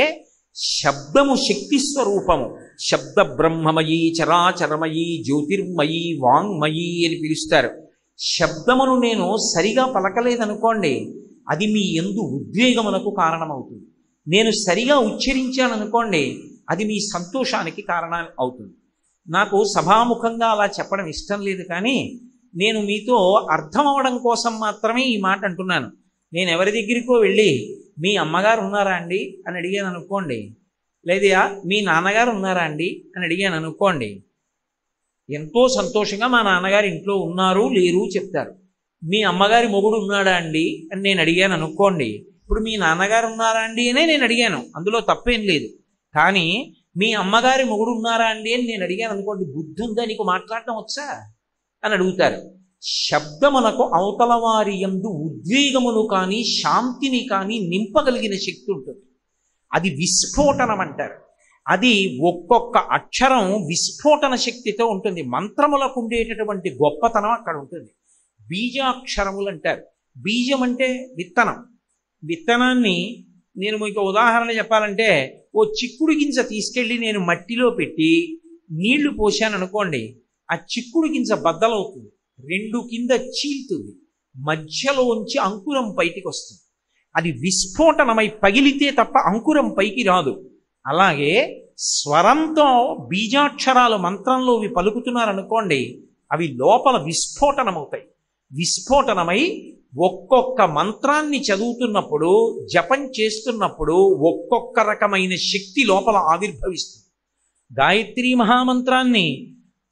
శబ్దము శక్తి స్వరూపము. శబ్ద బ్రహ్మమయీ చరాచరమయీ జ్యోతిర్మయీ వాంగ్మయీ అని పిలుస్తారు. శబ్దమును నేను సరిగా పలకలేదనుకోండి, అది మీ యందు ఉద్వేగములకు కారణమవుతుంది. నేను సరిగా ఉచ్చరించాననుకోండి, అది మీ సంతోషానికి కారణం అవుతుంది. నాకు సభాముఖంగా అలా చెప్పడం ఇష్టం లేదు, కానీ నేను మీతో అర్థం అవడం కోసం మాత్రమే ఈ మాట అంటున్నాను. నేను ఎవరి దగ్గరికో వెళ్ళి మీ అమ్మగారు ఉన్నారా అండి అని అడిగాను అనుకోండి, లేదా మీ నాన్నగారు ఉన్నారా అండి అని అడిగాను అనుకోండి, ఎంతో సంతోషంగా మా నాన్నగారు ఇంట్లో ఉన్నారు లేరు చెప్తారు. మీ అమ్మగారి మొగుడు ఉన్నాడా అండి అని నేను అడిగాను అనుకోండి, ఇప్పుడు మీ నాన్నగారు ఉన్నారా అండి అనే నేను అడిగాను, అందులో తప్పేం లేదు. కానీ మీ అమ్మగారి మొగుడు ఉన్నారా అండి అని నేను అడిగాను అనుకోండి, బుద్ధి ఉందా నీకు, మాట్లాడటం వచ్చా అని అడుగుతారు. శబ్దమునకు అవతల వారి యందు ఉద్వేగమును కానీ శాంతిని కానీ నింపగలిగిన శక్తి ఉంటుంది. అది విస్ఫోటనం అంటారు. అది ఒక్కొక్క అక్షరం విస్ఫోటన శక్తితో ఉంటుంది. మంత్రములకు ఉండేటటువంటి గొప్పతనం అక్కడ ఉంటుంది. బీజాక్షరములు అంటారు. బీజం అంటే విత్తనం. విత్తనాన్ని నేను మీకు ఉదాహరణ చెప్పాలంటే, ఓ చిక్కుడు గింజ తీసుకెళ్ళి నేను మట్టిలో పెట్టి నీళ్లు పోసాను అనుకోండి, ఆ చిక్కుడు గింజ బద్దలవుతుంది, రెండు కింద చీలుతుంది, మధ్యలోంచి అంకురం పైకి వస్తుంది. అది విస్ఫోటనమై పగిలితే తప్ప అంకురం పైకి రాదు. అలాగే స్వరంతో బీజాక్షరాలు మంత్రంలోవి పలుకుతున్నారనుకోండి, అవి లోపల విస్ఫోటనమవుతాయి. విస్ఫోటనమై ఒక్కొక్క మంత్రాన్ని చదువుతున్నప్పుడు, జపం చేస్తున్నప్పుడు ఒక్కొక్క రకమైన శక్తి లోపల ఆవిర్భవిస్తుంది. గాయత్రీ మహామంత్రాన్ని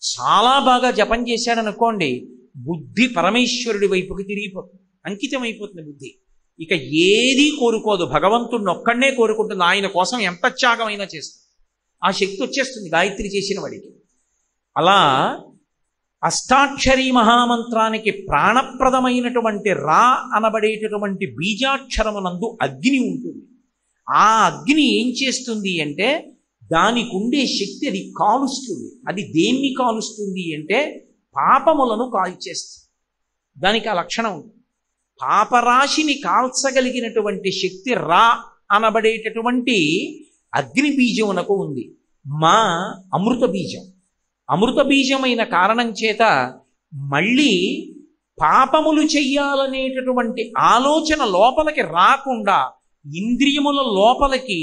చాలా బాగా జపం చేశాడనుకోండి, బుద్ధి పరమేశ్వరుడి వైపుకి తిరిగిపోతుంది, అంకితమైపోతుంది బుద్ధి. ఇక ఏదీ కోరుకోదు, భగవంతుడిని ఒక్కడనే కోరుకుంటుంది. ఆయన కోసం ఎంత త్యాగమైనా చేస్తుంది. ఆ శక్తి వచ్చేస్తుంది గాయత్రి చేసిన వాడికి. అలా అష్టాక్షరీ మహామంత్రానికి ప్రాణప్రదమైనటువంటి రా అనబడేటటువంటి బీజాక్షరమునందు అగ్ని ఉంటుంది. ఆ అగ్ని ఏం చేస్తుంది అంటే, దానికి ఉండే శక్తి అది కాలుస్తుంది. అది దేన్ని కాలుస్తుంది అంటే పాపములను కాల్చేస్తుంది. దానికి ఆ లక్షణం ఉంది. పాపరాశిని కాల్చగలిగినటువంటి శక్తి రా అనబడేటటువంటి అగ్ని బీజమునకు ఉంది. మా అమృత బీజం. అమృత బీజమైన కారణం చేత మళ్ళీ పాపములు చెయ్యాలనేటటువంటి ఆలోచన లోపలికి రాకుండా, ఇంద్రియముల లోపలికి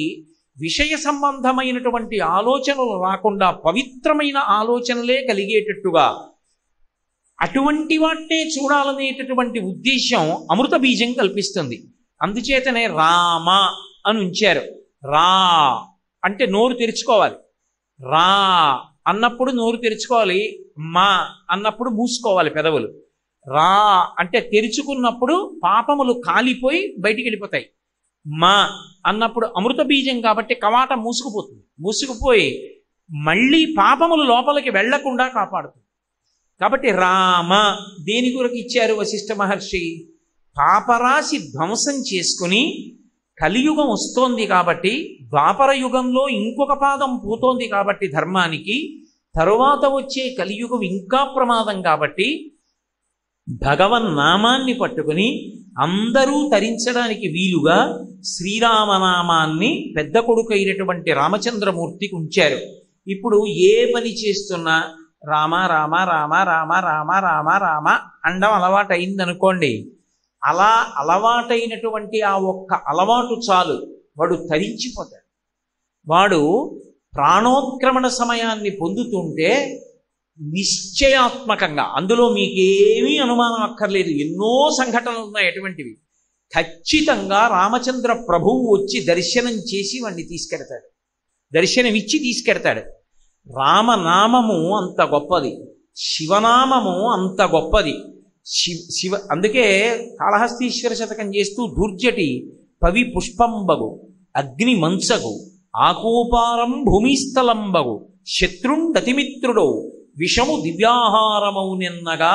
విషయ సంబంధమైనటువంటి ఆలోచనలు రాకుండా పవిత్రమైన ఆలోచనలే కలిగేటట్టుగా, అటువంటి వాటినే చూడాలనేటటువంటి ఉద్దేశం అమృత బీజం కల్పిస్తుంది. అందుచేతనే రామ అని ఉంచారు. రా అంటే నోరు తెరుచుకోవాలి. రా అన్నప్పుడు నోరు తెరుచుకోవాలి, మా అన్నప్పుడు మూసుకోవాలి పెదవులు. రా అంటే తెరుచుకున్నప్పుడు పాపములు కాలిపోయి బయటికి వెళ్ళిపోతాయి. మా అన్నప్పుడు అమృత బీజం కాబట్టి కవాటం మూసుకుపోతుంది, మూసుకుపోయి మళ్ళీ పాపములు లోపలికి వెళ్లకుండా కాపాడుతుంది. కాబట్టి రామ దేని కొరకు ఇచ్చారు వశిష్ఠ మహర్షి? పాపరాశి ధ్వంసం చేసుకుని కలియుగం వస్తోంది కాబట్టి, ద్వాపర యుగంలో ఇంకొక పాదం పోతోంది కాబట్టి ధర్మానికి, తరువాత వచ్చే కలియుగం ఇంకా ప్రమాదం కాబట్టి భగవన్నామాన్ని పట్టుకుని అందరూ తరించడానికి వీలుగా శ్రీరామనామాన్ని పెద్ద కొడుకు అయినటువంటి రామచంద్రమూర్తికి ఉంచారు. ఇప్పుడు ఏ పని చేస్తున్నా రామ రామ రామ రామ రామ రామ రామ అండం అలవాటు అయిందనుకోండి, అలా అలవాటైనటువంటి ఆ ఒక్క అలవాటు చాలు, వాడు తరించిపోతాడు. వాడు ప్రాణోత్క్రమణ సమయాన్ని పొందుతుంటే నిశ్చయాత్మకంగా, అందులో మీకేమీ అనుమానం అక్కర్లేదు, ఎన్నో సంఘటనలు ఉన్నాయి అటువంటివి, ఖచ్చితంగా రామచంద్ర ప్రభువు వచ్చి దర్శనం చేసి వాడిని తీసుకెడతాడు, దర్శనమిచ్చి తీసుకెడతాడు. రామనామము అంత గొప్పది, శివనామము అంత గొప్పది. అందుకే కాళహస్తీశ్వర శతకం చేస్తూ ధూర్జటి పవి పుష్పంబగు అగ్ని మంచగు ఆకూపారం భూమిస్థలంబగు శత్రుండతిమిత్రుడో విషము దివ్యాహారమౌ నిన్నగా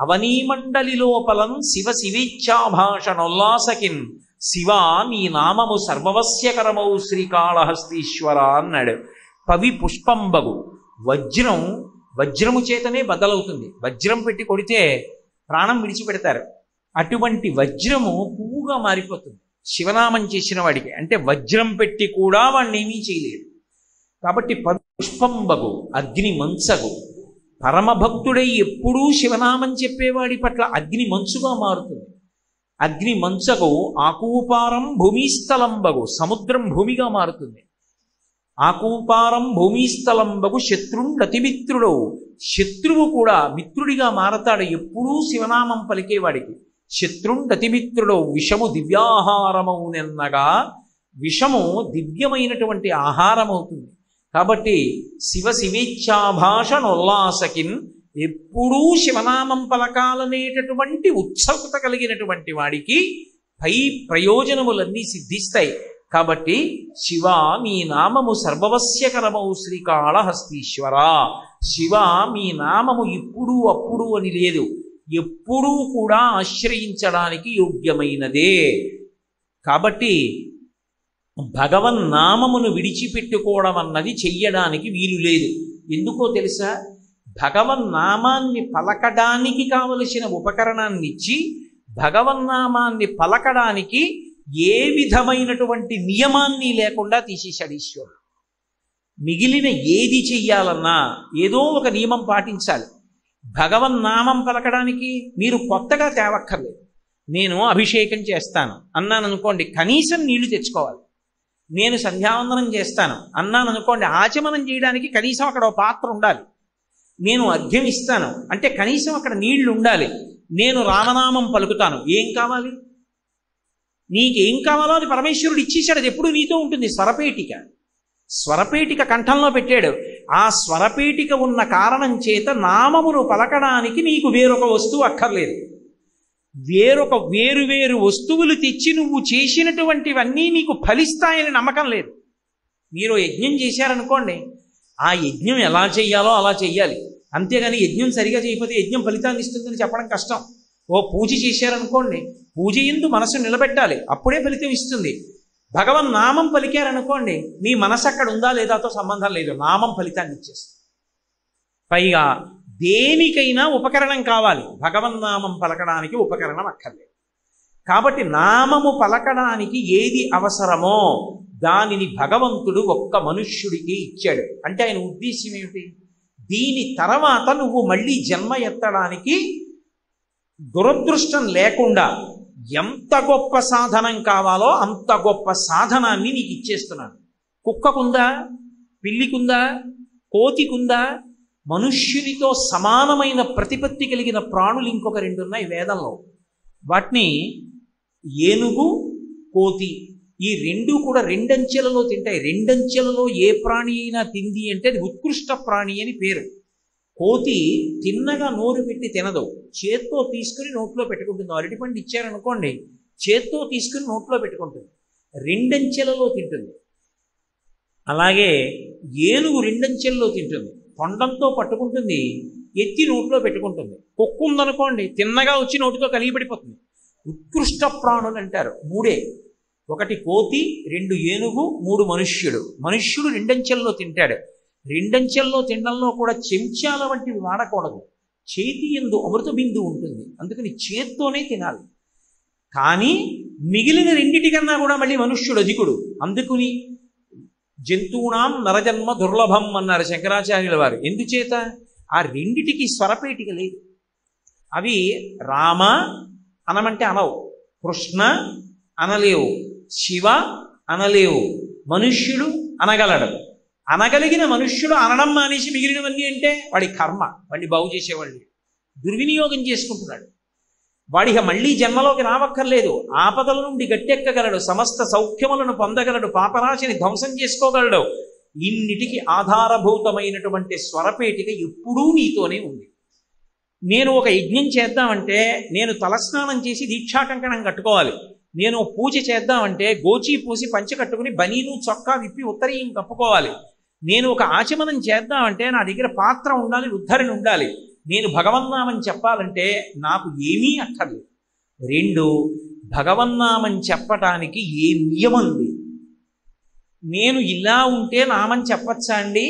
అవనీమండలి లోపలం శివ శివేచ్ఛాభాషణోల్లాసకిన్ శివ నీ నామము సర్వవస్యకరమౌ శ్రీకాళహస్తీశ్వర అన్నాడు. పవి పుష్పంబగు, వజ్రము చేతనే బద్దలవుతుంది, వజ్రం పెట్టి కొడితే ప్రాణం విడిచిపెడతారు, అటువంటి వజ్రము పువ్వుగా మారిపోతుంది శివనామం చేసిన వాడికి. అంటే వజ్రం పెట్టి కూడా వాడిని ఏమీ చేయలేడు. కాబట్టి పుష్పంబగు అగ్ని మంచగు, పరమభక్తుడై ఎప్పుడూ శివనామం చెప్పేవాడి పట్ల అగ్ని మంచుగా మారుతుంది. అగ్ని మంచగు ఆకూపారం భూమిస్థలంబగు, సముద్రం భూమిగా మారుతుంది. ఆకూపారం భూమిస్థలంబగు శత్రుండతిమిత్రుడవు, శత్రువు కూడా మిత్రుడిగా మారతాడు ఎప్పుడూ శివనామం పలికేవాడికి. శత్రుండతిమిత్రుడవు విషము దివ్యాహారమౌనెన్నగా, విషము దివ్యమైనటువంటి ఆహారం అవుతుంది. కాబట్టి శివ శివేచ్ఛాభాషణోల్లాసకిన్, ఎప్పుడూ శివనామం పలకాలనేటటువంటి ఉత్సుకత కలిగినటువంటి వాడికి పై ప్రయోజనములన్నీ సిద్ధిస్తాయి. కాబట్టి శివ మీ నామము సర్వవస్యకరమౌ శ్రీకాళహస్తీశ్వర, శివ మీ నామము ఇప్పుడు అప్పుడు అని లేదు, ఎప్పుడూ కూడా ఆశ్రయించడానికి యోగ్యమైనదే. కాబట్టి భగవన్నామమును విడిచిపెట్టుకోవడం అన్నది చెయ్యడానికి వీలు లేదు. ఎందుకో తెలుసా? భగవన్నామాన్ని పలకడానికి కావలసిన ఉపకరణాన్ని ఇచ్చి భగవన్నామాన్ని పలకడానికి ఏ విధమైనటువంటి నియమాన్ని లేకుండా తీసేశాడు ఈశ్వరుడు. మిగిలిన ఏది చెయ్యాలన్నా ఏదో ఒక నియమం పాటించాలి. భగవన్నామం పలకడానికి మీరు కొత్తగా తేవక్కర్లేదు. నేను అభిషేకం చేస్తాను అన్నాను అనుకోండి, కనీసం నీళ్లు తెచ్చుకోవాలి. నేను సంధ్యావందనం చేస్తాను అన్నాను అనుకోండి, ఆచమనం చేయడానికి కనీసం అక్కడ ఒక పాత్ర ఉండాలి. నేను అర్ఘ్యం ఇస్తాను అంటే కనీసం అక్కడ నీళ్లు ఉండాలి. నేను రామనామం పలుకుతాను, ఏం కావాలి? నీకేం కావాలో అది పరమేశ్వరుడు ఇచ్చేశాడు, అది ఎప్పుడు నీతో ఉంటుంది. స్వరపేటిక కంఠంలో పెట్టాడు. ఆ స్వరపేటిక ఉన్న కారణం చేత నామమును పలకడానికి నీకు వేరొక వస్తువు అక్కర్లేదు. వేరు వస్తువులు తెచ్చి నువ్వు చేసినటువంటివన్నీ నీకు ఫలిస్తాయని నమ్మకం లేదు. మీరు యజ్ఞం చేశారనుకోండి, ఆ యజ్ఞం ఎలా చెయ్యాలో అలా చెయ్యాలి, అంతేగాని యజ్ఞం సరిగా చేయకపోతే యజ్ఞం ఫలితాన్ని ఇస్తుందని చెప్పడం కష్టం. ఓ పూజ చేశారనుకోండి, పూజ యందు మనసు నిలబెట్టాలి, అప్పుడే ఫలితం ఇస్తుంది. భగవన్నామం పలికారనుకోండి, మీ మనసు అక్కడ ఉందా లేదాతో సంబంధం లేదు, నామం ఫలితాన్ని ఇచ్చేస్తుంది. పైగా దేనికైనా ఉపకరణం కావాలి, భగవన్నామం పలకడానికి ఉపకరణం అక్కర్లేదు. కాబట్టి నామము పలకడానికి ఏది అవసరమో దానిని భగవంతుడు ఒక్క మనుష్యుడికి ఇచ్చాడు. అంటే ఆయన ఉద్దేశ్యం ఏమిటి? దీని తర్వాత నువ్వు మళ్ళీ జన్మ ఎత్తడానికి దురదృష్టం లేకుండా ఎంత గొప్ప సాధనం కావాలో అంత గొప్ప సాధనాన్ని నీకు ఇచ్చేస్తున్నాను. కుక్కకుందా, పిల్లికుందా, కోతికుందా? మనుష్యునితో సమానమైన ప్రతిపత్తి కలిగిన ప్రాణులు ఇంకొక రెండు ఉన్నాయి వేదంలో. వాటిని ఏనుగు, కోతి, ఈ రెండు కూడా రెండంచెలలో తింటాయి. రెండంచెలలో ఏ ప్రాణి అయినా తింది అంటే అది ఉత్కృష్ట ప్రాణి అని పేరు. కోతి తిన్నగా నోరు పెట్టి తినదు, చేత్తో తీసుకుని నోట్లో పెట్టుకుంటుంది. అరటిపండు ఇచ్చారనుకోండి, చేత్తో తీసుకుని నోట్లో పెట్టుకుంటుంది, రెండంచెలలో తింటుంది. అలాగే ఏనుగు రెండంచెల్లో తింటుంది, తొండంతో పట్టుకుంటుంది, ఎత్తి నోట్లో పెట్టుకుంటుంది. కుక్క ఉందనుకోండి, తిన్నగా వచ్చి నోటితో కలిగి పడిపోతుంది. ఉత్కృష్ట ప్రాణులు అంటారు మూడే: ఒకటి కోతి, రెండు ఏనుగు, మూడు మనుష్యుడు. మనుష్యుడు రెండంచెల్లో తింటాడు. రెండంచెల్లో తినడంలో కూడా చెంచాల వంటివి వాడకూడదు. చేతి యందు అమృత బిందు ఉంటుంది, అందుకని చేత్తోనే తినాలి. కానీ మిగిలిన రెండిటికన్నా కూడా మళ్ళీ మనుష్యుడు అధికుడు. అందుకుని జంతువునాం నరజన్మ దుర్లభం అన్నారు శంకరాచార్యుల వారు. ఎందుచేత? ఆ రెండిటికి స్వరపేటిక లేదు. అవి రామ అనమంటే అనవు, కృష్ణ అనలేవు, శివ అనలేవు, మనుష్యుడు అనగలడు. అనగలిగిన మనుష్యుడు అనడం మానేసి మిగిలినవన్నీ అంటే వాడి కర్మ, వాడిని బాగు చేసేవాళ్ళు దుర్వినియోగం చేసుకుంటున్నాడు. వాడికి మళ్ళీ జన్మలోకి రావక్కర్లేదు. ఆపదల నుండి గట్టెక్కగలడు, సమస్త సౌఖ్యములను పొందగలడు, పాపరాశిని ధ్వంసం చేసుకోగలడు. ఇన్నిటికి ఆధారభూతమైనటువంటి స్వరపేటిక ఎప్పుడూ నీతోనే ఉంది. నేను ఒక యజ్ఞం చేద్దామంటే నేను తలస్నానం చేసి దీక్షాకంకణం కట్టుకోవాలి. నేను పూజ చేద్దామంటే గోచి పూసి పంచె కట్టుకుని బనీను చొక్కా విప్పి ఉత్తరీయం కప్పుకోవాలి. నేను ఒక ఆచమనం చేద్దామంటే నా దగ్గర పాత్ర ఉండాలి, ఉద్ధరణ ఉండాలి. నేను భగవన్నామం చెప్పాలంటే నాకు ఏమీ అక్కర్లేదు. రెండు, భగవన్నామం చెప్పటానికి ఏ నియమం లేదు. నేను ఇలా ఉంటే నామం చెప్పచ్చా అండి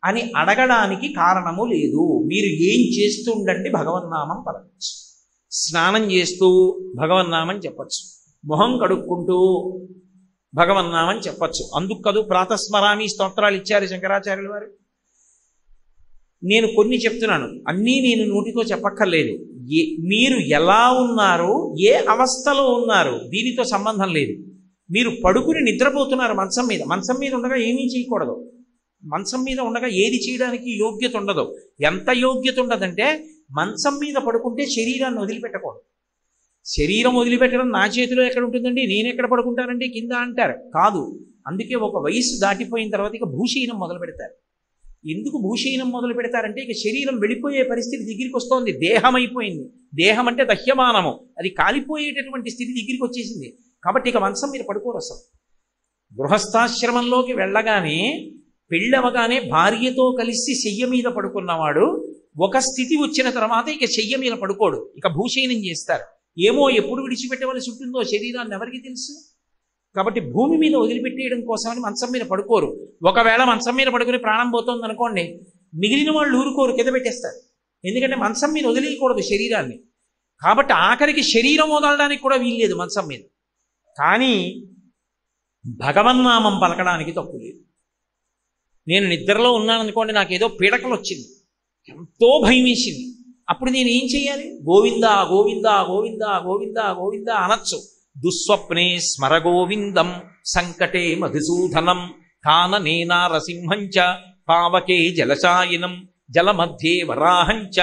అని అడగడానికి కారణము లేదు. మీరు ఏం చేస్తుండండి భగవన్నామం పలకచ్చు. స్నానం చేస్తూ భగవన్నామం చెప్పచ్చు, మొహం కడుక్కుంటూ భగవన్నామం చెప్పచ్చు. అందుకు కదూ ప్రాతస్మరామి స్తోత్రాలు ఇచ్చారు శంకరాచార్యుల వారు. నేను కొన్ని చెప్తున్నాను, అన్నీ నేను నోటితో చెప్పక్కర్లేదు. మీరు ఎలా ఉన్నారు, ఏ అవస్థలో ఉన్నారు దీనితో సంబంధం లేదు. మీరు పడుకుని నిద్రపోతున్నారు మంచం మీద, మంచం మీద ఉండగా ఏమీ చేయకూడదు. మంచం మీద ఉండగా ఏది చేయడానికి యోగ్యత ఉండదు. ఎంత యోగ్యత ఉండదంటే మంచం మీద పడుకుంటే శరీరాన్ని వదిలిపెట్టకూడదు. శరీరం వదిలిపెట్టడం నా చేతిలో ఎక్కడ ఉంటుందండి, నేను ఎక్కడ పడుకుంటానండి కింద అంటారు. కాదు, అందుకే ఒక వయసు దాటిపోయిన తర్వాత ఇక భూషీనం మొదలు పెడతారు. ఎందుకు భూషీనం మొదలు పెడతారంటే ఇక శరీరం వెళ్ళిపోయే పరిస్థితి దగ్గరికి వస్తోంది, దేహం అయిపోయింది. దేహం అంటే దహ్యమానము, అది కాలిపోయేటటువంటి స్థితి దగ్గరికి వచ్చేసింది. కాబట్టి ఇక మంచం మీద పడుకోరు అసలు. గృహస్థాశ్రమంలోకి వెళ్ళగానే పెళ్ళవగానే భార్యతో కలిసి శయ్య మీద పడుకున్నవాడు ఒక స్థితి వచ్చిన తర్వాత ఇక శయ్య మీద పడుకోడు, ఇక భూషీనం చేస్తారు. ఏమో ఎప్పుడు విడిచిపెట్టవలసి ఉంటుందో శరీరాన్ని ఎవరికి తెలుసు. కాబట్టి భూమి మీద వదిలిపెట్టేయడం కోసమని మంచం మీద పడుకోరు. ఒకవేళ మంచం మీద పడుకుని ప్రాణం పోతుంది అనుకోండి, మిగిలిన వాళ్ళు ఊరుకోరు, కింద పెట్టేస్తారు. ఎందుకంటే మంచం మీద వదిలేయకూడదు శరీరాన్ని. కాబట్టి ఆఖరికి శరీరం వదలడానికి కూడా వీల్లేదు మంచం మీద. కానీ భగవన్నామం పలకడానికి తప్పు లేదు. నేను నిద్రలో ఉన్నాను అనుకోండి, నాకేదో పీడకలు వచ్చింది, ఎంతో భయం వేసింది. అప్పుడు నేను ఏం చెయ్యాలి? గోవింద గోవింద గోవింద గోవింద గోవింద అనొచ్చు. దుస్వప్నే స్మర గోవిందం సంకటే మధుసూదనం కాననే నారసింహంచ పావకే జలశాయినం జలమధ్యే వరాహంచ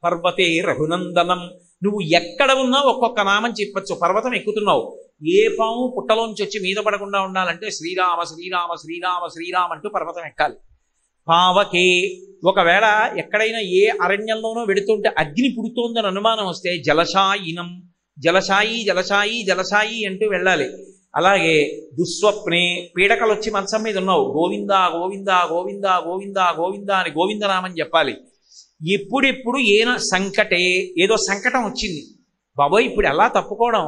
పర్వతే రఘునందనం. నువ్వు ఎక్కడ ఉన్నా ఒక్కొక్క నామం చెప్పచ్చు. పర్వతం ఎక్కుతున్నావు, ఏ పాము పుట్టలోంచి వచ్చి మీద పడకుండా ఉండాలంటే శ్రీరామ శ్రీరామ శ్రీరామ శ్రీరామ అంటూ పర్వతం ఎక్కాలి. పావకే, ఒకవేళ ఎక్కడైనా ఏ అరణ్యంలోనో వెడుతుంటే అగ్ని పుడుతోందని అనుమానం వస్తే జలశాయినం, జలశాయి జలశాయి జలశాయి అంటూ వెళ్ళాలి. అలాగే దుస్వప్నే, పీడకలు వచ్చి మంచం మీద ఉన్నావు, గోవింద గోవింద గోవింద గోవింద గోవింద అని గోవిందనామని చెప్పాలి. ఎప్పుడెప్పుడు సంకటే, ఏదో సంకటం వచ్చింది, బాబోయ్ ఇప్పుడు ఎలా తప్పుకోవడం,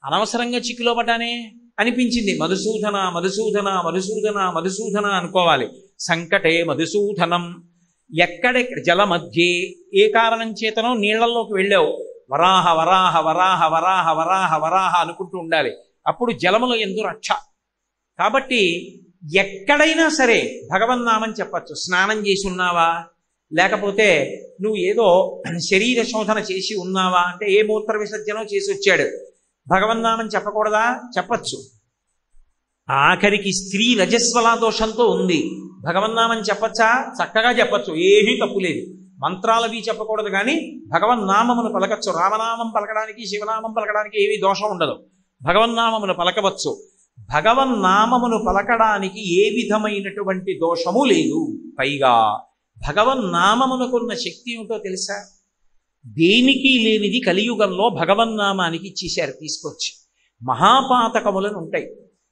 అనవసరంగా చిక్కులో పడ్డానే అనిపించింది, మధుసూదన మధుసూదన మధుసూదన మధుసూదన అనుకోవాలి. సంకటే మధుసూదనం. ఎక్కడెక్కడ జల మధ్యే, ఏ కారణం చేతనో నీళ్లలోకి వెళ్ళావు, వరాహ వరాహ వరాహ వరాహ వరాహ వరాహ అనుకుంటూ ఉండాలి. అప్పుడు జలములో ఎందు రక్ష. కాబట్టి ఎక్కడైనా సరే భగవన్నామం చెప్పచ్చు. స్నానం చేసి ఉన్నావా, లేకపోతే నువ్వు ఏదో శరీర శోధన చేసి ఉన్నావా అంటే ఏ మూత్ర విసర్జనో చేసి వచ్చాడు, భగవన్నామం చెప్పకూడదా? చెప్పచ్చు. ఆఖరికి స్త్రీ రజస్వలా దోషంతో ఉంది, భగవన్నామం చెప్పచ్చా? చక్కగా చెప్పచ్చు, ఏమీ తప్పులేదు. మంత్రాలవి చెప్పకూడదు కానీ భగవన్నామమును పలకచ్చు. రామనామం పలకడానికి శివనామం పలకడానికి ఏమీ దోషం ఉండదు, భగవన్నామమును పలకవచ్చు. భగవన్నామమును పలకడానికి ఏ విధమైనటువంటి దోషము లేదు. పైగా భగవన్నామమునకున్న శక్తి ఏమిటో తెలుసా? దేనికి లేనిది కలియుగంలో భగవన్నామానికి ఇచ్చేశారు తీసుకొచ్చి. మహాపాతకములను ఉంటాయి.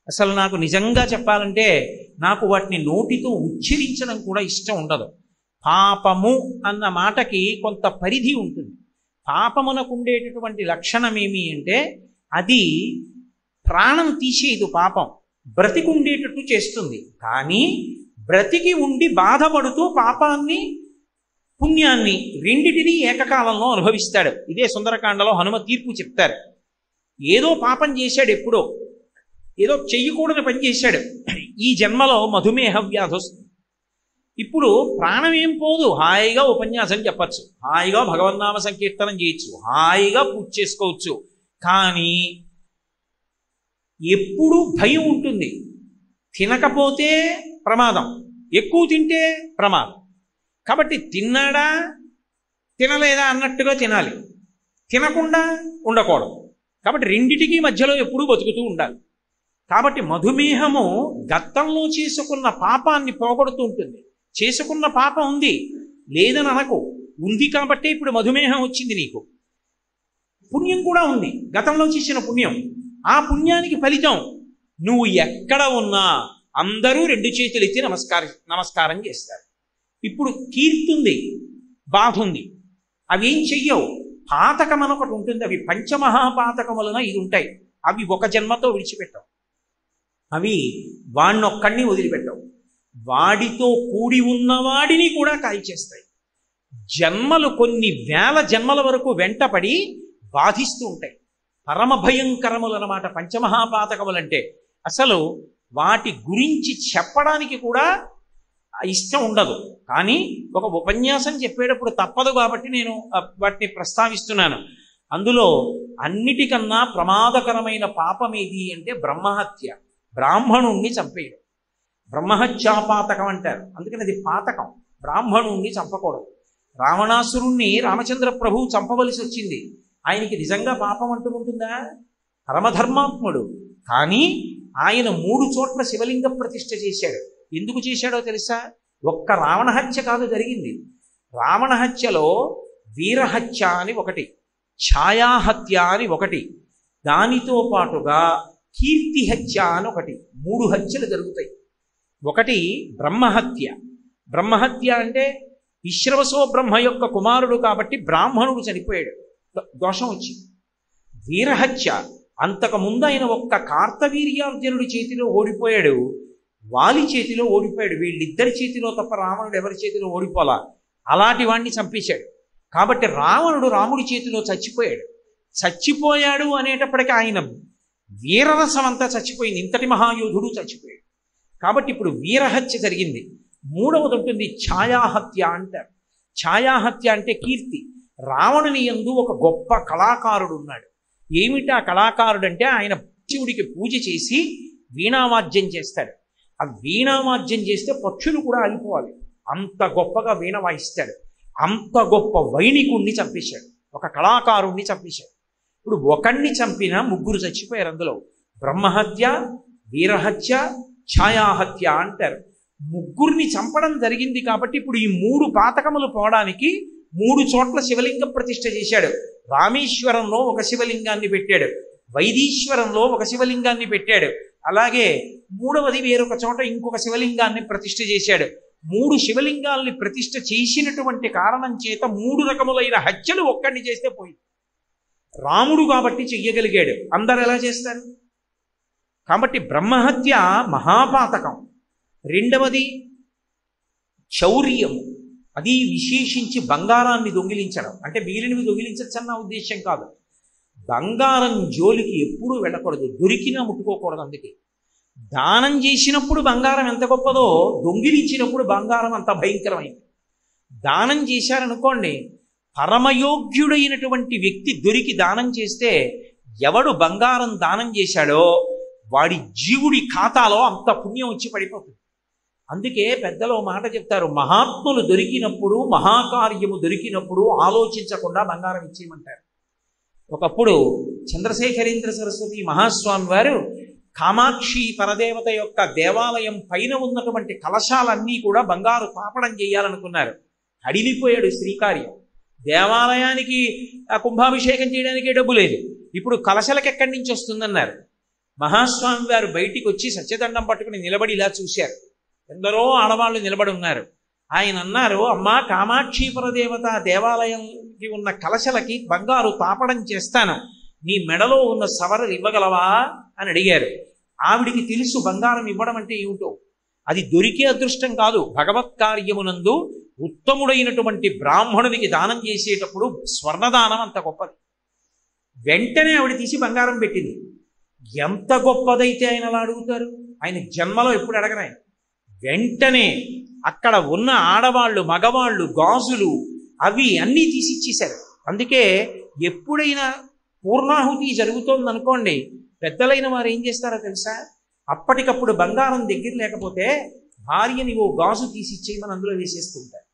అసలు నాకు నిజంగా చెప్పాలంటే నాకు వాటిని నోటితో ఉచ్చరించడం కూడా ఇష్టం ఉండదు. పాపము అన్న మాటకి కొంత పరిధి ఉంటుంది. పాపమునకు ఉండేటటువంటి లక్షణం ఏమి అంటే అది ప్రాణం తీసేది. పాపం బ్రతికుండేటట్టు చేస్తుంది, కానీ బ్రతికి ఉండి బాధపడుతూ పాపాన్ని పుణ్యాన్ని రెండిటినీ ఏకకాలంలో అనుభవిస్తాడు. ఇదే సుందరకాండలో హనుమ తీర్పు చెప్తారు. ఏదో పాపం చేశాడు, ఎప్పుడో ఏదో చెయ్యకూడని పని చేశాడు, ఈ జన్మలో మధుమేహ వ్యాధి వస్తుంది. ఇప్పుడు ప్రాణం ఏం పోదు, హాయిగా ఉపన్యాసం చెప్పచ్చు, హాయిగా భగవన్నామ సంకీర్తనం చేయొచ్చు, హాయిగా పూజ చేసుకోవచ్చు. కానీ ఎప్పుడు భయం ఉంటుంది. తినకపోతే ప్రమాదం, ఎక్కువ తింటే ప్రమాదం. కాబట్టి తిన్నాడా తినలేదా అన్నట్టుగా తినాలి, తినకుండా ఉండకూడదు. కాబట్టి రెండిటికీ మధ్యలో ఎప్పుడూ బతుకుతూ ఉండాలి. కాబట్టి మధుమేహము గతంలో చేసుకున్న పాపాన్ని పోగొడుతూ ఉంటుంది. చేసుకున్న పాపం ఉంది లేదని అనకు, ఉంది కాబట్టి ఇప్పుడు మధుమేహం వచ్చింది నీకు. పుణ్యం కూడా ఉంది, గతంలో చేసిన పుణ్యం. ఆ పుణ్యానికి ఫలితం నువ్వు ఎక్కడ ఉన్నా అందరూ రెండు చేతులు ఎత్తి నమస్కారం చేస్తారు. ఇప్పుడు కీర్తి ఉంది, బాధ ఉంది, అవి ఏం చెయ్యవు. పాతకం అని ఒకటి ఉంటుంది, అవి పంచమహాపాతకములన ఇది ఉంటాయి. అవి ఒక జన్మతో విడిచిపెట్టవు, అవి వాణ్ణొక్కడిని వదిలిపెట్టవు, వాడితో కూడి ఉన్నవాడిని కూడా కాల్చేస్తాయి. జన్మలు కొన్ని వేల జన్మల వరకు వెంటపడి బాధిస్తూ ఉంటాయి. పరమ భయంకరములన్నమాట పంచమహాపాతకములంటే. అసలు వాటి గురించి చెప్పడానికి కూడా ఇష్టం ఉండదు, కానీ ఒక ఉపన్యాసం చెప్పేటప్పుడు తప్పదు కాబట్టి నేను వాటిని ప్రస్తావిస్తున్నాను. అందులో అన్నిటికన్నా ప్రమాదకరమైన పాపం ఏది అంటే బ్రహ్మహత్య, బ్రాహ్మణుణ్ణి చంపేయడం. బ్రహ్మహత్యాపాతకం అంటారు, అందుకని అది పాతకం. బ్రాహ్మణుణ్ణి చంపకూడదు. రావణాసురుణ్ణి రామచంద్ర ప్రభువు చంపవలసి వచ్చింది. ఆయనకి నిజంగా పాపం అంటూ ఉంటుందా? పరమధర్మాత్ముడు, కానీ ఆయన 3 చోట్ల శివలింగ ప్రతిష్ఠ చేశాడు. ఎందుకు చేశాడో తెలుసా? ఒక్క రావణహత్య కాదు జరిగింది. రావణహత్యలో వీరహత్య అని ఒకటి, ఛాయాహత్య అని ఒకటి, దానితో పాటుగా కీర్తిహత్య అని ఒకటి, 3 హత్యలు జరుగుతాయి. ఒకటి బ్రహ్మహత్య. బ్రహ్మహత్య అంటే విశ్రవసో బ్రహ్మ యొక్క కుమారుడు కాబట్టి బ్రాహ్మణుడు చనిపోయాడు, దోషం వచ్చింది. వీరహత్య, అంతకుముందు ఆయన ఒక్క కార్తవీర్యార్జునుడి చేతిలో ఓడిపోయాడు, వాలి చేతిలో ఓడిపోయాడు. వీళ్ళిద్దరి చేతిలో తప్ప రావణుడు ఎవరి చేతిలో ఓడిపోలా. అలాంటి వాణ్ణి చంపేశాడు. కాబట్టి రావణుడు రాముడి చేతిలో చచ్చిపోయాడు. చచ్చిపోయాడు అనేటప్పటికీ ఆయన వీరరసం అంతా చచ్చిపోయింది, ఇంతటి మహాయోధుడు చచ్చిపోయాడు. కాబట్టి ఇప్పుడు వీరహత్య జరిగింది. 3వది ఉంటుంది ఛాయాహత్య అంటారు. ఛాయాహత్య అంటే కీర్తి. రావణుని యందు ఒక గొప్ప కళాకారుడు ఉన్నాడు. ఏమిటి ఆ కళాకారుడు అంటే ఆయన శివుడికి పూజ చేసి వీణావాద్యం చేస్తాడు. ఆ వీణావాద్యం చేస్తే పక్షులు కూడా ఆగిపోవాలి, అంత గొప్పగా వీణ వాయిస్తాడు. అంత గొప్ప వైణికుణ్ణి చంపేశాడు, ఒక కళాకారుణ్ణి చంపేశాడు. ఇప్పుడు ఒకణ్ణి చంపిన 3 చచ్చిపోయారు. అందులో బ్రహ్మహత్య, వీరహత్య, ఛాయాహత్య అంటారు. 3 చంపడం జరిగింది. కాబట్టి ఇప్పుడు ఈ 3 పాతకములు పోవడానికి 3 చోట్ల శివలింగ ప్రతిష్ఠ చేశాడు. రామేశ్వరంలో ఒక శివలింగాన్ని పెట్టాడు, వైదీశ్వరంలో ఒక శివలింగాన్ని పెట్టాడు, అలాగే 3వది వేరొక చోట ఇంకొక శివలింగాన్ని ప్రతిష్ఠ చేశాడు. 3 శివలింగాల్ని ప్రతిష్ఠ చేసినటువంటి కారణం చేత 3 రకములైన హత్యలు ఒక్కడిని చేస్తే పోయింది. రాముడు కాబట్టి చెయ్యగలిగాడు, అందరు ఎలా చేస్తారు? కాబట్టి బ్రహ్మహత్య మహాపాతకం. 2వది చౌర్యము, అది విశేషించి బంగారాన్ని దొంగిలించడం. అంటే మిగిలినవి దొంగిలించచ్చన్న ఉద్దేశం కాదు, బంగారం జోలికి ఎప్పుడూ వెళ్ళకూడదు, దొరికినా ముట్టుకోకూడదు. అందుకే దానం చేసినప్పుడు బంగారం ఎంత గొప్పదో, దొంగిలించినప్పుడు బంగారం అంత భయంకరమైంది. దానం చేశారనుకోండి, పరమయోగ్యుడైనటువంటి వ్యక్తి దొరికి దానం చేస్తే ఎవడు బంగారం దానం చేశాడో వాడి జీవుడి ఖాతాలో అంత పుణ్యం వచ్చి పడిపోతుంది. అందుకే పెద్దలు మాట చెప్తారు, మహాత్ములు దొరికినప్పుడు, మహాకార్యము దొరికినప్పుడు ఆలోచించకుండా బంగారం ఇచ్చేయమంటారు. ఒకప్పుడు చంద్రశేఖరేంద్ర సరస్వతి మహాస్వామి వారు కామాక్షి పరదేవత యొక్క దేవాలయం పైన ఉన్నటువంటి కలశాలన్నీ కూడా బంగారు తాపడం చేయాలనుకున్నారు. అడిలిపోయాడు శ్రీకార్యం. దేవాలయానికి కుంభాభిషేకం చేయడానికి డబ్బు లేదు, ఇప్పుడు కలశలకు ఎక్కడి నుంచి వస్తుందన్నారు. మహాస్వామి వారు బయటికి వచ్చి సత్యదండం పట్టుకుని నిలబడి ఇలా చూశారు. ఎందరో ఆడవాళ్ళు నిలబడి ఉన్నారు. ఆయన అన్నారు, అమ్మా కామాక్షీపుర దేవత దేవాలయంకి ఉన్న కలశలకి బంగారు తాపడం చేస్తాను, నీ మెడలో ఉన్న సవరలు ఇవ్వగలవా అని అడిగారు. ఆవిడికి తెలుసు బంగారం ఇవ్వడం అంటే ఏమిటో. అది దొరికే అదృష్టం కాదు. భగవత్ కార్యమునందు ఉత్తముడైనటువంటి బ్రాహ్మణునికి దానం చేసేటప్పుడు స్వర్ణదానం అంత గొప్పది. వెంటనే ఆవిడ తీసి బంగారం పెట్టింది. ఎంత గొప్పదైతే ఆయన అలా అడుగుతారు? ఆయన జన్మలో ఎప్పుడు అడగరు. ఆయన వెంటనే అక్కడ ఉన్న ఆడవాళ్ళు మగవాళ్ళు గాజులు అవి అన్నీ తీసి ఇచ్చేశారు. అందుకే ఎప్పుడైనా పూర్ణాహుతి జరుగుతోందనుకోండి, పెద్దలైన వారు ఏం చేస్తారో తెలుసా? అప్పటికప్పుడు బంగారం దగ్గర లేకపోతే భార్యని ఓ గాజు తీసి ఇచ్చేయమని అందులో వేసేస్తుంటారు.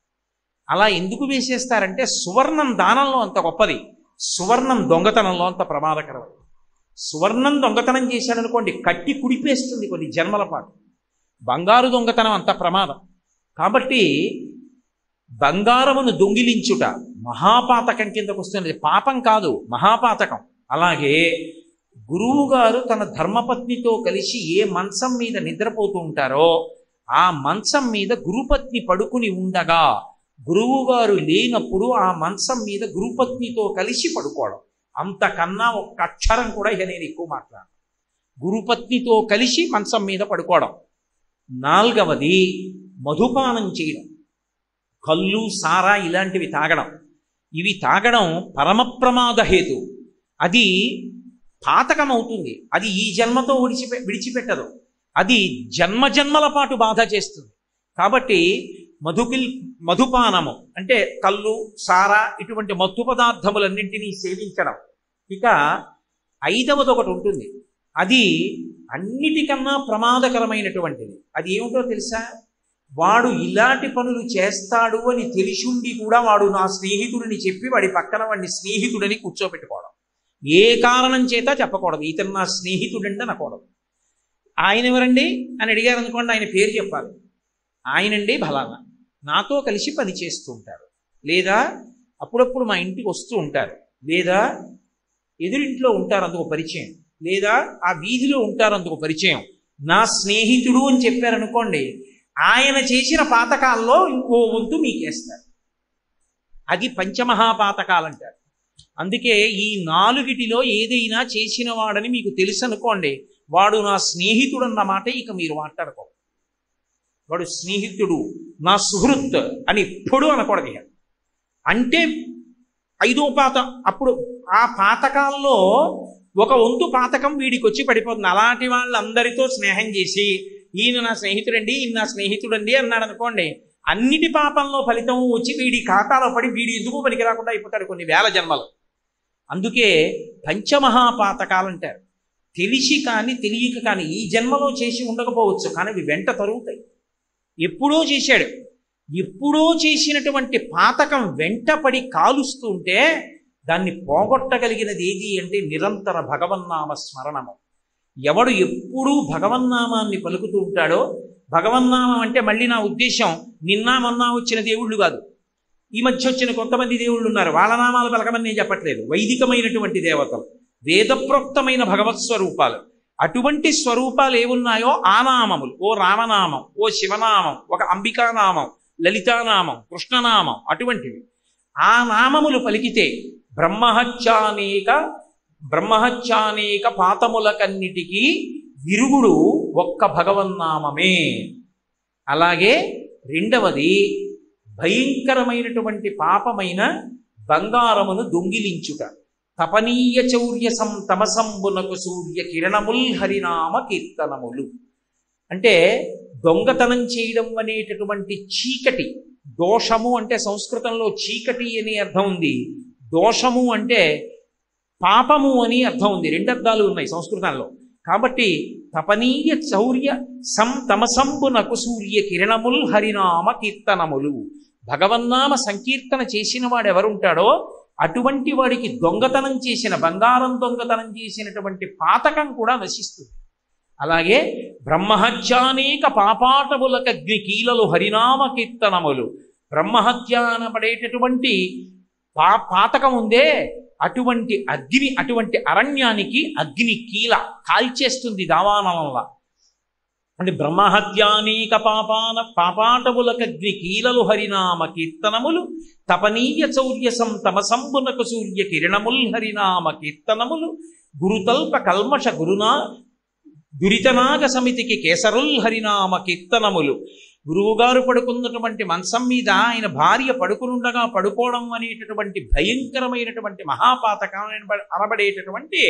అలా ఎందుకు వేసేస్తారంటే సువర్ణం దానంలో అంత గొప్పది, సువర్ణం దొంగతనంలో అంత ప్రమాదకరం. సువర్ణం దొంగతనం చేశాడనుకోండి కట్టి కుడిపేస్తుంది కొన్ని జన్మల పాటు. బంగారు దొంగతనం అంత ప్రమాదం. కాబట్టి బంగారమును దొంగిలించుట మహాపాతకం కిందకు వస్తున్నది. పాపం కాదు, మహాపాతకం. అలాగే గురువు గారు తన ధర్మపత్నితో కలిసి ఏ మంచం మీద నిద్రపోతూ ఉంటారో ఆ మంచం మీద గురుపత్ని పడుకుని ఉండగా గురువు గారు లేనప్పుడు ఆ మంచం మీద గురుపత్నితో కలిసి పడుకోవడం, అంతకన్నా ఒక్క అక్షరం కూడా ఇక నేను ఎక్కువ మాట్లాడను. గురుపత్నితో కలిసి మంచం మీద పడుకోవడం. 4వది మధుపానం చేయడం, కళ్ళు సారా ఇలాంటివి తాగడం. ఇవి తాగడం పరమ ప్రమాద హేతు. అది పాతకం అవుతుంది. అది ఈ జన్మతో విడిచిపెట్టదు. అది జన్మజన్మల పాటు బాధ చేస్తుంది. కాబట్టి మధుపానము అంటే కళ్ళు సారా ఇటువంటి మత్తు పదార్థములన్నింటినీ సేవించడం. ఇక 5వది ఒకటి ఉంటుంది, అది అన్నిటికన్నా ప్రమాదకరమైనటువంటిది. అది ఏమిటో తెలుసా? వాడు ఇలాంటి పనులు చేస్తాడు అని తెలిసిండి కూడా వాడు నా స్నేహితుడిని చెప్పి వాడి పక్కన వాడిని స్నేహితుడని కూర్చోబెట్టుకోవడం. ఏ కారణం చేత చెప్పకూడదు, ఇతను నా స్నేహితుడంటే అనకూడదు. ఆయన ఎవరండి అని అడిగారు అనుకోండి, ఆయన పేరు చెప్పాలి. ఆయనండి ఫలానా, నాతో కలిసి పని చేస్తూ ఉంటారు, లేదా అప్పుడప్పుడు మా ఇంటికి వస్తూ ఉంటారు, లేదా ఎదురింట్లో ఉంటారు అందుకు పరిచయం, లేదా ఆ వీధిలో ఉంటారు అందుకు పరిచయం, నా స్నేహితుడు అని చెప్పారనుకోండి, ఆయన చేసిన పాతకాల్లో ఇంకో వంతు మీకేస్తారు. అది పంచమహాపాతకాలు అంటారు. అందుకే ఈ 4 ఏదైనా చేసిన వాడని మీకు తెలుసు అనుకోండి, వాడు నా స్నేహితుడు అన్న మాట ఇక మీరు మాట్లాడుకో. వాడు స్నేహితుడు, నా సుహృత్ అని ఎప్పుడూ అనకూడదు. అంటే 5వ పాత, అప్పుడు ఆ పాతకాల్లో ఒక వంతు పాతకం వీడికి వచ్చి పడిపోతుంది. అలాంటి వాళ్ళందరితో స్నేహం చేసి ఈయన నా స్నేహితుడండి, ఈయన నా స్నేహితుడండి అన్నాడు అనుకోండి, అన్నిటి పాపంలో ఫలితం వచ్చి వీడి ఖాతాలో పడి వీడి ఎందుకు పనికి రాకుండా అయిపోతాడు కొన్ని వేల జన్మలు. అందుకే పంచమహాపాతకాలు అంటారు. తెలిసి కానీ తెలియక కానీ ఈ జన్మలో చేసి ఉండకపోవచ్చు, కానీ అవి వెంట తరుగుతాయి. ఎప్పుడో చేశాడు, ఎప్పుడో చేసినటువంటి పాతకం వెంట పడి కాలుస్తూ ఉంటే దాన్ని పోగొట్టగలిగినది ఏది అంటే నిరంతర భగవన్నామ స్మరణము. ఎవడు ఎప్పుడూ భగవన్నామాన్ని పలుకుతూ ఉంటాడో, భగవన్నామం అంటే మళ్ళీ నా ఉద్దేశం నిన్న మొన్న వచ్చిన దేవుళ్ళు కాదు, ఈ మధ్య వచ్చిన కొంతమంది దేవుళ్ళు ఉన్నారు, వాళ్ళ నామాలు పలకమని నేను చెప్పట్లేదు. వైదికమైనటువంటి దేవతలు, వేదప్రోక్తమైన భగవత్ స్వరూపాలు, అటువంటి స్వరూపాలు ఏమున్నాయో ఆ నామములు, ఓ రామనామం, ఓ శివనామం, ఒక అంబికానామం, లలితానామం, కృష్ణనామం, అటువంటివి ఆ నామములు పలికితే బ్రహ్మహత్యానేక పాతములకన్నిటికీ విరుగుడు ఒక్క భగవన్నామమే. అలాగే 2వది భయంకరమైనటువంటి పాపమైన బంగారమును దొంగిలించుట. తపనీయ చౌర్య తమసంబునకు సూర్య కిరణముల్ హరినామ కీర్తనములు. అంటే దొంగతనం చేయడం అనేటటువంటి చీకటి, దోషము అంటే సంస్కృతంలో చీకటి అని అర్థం ఉంది, దోషము అంటే పాపము అని అర్థం ఉంది. 2 అర్థాలు ఉన్నాయి సంస్కృతంలో. కాబట్టి తపనీయ చౌర్య తమసంబునకు సూర్య కిరణముల్ హరినామ కీర్తనములు. భగవన్నామ సంకీర్తన చేసిన వాడు ఎవరుంటాడో అటువంటి వాడికి దొంగతనం చేసిన, బంగారం దొంగతనం చేసినటువంటి పాతకం కూడా నశిస్తుంది. అలాగే బ్రహ్మహత్యానేక పాపాటములకగ్ని కీలలు హరినామ కీర్తనములు. బ్రహ్మహత్య అనబడేటటువంటి పాతకం ఉందే, అటువంటి అగ్ని, అటువంటి అరణ్యానికి అగ్ని కీల కాల్చేస్తుంది దావానలంలా. అంటే బ్రహ్మహత్యానేక పాపాటములకగ్ని కీలలు హరినామ కీర్తనములు తపనీయ చౌర్య సంతమసంబునకు సూర్య కిరణముల్ హరినామ కీర్తనములు గురుతల్ప కల్మష దురితనాగ సమితికి కేసరుల్ హరినామ కీర్తనములు. గురువుగారు పడుకున్నటువంటి మంచం మీద ఆయన భార్య పడుకునుండగా పడుకోవడం అనేటటువంటి భయంకరమైనటువంటి మహాపాతకం అనబడేటటువంటి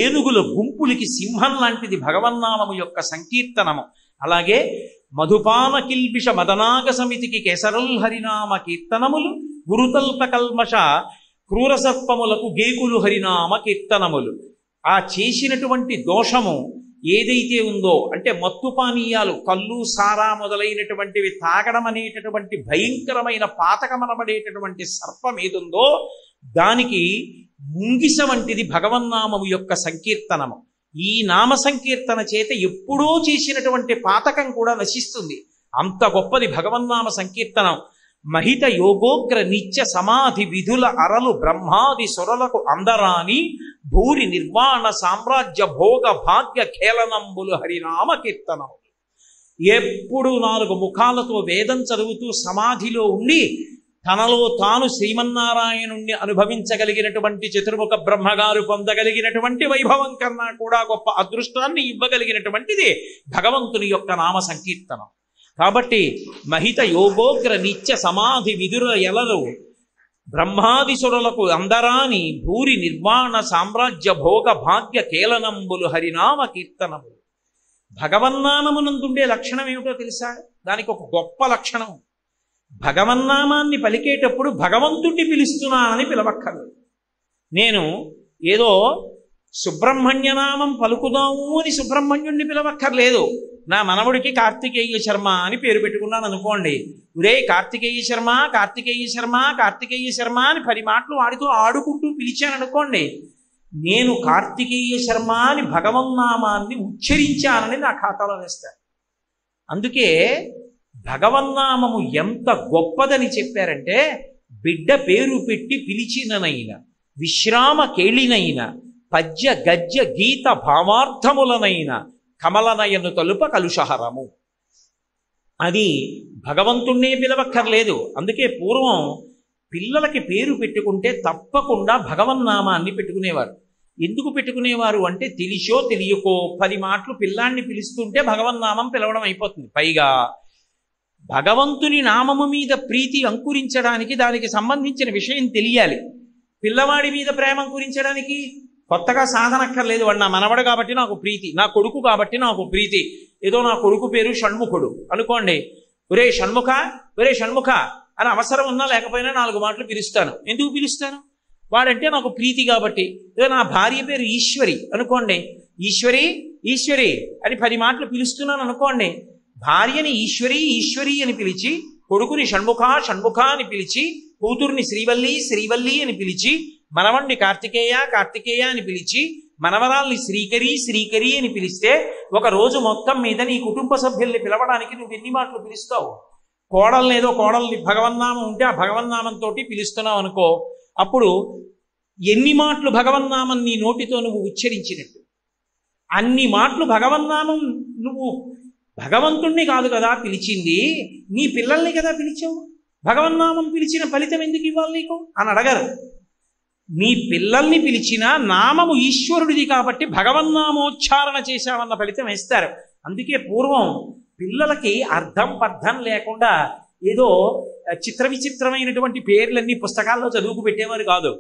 ఏనుగుల గుంపులకి సింహం లాంటిది భగవన్నామము యొక్క సంకీర్తనము. అలాగే మధుపాన కిల్బిష మదనాగ సమితికి కేసరుల్ హరినామ కీర్తనములు గురుతల్ప కల్మష క్రూరసర్పములకు గేకులు హరినామ కీర్తనములు. ఆ చేసినటువంటి దోషము ఏదైతే ఉందో, అంటే మత్తు పానీయాలు, కళ్ళు, సారా మొదలైనటువంటివి తాగడం అనేటటువంటి భయంకరమైన పాతకమనబడేటటువంటి సర్పం ఏదుందో దానికి ముంగిస వంటిది భగవన్నామము యొక్క సంకీర్తనము. ఈ నామ సంకీర్తన చేత ఎప్పుడో చేసినటువంటి పాతకం కూడా నశిస్తుంది. అంత గొప్పది భగవన్నామ సంకీర్తనం. మహిత యోగోగ్ర నిత్య సమాధి విధుల అరలు బ్రహ్మాది సురలకు అందరాని భూరి నిర్వాణ సామ్రాజ్య భోగ భాగ్య ఖేళనంబులు హరినామ కీర్తనము. ఎప్పుడు 4 ముఖాలతో వేదం చదువుతూ సమాధిలో ఉండి తనలో తాను శ్రీమన్నారాయణుణ్ణి అనుభవించగలిగినటువంటి చతుర్ముఖ బ్రహ్మగారు పొందగలిగినటువంటి వైభవం కన్నా కూడా గొప్ప అదృష్టాన్ని ఇవ్వగలిగినటువంటిది భగవంతుని యొక్క నామ సంకీర్తనం. కాబట్టి మహిత యోగోగ్ర నిత్య సమాధి విదుర ఎలలు బ్రహ్మాదిసురులకు అందరాని భూరి నిర్వాణ సామ్రాజ్య భోగ భాగ్య కేలనంబులు హరినామ కీర్తనములు. భగవన్నామమునందుండే లక్షణం ఏమిటో తెలుసా? దానికి ఒక గొప్ప లక్షణం. భగవన్నామాన్ని పలికేటప్పుడు భగవంతుణ్ణి పిలుస్తున్నానని పిలవక్కర్లేదు. నేను ఏదో సుబ్రహ్మణ్యనామం పలుకుదాము అని సుబ్రహ్మణ్యుణ్ణి పిలవక్కర్లేదు. నా మనవుడికి కార్తికేయ శర్మ అని పేరు పెట్టుకున్నాను అనుకోండి. ఒరే కార్తికేయ శర్మ, కార్తికేయ శర్మ, కార్తికేయ శర్మ అని 10 మాటలు వాడితో ఆడుకుంటూ పిలిచాను అనుకోండి. నేను కార్తికేయ శర్మ అని భగవన్నామాన్ని ఉచ్చరించానని నా ఖాతాలో వేస్తాను. అందుకే భగవన్నామము ఎంత గొప్పదని చెప్పారంటే, బిడ్డ పేరు పెట్టి పిలిచిననైన విశ్రామ కేళినైన పద్య గద్య గీత భావార్థములనైన కమలనయను తలుప కలుషహరము. అది భగవంతుణ్ణే పిలవక్కర్లేదు. అందుకే పూర్వం పిల్లలకి పేరు పెట్టుకుంటే తప్పకుండా భగవన్నామాన్ని పెట్టుకునేవారు. ఎందుకు పెట్టుకునేవారు అంటే, తెలిసో తెలియకో 10 మాటలు పిల్లాన్ని పిలుస్తుంటే భగవన్నామం పిలవడం అయిపోతుంది. పైగా భగవంతుని నామము మీద ప్రీతి అంకురించడానికి దానికి సంబంధించిన విషయం తెలియాలి. పిల్లవాడి మీద ప్రేమ అంకురించడానికి కొత్తగా సాధనక్కర్లేదు. వాడు నా మనవడు కాబట్టి నాకు ప్రీతి, నా కొడుకు కాబట్టి నాకు ప్రీతి. ఏదో నా కొడుకు పేరు షణ్ముఖుడు అనుకోండి, ఒరే షణ్ముఖ, ఒరే షణ్ముఖ అని అవసరం ఉన్నా లేకపోయినా 4 మాటలు పిలుస్తాను. ఎందుకు పిలుస్తాను? వాడంటే నాకు ప్రీతి కాబట్టి. ఏదో నా భార్య పేరు ఈశ్వరి అనుకోండి, ఈశ్వరి ఈశ్వరి అని 10 మాటలు పిలుస్తున్నాను అనుకోండి. భార్యని ఈశ్వరి ఈశ్వరి అని పిలిచి, కొడుకుని షణ్ముఖ షణ్ముఖ అని పిలిచి, కూతుర్ని శ్రీవల్లి శ్రీవల్లి అని పిలిచి, మనవణ్ణి కార్తికేయ కార్తికేయ అని పిలిచి, మనవరాల్ని శ్రీకరి శ్రీకరి అని పిలిస్తే ఒక రోజు మొత్తం మీద నీ కుటుంబ సభ్యుల్ని పిలవడానికి నువ్వు ఎన్ని మాటలు పిలుస్తావు? కోడల్ని ఏదో కోడల్ని భగవన్నామం ఉంటే ఆ భగవన్నామంతో పిలుస్తున్నావు అనుకో, అప్పుడు ఎన్ని మాటలు భగవన్నామం నీ నోటితో నువ్వు ఉచ్చరించినట్టు. అన్ని మాటలు భగవన్నామం. నువ్వు భగవంతుణ్ణి కాదు కదా పిలిచింది, నీ పిల్లల్ని కదా పిలిచావు. భగవన్నామం పిలిచిన ఫలితం ఎందుకు ఇవ్వాలి నీకు అని అడగరు. నీ పిల్లల్ని పిలిచిన నామము ఈశ్వరుడిది కాబట్టి భగవన్నామోచ్చారణ చేశామన్న ఫలితం ఇస్తారు. అందుకే పూర్వం పిల్లలకి అర్థం పర్థం లేకుండా ఏదో చిత్ర విచిత్రమైనటువంటి పేర్లన్నీ పుస్తకాల్లో చదువుకు పెట్టేవారు కాదు.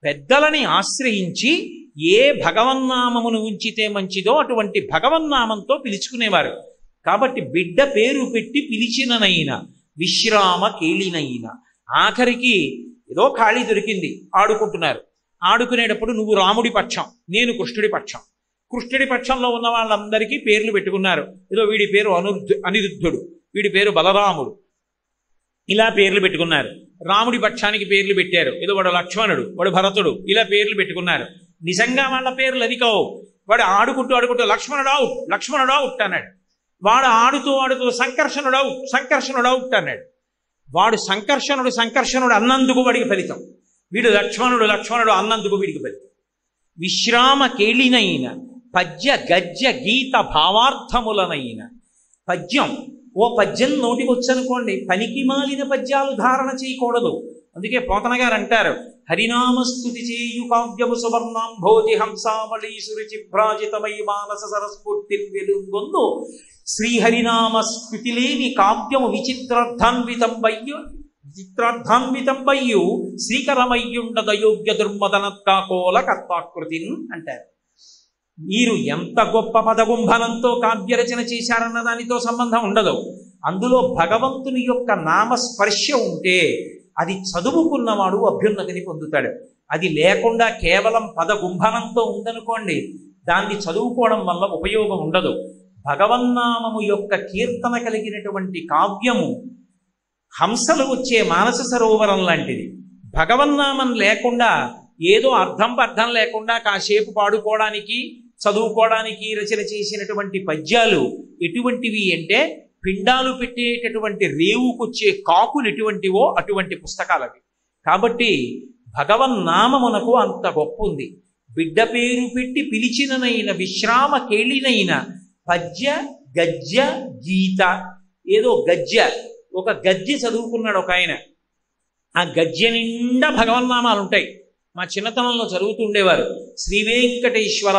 పెద్దలని ఆశ్రయించి ఏ భగవన్నామమును ఉంచితే మంచిదో అటువంటి భగవన్నామంతో పిలుచుకునేవారు. కాబట్టి బిడ్డ పేరు పెట్టి పిలిచిననైనా విశ్రామ కేళినైనా, ఆఖరికి ఏదో ఖాళీ దొరికింది, ఆడుకుంటున్నారు. ఆడుకునేటప్పుడు నువ్వు రాముడి పక్షం, నేను కృష్ణుడి పక్షం. కృష్ణుడి పక్షంలో ఉన్న వాళ్ళందరికీ పేర్లు పెట్టుకున్నారు. ఏదో వీడి పేరు అనిరుద్ధుడు, వీడి పేరు బలరాముడు, ఇలా పేర్లు పెట్టుకున్నారు. రాముడి పక్షానికి పేర్లు పెట్టారు. ఏదో వాడు లక్ష్మణుడు, వాడు భరతుడు, ఇలా పేర్లు పెట్టుకున్నారు. నిజంగా వాళ్ళ పేర్లు అది కావు. వాడు ఆడుకుంటూ ఆడుకుంటూ లక్ష్మణుడావు లక్ష్మణుడావు అన్నాడు. వాడు ఆడుతూ ఆడుతూ సంకర్షణుడు అవుట్ అన్నాడు. వాడు సంకర్షణుడు అన్నందుకు వాడికి ఫలితం. వీడు లక్ష్మణుడు అన్నందుకు వీడికి బలి. విశ్రామ కేళినైన పద్య గద్య గీత భావార్థములనైన పద్యం, ఓ పద్యం నోటికొచ్చనుకోండి, పనికి మాలిన పద్యాలు ధారణ చేయకూడదు. అందుకే పోతన గారు అంటారు, హరినామస్తుతి చేయు కావ్యము సువర్ణాంభోజి హంసావళి సురుచిభ్రాజితమై మానస సరస్ఫూర్తి వెలుగొందు శ్రీహరినామ స్మృతి లేని కావ్యము విచిత్రార్థాన్వితంబయ్యు శ్రీకరమయ్యుండదయోగ్య దుర్మదనత్కాకోల కర్తాకృతిన్ అంటారు. మీరు ఎంత గొప్ప పదగుంభనంతో కావ్యరచన చేశారన్న దానితో సంబంధం ఉండదు. అందులో భగవంతుని యొక్క నామస్పర్శ ఉంటే అది చదువుకున్నవాడు అభ్యున్నతిని పొందుతాడు. అది లేకుండా కేవలం పదగుంభనంతో ఉందనుకోండి, దాన్ని చదువుకోవడం వల్ల ఉపయోగం ఉండదు. భగవన్నామము యొక్క కీర్తన కలిగినటువంటి కావ్యము హంసలు వచ్చే మానస సరోవరం లాంటిది. భగవన్నామం లేకుండా ఏదో అర్థం లేకుండా కాసేపు పాడుకోవడానికి చదువుకోవడానికి రచన చేసినటువంటి పద్యాలు ఎటువంటివి అంటే, పిండాలు పెట్టేటటువంటి రేవుకొచ్చే కాకులు ఎటువంటివో అటువంటి పుస్తకాలవి. కాబట్టి భగవన్నామమునకు అంత గొప్ప ఉంది. బిడ్డ పేరు పెట్టి పిలిచిననైన విశ్రామ కేళినైన పద్య గద్య గీత. ఏదో గద్య, ఒక గద్య చదువుకున్నాడు ఒక ఆయన. ఆ గద్య నిండా భగవన్నామాలు ఉంటాయి. మా చిన్నతనంలో చదువుతుండేవారు. శ్రీ వెంకటేశ్వర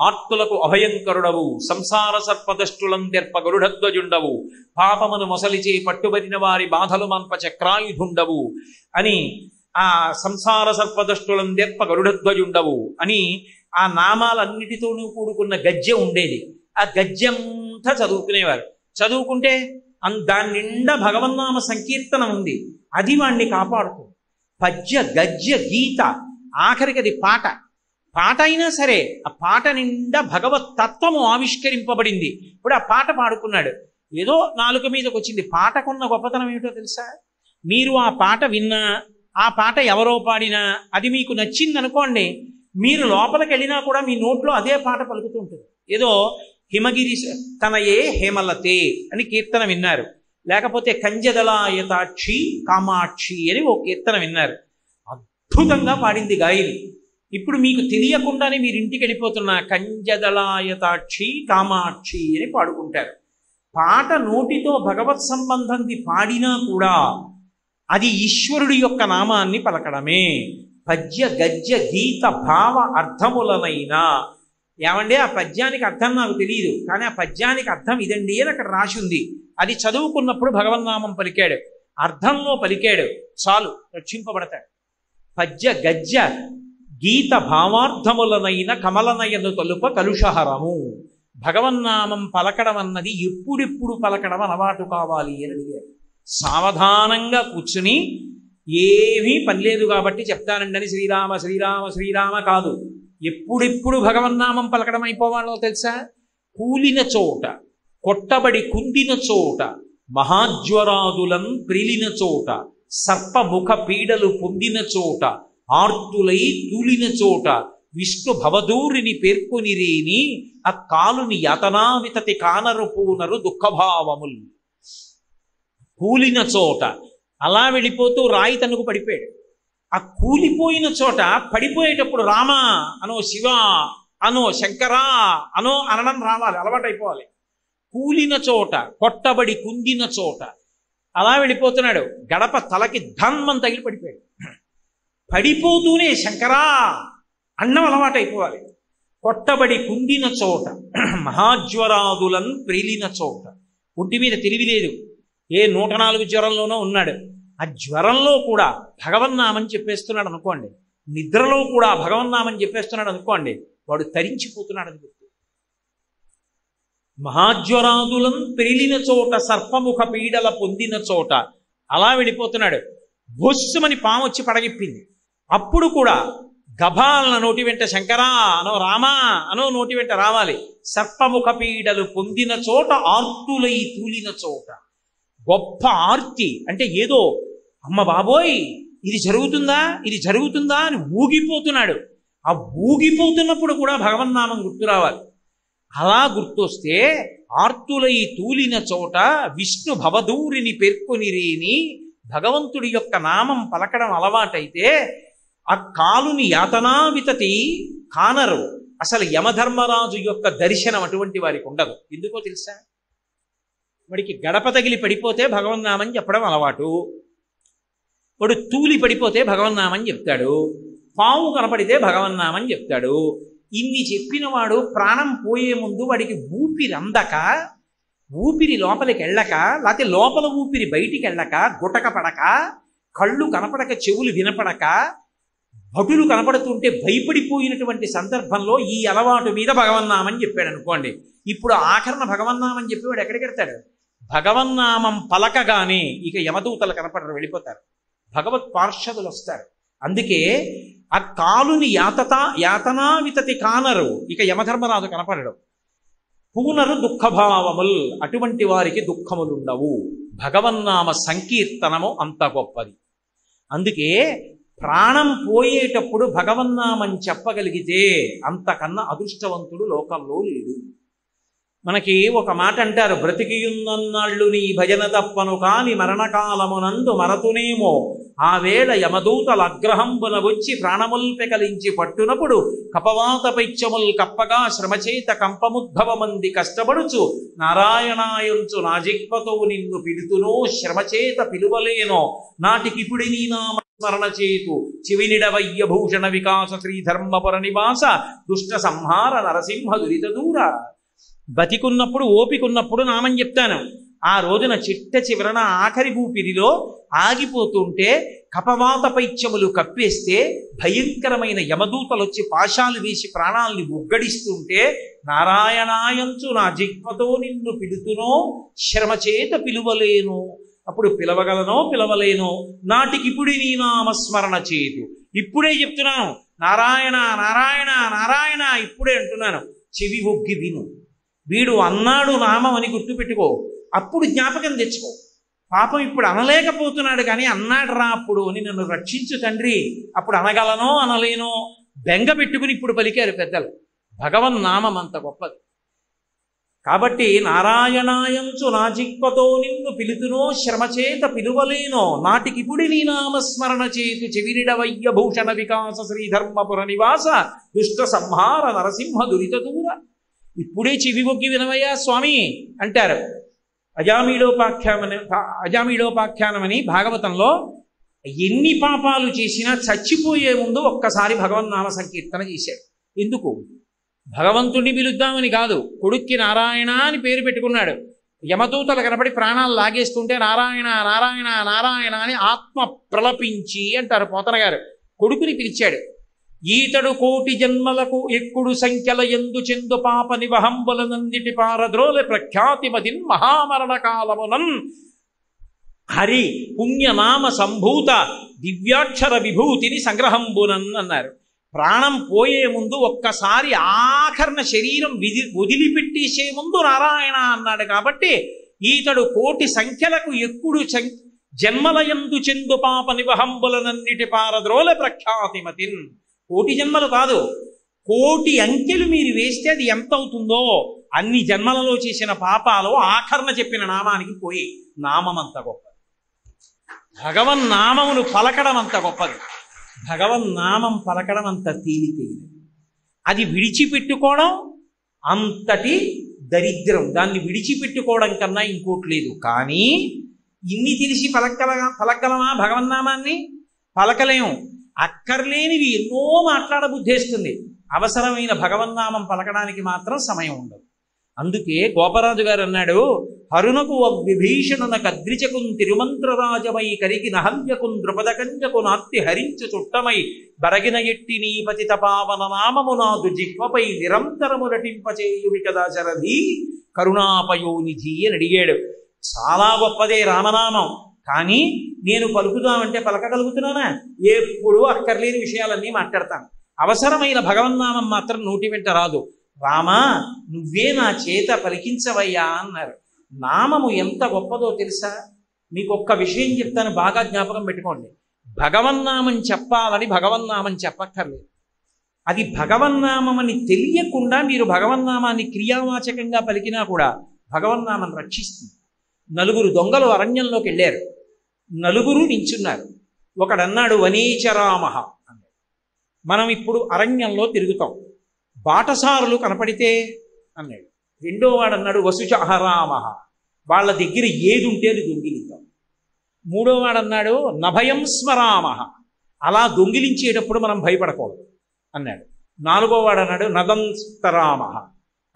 ఆర్తులకు అభయంకరుడవు, సంసార సర్పదష్టులందెర్ప గరుడధ్వజుండవు, పాపమును మొసలిచే పట్టుబడిన వారి బాధలు మంప చక్రాయుధుండవు అని, ఆ సంసార సర్పదష్టులందెర్ప గరుడధ్వజుండవు అని ఆ నామాలన్నిటితోనూ కూడుకున్న గద్య ఉండేది. ఆ గద్యంతా చదువుకునేవారు. చదువుకుంటే దాని నిండా భగవన్నామ సంకీర్తనం ఉంది. అది వాణ్ణి కాపాడుతుంది. పద్య గద్య గీత, ఆఖరికి అది పాట అయినా సరే ఆ పాట నిండా భగవత్ తత్వము ఆవిష్కరింపబడింది. ఇప్పుడు ఆ పాట పాడుకున్నాడు, ఏదో నాలుక మీదకి వచ్చింది. పాటకున్న గొప్పతనం ఏమిటో తెలుసా? మీరు ఆ పాట విన్నా, ఆ పాట ఎవరో పాడినా అది మీకు నచ్చింది అనుకోండి, మీరు లోపలికి వెళ్ళినా కూడా మీ నోట్లో అదే పాట పలుకుతూ ఉంటుంది. ఏదో హిమగిరి తనయే హేమలతే అని కీర్తన విన్నారు, లేకపోతే కంజదలాయతాక్షి కామాక్షి అని ఓ కీర్తన విన్నారు. అద్భుతంగా పాడింది గాయని. ఇప్పుడు మీకు తెలియకుండానే మీరు ఇంటికి వెళ్ళిపోతున్న కంజదలాయతాక్షి కామాక్షి అని పాడుకుంటారు. పాట నోటితో భగవత్ సంబంధంది పాడినా కూడా అది ఈశ్వరుడి యొక్క నామాన్ని పలకడమే. పద్య గద్య గీత భావ అర్థములనైనా, ఏమంటే ఆ పద్యానికి అర్థం నాకు తెలియదు, కానీ ఆ పద్యానికి అర్థం ఇదండి అని అక్కడ రాసి ఉంది. అది చదువుకున్నప్పుడు భగవన్నామం పలికాడు, అర్థంలో పలికాడు, చాలు రక్షింపబడతాడు. పద్య గద్య గీత భావార్థములనైన కమలనయను తలుప కలుషహరము. భగవన్నామం పలకడం అన్నది ఎప్పుడెప్పుడు పలకడం అలవాటు కావాలి అని అడిగారు. సావధానంగా కూర్చుని ఏమీ పని లేదు కాబట్టి చెప్తానండి అని శ్రీరామ శ్రీరామ శ్రీరామ కాదు, ఎప్పుడెప్పుడు భగవన్నామం పలకడం అయిపోవాలో తెలుసా? కూలిన చోట, కొట్టబడి కుందిన చోట, మహాజ్వరాదులం ప్రిలిన చోట, సర్పముఖ పీడలు పొందిన చోట, ఆర్తులై తూలిన చోట, విష్ణు భవదూరిని పేర్కొనిరేని ఆ కాలుని యతనావితతి కానరు పూనరు దుఃఖభావములు. కూలిన చోట అలా వెళ్ళిపోతూ రాయి తనుకు పడిపోయాడు. ఆ కూలిపోయిన చోట పడిపోయేటప్పుడు రామ అనో, శివ అనో, శంకరా అనో అనడం రావాలి, అలవాటు అయిపోవాలి. కూలిన చోట, కొట్టబడి కుందిన చోట అలా వెళ్ళిపోతున్నాడు. గడప తలకి ధన్మం తగిలి పడిపోయాడు. పడిపోతూనే శంకరా అన్నం అలవాటు అయిపోవాలి. కొట్టబడి కుందిన చోట, మహాజ్వరాదులను ప్రేలిన చోట, ఒంటి మీద తెలివి లేదు, ఏ 104 జ్వరంలోనో ఉన్నాడు. ఆ జ్వరంలో కూడా భగవన్నామని చెప్పేస్తున్నాడు అనుకోండి, నిద్రలో కూడా భగవన్నామని చెప్పేస్తున్నాడు అనుకోండి, వాడు తరించిపోతున్నాడు అని గుర్తు. మహాజ్వరాదులను పెరిలిన చోట, సర్పముఖ పీడల పొందిన చోట అలా వెళ్ళిపోతున్నాడు. బొస్సుమని పాము వచ్చి పడగిప్పింది. అప్పుడు కూడా గభాలన నోటి వెంట శంకరా అనో, రామా అనో నోటి వెంట రావాలి. సర్పముఖ పీడలు పొందిన చోట, ఆర్తులై తూలిన చోట. గొప్ప ఆర్తి అంటే ఏదో అమ్మ బాబోయ్ ఇది జరుగుతుందా ఇది జరుగుతుందా అని ఊగిపోతున్నాడు. ఆ ఊగిపోతున్నప్పుడు కూడా భగవన్నామం గుర్తు రావాలి. అలా గుర్తొస్తే ఆర్తులై తూలిన చోట విష్ణు భవదూరిని పేర్కొనిరేని, భగవంతుడి యొక్క నామం పలకడం అలవాటైతే ఆ కాలుని యాతనావితతి కానరు. అసలు యమధర్మరాజు యొక్క దర్శనం అటువంటి వారికి ఉండదు. ఎందుకో తెలుసా? వాడికి గడప తగిలి పడిపోతే భగవన్నామని చెప్పడం అలవాటు. వాడు తూలి పడిపోతే భగవన్నామని చెప్తాడు. పాము కనపడితే భగవన్నామని చెప్తాడు. ఇన్ని చెప్పిన వాడు ప్రాణం పోయే ముందు వాడికి ఊపిరి అందక, ఊపిరి లోపలికి వెళ్ళక, లేకపోతే లోపల ఊపిరి బయటికి వెళ్ళక, గుటక పడక, కళ్ళు కనపడక, చెవులు వినపడక, భటులు కనపడుతుంటే భయపడిపోయినటువంటి సందర్భంలో ఈ అలవాటు మీద భగవన్నామని చెప్పాడు అనుకోండి. ఇప్పుడు ఆఖరణ భగవన్నామని చెప్పి వాడు ఎక్కడికి వెళ్తాడు? భగవన్నామం పలకగానే ఇక యమదూతలు కనపడరు, వెళ్ళిపోతారు. భగవత్ పార్షదులు వస్తారు. అందుకే ఆ కాలుని యాతనావితతి కానరు, ఇక యమధర్మరాజు కనపడడు. పూనరు దుఃఖభావముల్, అటువంటి వారికి దుఃఖములుండవు. భగవన్నామ సంకీర్తనము అంత గొప్పది. అందుకే ప్రాణం పోయేటప్పుడు భగవన్నామం చెప్పగలిగితే అంతకన్నా అదృష్టవంతుడు లోకంలో లేడు. మనకి ఒక మాట అంటారు, బ్రతికియున్నన్నాళ్ళు నీ భజన తప్పను కాని మరణకాలమునందు మరతునేమో ఆ వేళ యమదూతల అగ్రహంబున వచ్చి ప్రాణముల్పెకలించి పట్టునప్పుడు కపవాత పైత్యముల్ కప్పగా శ్రమచేత కంపముద్భవమంది కష్టపడుచు నారాయణాయంచు నాజిక్వతో నిన్ను పిలుతునో శ్రమచేత పిలువలేనో నాటికిపుడి నీ నామ స్మరణ చేతు చివినిడవయ్య భూషణ వికాస శ్రీధర్మపుర నివాస దుష్ట సంహార నరసింహ దురిత దూర. బతికున్నప్పుడు ఓపికున్నప్పుడు నామం చెప్తాను. ఆ రోజున చిట్ట చివరన ఆఖరి ఊపిరిలో ఆగిపోతుంటే కపవాత పైత్యములు కప్పేస్తే భయంకరమైన యమదూతలు వచ్చి పాశాలు వేసి ప్రాణాలని ఉగ్గడిస్తుంటే నారాయణాయంచు నా జిహ్వతో నిన్ను పిలుతునో శ్రమచేత పిలువలేను. అప్పుడు పిలవగలనో పిలవలేనో నాటికిప్పుడు నీ నామస్మరణ చేతు. ఇప్పుడే చెప్తున్నాను నారాయణ నారాయణ నారాయణ, ఇప్పుడే అంటున్నాను. చెవి ఒగ్గి విను. వీడు అన్నాడు నామం అని గుర్తుపెట్టుకో, అప్పుడు జ్ఞాపకం తెచ్చుకో. పాపం ఇప్పుడు అనలేకపోతున్నాడు కానీ అన్నాడు రా అప్పుడు అని, నన్ను రక్షించు తండ్రి, అప్పుడు అనగలనో అనలేనో బెంగ పెట్టుకుని ఇప్పుడు పలికారు పెద్దలు. భగవన్నామం అంత గొప్పది. కాబట్టి నారాయణాయంచు నా జిహ్వతో నిన్ను పిలుతునో శ్రమచేత పిలువలేనో నాటికిపుడి నీ నామస్మరణ చేతు చెవిరిడవయ్య భూషణ వికాస శ్రీధర్మపుర నివాస దుష్ట సంహార నరసింహ దురిత దూర. ఇప్పుడే చెవి ఒగ్గి వినవయ్యా స్వామి అంటారు. అజామీడోపాఖ్యానమని భాగవతంలో ఎన్ని పాపాలు చేసినా చచ్చిపోయే ముందు ఒక్కసారి భగవన్నామ సంకీర్తన చేశాడు. ఎందుకు? భగవంతుడిని పిలుద్దామని కాదు, కొడుక్కి నారాయణ అని పేరు పెట్టుకున్నాడు. యమదూతలు కనపడి ప్రాణాలు లాగేస్తుంటే నారాయణ నారాయణ నారాయణ అని ఆత్మ ప్రలపించి అంటారు పోతన గారు. కొడుకుని పిలిచాడు. ఈతడు కోటి జన్మలకు ఎక్కుడు సంఖ్యల ఎందు చెందు పాప నివహంబులనందిటి పారద్రోల ప్రఖ్యాతిమదిన్ మహామరణ కాలమునన్ హరి పుణ్యనామ సంభూత దివ్యాక్షర విభూతిని సంగ్రహంబునన్ అన్నారు. ప్రాణం పోయే ముందు ఒక్కసారి ఆఖరణ శరీరం వదిలిపెట్టేసే ముందు నారాయణ అన్నాడు. కాబట్టి ఈతడు కోటి సంఖ్యలకు ఎక్కుడు జన్మలయందు చెందు పాప నివహంబులనన్నిటి పారద్రోల ప్రఖ్యాతిమతిన్. కోటి జన్మలు కాదు, కోటి అంకెలు మీరు వేస్తే అది ఎంత అవుతుందో అన్ని జన్మలలో చేసిన పాపాలు ఆఖరణ చెప్పిన నామానికి పోయి. నామం అంత గొప్పది, భగవన్నామమును పలకడం అంత గొప్పది. భగవన్నామం పలకడం అంత తేలికైనది. అది విడిచిపెట్టుకోవడం అంతటి దరిద్రం. దాన్ని విడిచిపెట్టుకోవడం కన్నా ఇంకోటి లేదు. కానీ ఇన్ని తెలిసి పలకగలమా భగవన్నామాన్ని? పలకలేము. అక్కర్లేనివి ఎన్నో మాట్లాడబుద్ధేస్తుంది. అవసరమైన భగవన్నామం పలకడానికి మాత్రం సమయం ఉండదు. అందుకే గోపరాజు గారు అన్నాడు, హరునకు విభీషణున కద్రిచకున్ తిరుమంత్రరాజమై కరికి నహల్యకున్ ద్రుపదకంజకు నాత్తి హరించు చుట్టమై బరగిన ఎట్టి నీ పతిత పావన నామము నాదు జిహ్వపై నిరంతరము నటింపచేయువి కదా శరధి కరుణాపయోనిధి అని అడిగాడు. చాలా గొప్పదే రామనామం. కానీ నేను పలుకుదామంటే పలకగలుగుతున్నానా? ఎప్పుడూ అక్కర్లేని విషయాలన్నీ మాట్లాడతాను. అవసరమైన భగవన్నామం మాత్రం నోటి వెంట రాదు. రామా నువ్వే నా చేత పలికించవయ్యా అన్నారు. నామము ఎంత గొప్పదో తెలుసా? మీకు ఒక్క విషయం చెప్తాను, బాగా జ్ఞాపకం పెట్టుకోండి. భగవన్నామం చెప్పాలని భగవన్నామం చెప్పక్కర్లేదు. అది భగవన్నామం అని తెలియకుండా మీరు భగవన్నామాన్ని క్రియావాచకంగా పలికినా కూడా భగవన్నామం రక్షిస్తుంది. నలుగురు దొంగలు అరణ్యంలోకి వెళ్ళారు. నలుగురు నించున్నారు. ఒకడన్నాడు వనేచరామహ అన్నాడు. మనం ఇప్పుడు అరణ్యంలో తిరుగుతాం, బాటసారులు కనపడితే అన్నాడు. రెండో వాడు అన్నాడు వసుచహరామ, వాళ్ళ దగ్గర ఏది ఉంటే అది దొంగిలిద్దాం. మూడో వాడు అన్నాడు నభయం స్మరామ, అలా దొంగిలించేటప్పుడు మనం భయపడకూడదు అన్నాడు. నాలుగో వాడు అన్నాడు నదంస్తరామ,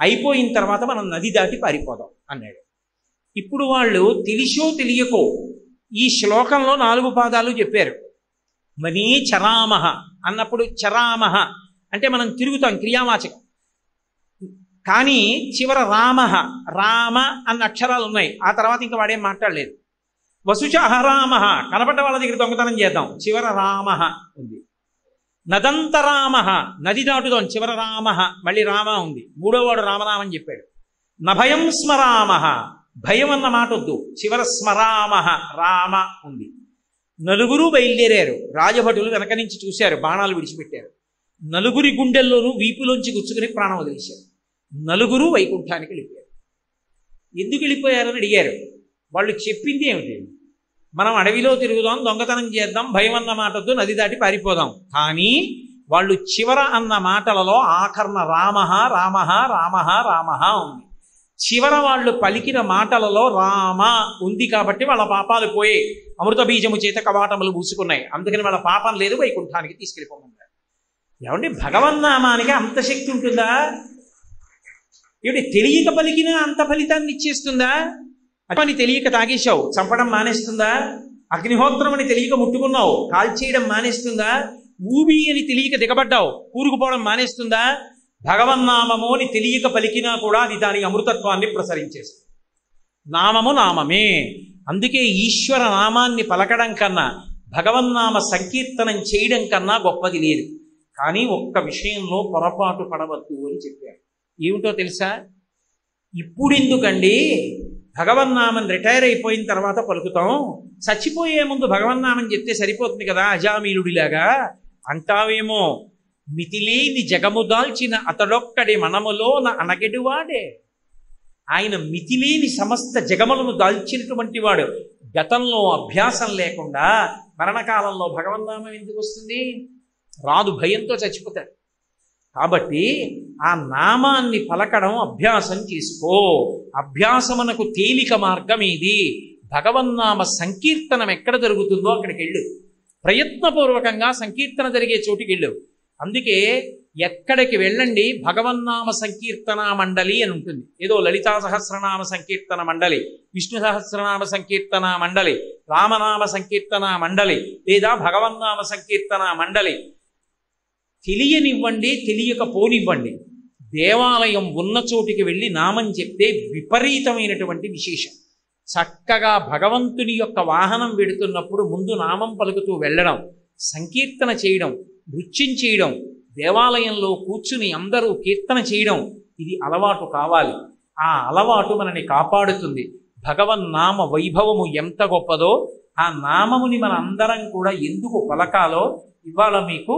అయిపోయిన తర్వాత మనం నది దాటి పారిపోదాం అన్నాడు. ఇప్పుడు వాళ్ళు తెలిసో తెలియకో ఈ శ్లోకంలో 4 పాదాలు చెప్పారు. మనీ చరామహ అన్నప్పుడు చరామహ అంటే మనం తిరుగుతాం, క్రియావాచకం. కానీ చివర రామహ, రామ అన్న అక్షరాలు ఉన్నాయి, ఆ తర్వాత ఇంకా వాడేం మాట్లాడలేదు. వసుచ అహరామహ, కనపడ్డ వాళ్ళ దగ్గర దొంగతనం చేద్దాం, చివర రామహ ఉంది. నదంతరామహ, నది దాటుదాం, చివర రామహ, మళ్ళీ రామ ఉంది. మూడోవాడు రామనామని చెప్పాడు. నభయం స్మరామహ, భయం అన్న మాట వద్దు, చివర స్మరామహ, రామ ఉంది. నలుగురు బయలుదేరారు. రాజభటులు వెనక నుంచి చూశారు, బాణాలు విడిచిపెట్టారు. నలుగురి గుండెల్లోనూ వీపులోంచి గుచ్చుకుని ప్రాణం వదిలేశారు. నలుగురు వైకుంఠానికి వెళ్ళిపోయారు. ఎందుకు వెళ్ళిపోయారని అడిగారు. వాళ్ళు చెప్పింది ఏమిటి? మనం అడవిలో తిరుగుదాం, దొంగతనం చేద్దాం, భయం అన్న మాటతో నది దాటి పారిపోదాం. కానీ వాళ్ళు చివర అన్న మాటలలో ఆఖరణ రామహ రామహ రామహ రామహ ఉంది. చివర వాళ్ళు పలికిన మాటలలో రామ ఉంది కాబట్టి వాళ్ళ పాపాలు పోయి అమృత బీజము చేత కవాటములు మూసుకున్నాయి. అందుకని వాళ్ళ పాపం లేదు, వైకుంఠానికి తీసుకెళ్ళిపోమన్నారు. ఏమంటే భగవన్నామానికి అంత శక్తి ఉంటుందా? ఏమిటి తెలియక పలికినా అంత ఫలితాన్ని ఇచ్చేస్తుందా? అని తెలియక తాగేశావు, చంపడం మానేస్తుందా? అగ్నిహోత్రం అని తెలియక ముట్టుకున్నావు, కాల్చేయడం మానేస్తుందా? ఊబి అని తెలియక దిగబడ్డావు, కూరుకుపోవడం మానేస్తుందా? భగవన్నామము అని తెలియక పలికినా కూడా అది దాని అమృతత్వాన్ని ప్రసరించేస్తుంది. నామము నామమే. అందుకే ఈశ్వర నామాన్ని పలకడం కన్నా భగవన్నామ సంకీర్తనం చేయడం కన్నా గొప్పది లేదు. కానీ ఒక్క విషయంలో పొరపాటు పడవద్దు అని చెప్పారు. ఏమిటో తెలుసా? ఇప్పుడు ఎందుకండి భగవన్నామం రిటైర్ అయిపోయిన తర్వాత పలుకుతాం, చచ్చిపోయే ముందు భగవన్నామం చెప్తే సరిపోతుంది కదా అజామీలుడిలాగా అంటావేమో. మితిలేని జగము దాల్చిన అతడొక్కడి మనములోన అనగెడువాడే. ఆయన మితిలేని సమస్త జగములను దాల్చినటువంటి వాడు. గతంలో అభ్యాసం లేకుండా మరణకాలంలో భగవన్నామం ఎందుకు వస్తుంది? రాదు, భయంతో చచ్చిపోతాడు. కాబట్టి ఆ నామాన్ని పలకడం అభ్యాసం చేసుకో. అభ్యాసమునకు తేలిక మార్గం ఇది. భగవన్నామ సంకీర్తనం ఎక్కడ జరుగుతుందో అక్కడికి వెళ్ళు. ప్రయత్నపూర్వకంగా సంకీర్తన జరిగే చోటికి వెళ్ళు. అందుకే ఎక్కడికి వెళ్ళండి భగవన్నామ సంకీర్తన మండలి అని ఉంటుంది. ఏదో లలితా సహస్రనామ సంకీర్తన మండలి, విష్ణు సహస్రనామ సంకీర్తన మండలి, రామనామ సంకీర్తన మండలి, లేదా భగవన్నామ సంకీర్తన మండలి. తెలియనివ్వండి, తెలియకపోనివ్వండి, దేవాలయం ఉన్న చోటికి వెళ్ళి నామం చెప్తే విపరీతమైనటువంటి విశేషం. చక్కగా భగవంతుని యొక్క వాహనం వెడుతున్నప్పుడు ముందు నామం పలుకుతూ వెళ్ళడం, సంకీర్తన చేయడం, నృత్యం చేయడం, దేవాలయంలో కూర్చుని అందరూ కీర్తన చేయడం, ఇది అలవాటు కావాలి. ఆ అలవాటు మనని కాపాడుతుంది. భగవన్నామ వైభవము ఎంత గొప్పదో, ఆ నామముని మన అందరం కూడా ఎందుకు పలకాలో ఇవాళ మీకు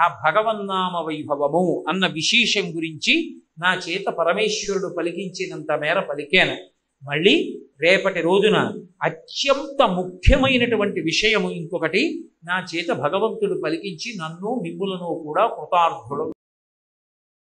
ఆ భగవన్నామ వైభవము అన్న విశేషం గురించి నా చేత పరమేశ్వరుడు పలికించినంత మేర పలికాను. మళ్ళీ రేపటి రోజున అత్యంత ముఖ్యమైనటువంటి విషయము ఇంకొకటి నా చేత భగవంతుడు పలికించి నన్ను మిమ్ములను కూడా కృతార్థుడు